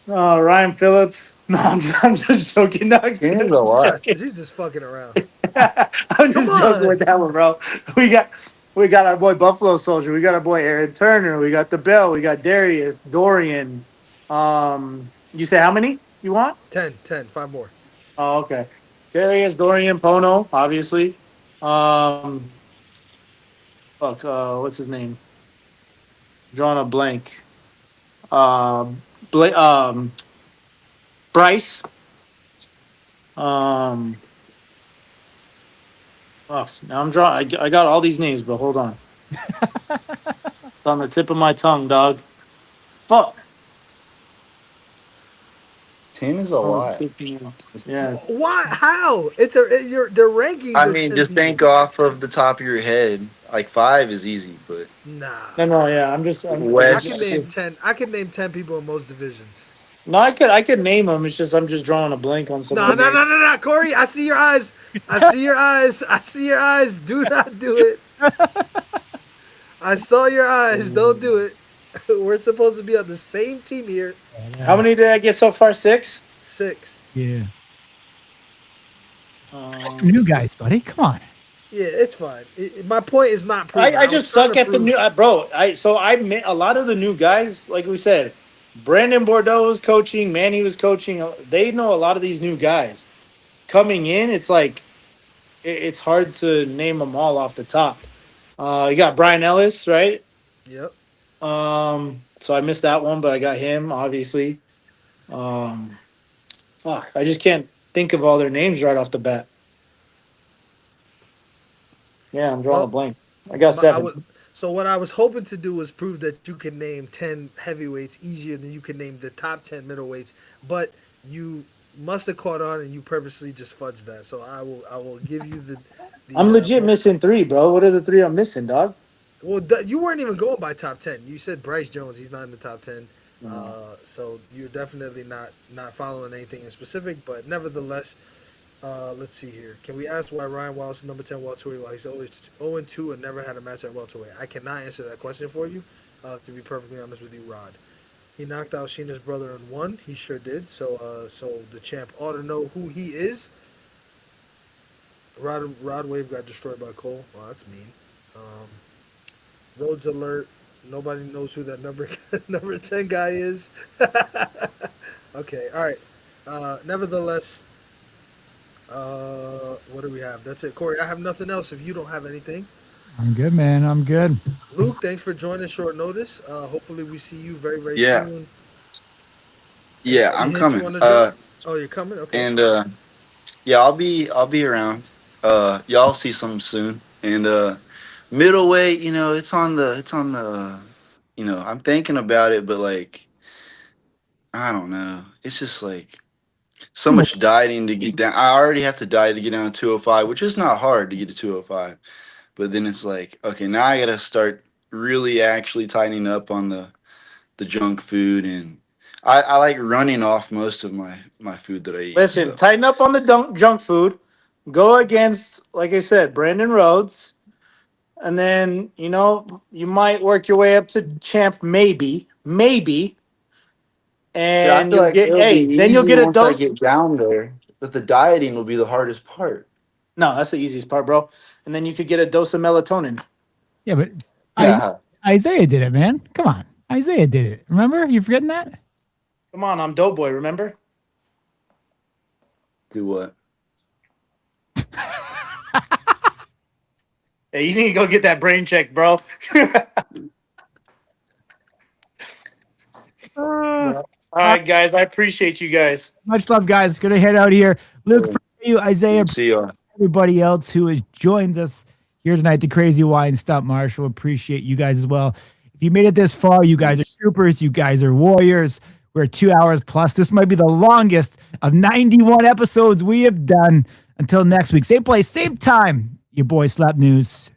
Ryan Phillips. No, I'm just joking. No, I'm Seems a lot. He's just fucking around. I'm just Come joking on. with that one, bro. We got our boy Buffalo Soldier. We got our boy Aaron Turner. We got the Bell. We got Darius Dorian. You say how many you want? 10. 5 more. Oh, okay. Darius Dorian Pono, obviously. What's his name? Drawing a blank. Bryce. Now I'm drawing. I got all these names, but hold on. It's on the tip of my tongue, dog. Fuck. 10 is a lot. Yeah. Why? How? Their rankings I are mean, 10 just people. think off of the top of your head. Like 5 is easy, but Nah. No, yeah. I'm I West. can name 10. I can name 10 people in most divisions. No, I could name them. It's just I'm just drawing a blank on some No, of the no, names. no, no, no, Corey. I see your eyes. I see your eyes. I see your eyes. Do not do it. I saw your eyes. Don't do it. We're supposed to be on the same team here. How many did I get so far? 6. 6. Yeah. Some new guys, buddy. Come on. Yeah, it's fine. My point is not proven. I was just trying suck to at the prove- new bro. I met a lot of the new guys, like we said. Brandon Bordeaux was coaching, Manny was coaching. They know a lot of these new guys coming in. It's like it's hard to name them all off the top. You got Brian Ellis, right? Yep. So I missed that one, but I got him obviously. Fuck, I just can't think of all their names right off the bat. Yeah, I'm drawing a Well, blank. I got I 7. was, so what I was hoping to do was prove that you can name 10 heavyweights easier than you can name the top 10 middleweights, but you must have caught on and you purposely just fudged that. So I will give you the I'm legit missing 3, bro. What are the 3 I'm missing, dog? Well, you weren't even going by top 10. You said Bryce Jones. He's not in the top 10. So you're definitely not following anything in specific. But nevertheless, let's see here. Can we ask why Ryan Wallace is number 10 welterweight while he's always 0-2 and never had a match at welterweight? I cannot answer that question for you, to be perfectly honest with you, Rod. He knocked out Sheena's brother in 1. He sure did. So the champ ought to know who he is. Rod Wave got destroyed by Cole. Well, that's mean. Roads alert. Nobody knows who that number 10 guy is. Okay, all right. Nevertheless, what do we have? That's it, Corey. I have nothing else. If you don't have anything, I'm good, man. I'm good. Luke, thanks for joining short notice. Hopefully, we see you very Yeah. soon. Yeah, Any I'm hints you coming. wanna drop? Oh, you're coming. Okay. And yeah, I'll be around. Y'all see some soon. And middleweight, it's on the I'm thinking about it, but like I don't know. It's just like so much dieting to get down. I already have to diet to get down to 205, which is not hard to get to 205. But then it's like, okay, now I gotta start really actually tightening up on the junk food, and I like running off most of my food that I eat. Listen, So. tighten up on the junk food. Go against, like I said, Brandon Rhodes. And then, you might work your way up to champ, maybe. See, I And feel like it'll be then you'll easy get a once I dose. get down there, but the dieting will be the hardest part. No, that's the easiest part, bro. And then you could get a dose of melatonin. Yeah, but Yeah. Isaiah did it, man. Come on. Isaiah did it. Remember? You forgetting that? Come on, I'm Doughboy, remember? Do what? Hey, you need to go get that brain check, bro. All right, guys. I appreciate you guys. Much love, guys. Gonna head out here. Luke, for you, Isaiah, See you. everybody else who has joined us here tonight, the Crazy Hawaiian Stunt Marshall. Appreciate you guys as well. If you made it this far, you guys are troopers. You guys are warriors. We're 2 hours plus. This might be the longest of 91 episodes we have done. Until next week, same place, same time. Your boy Slap News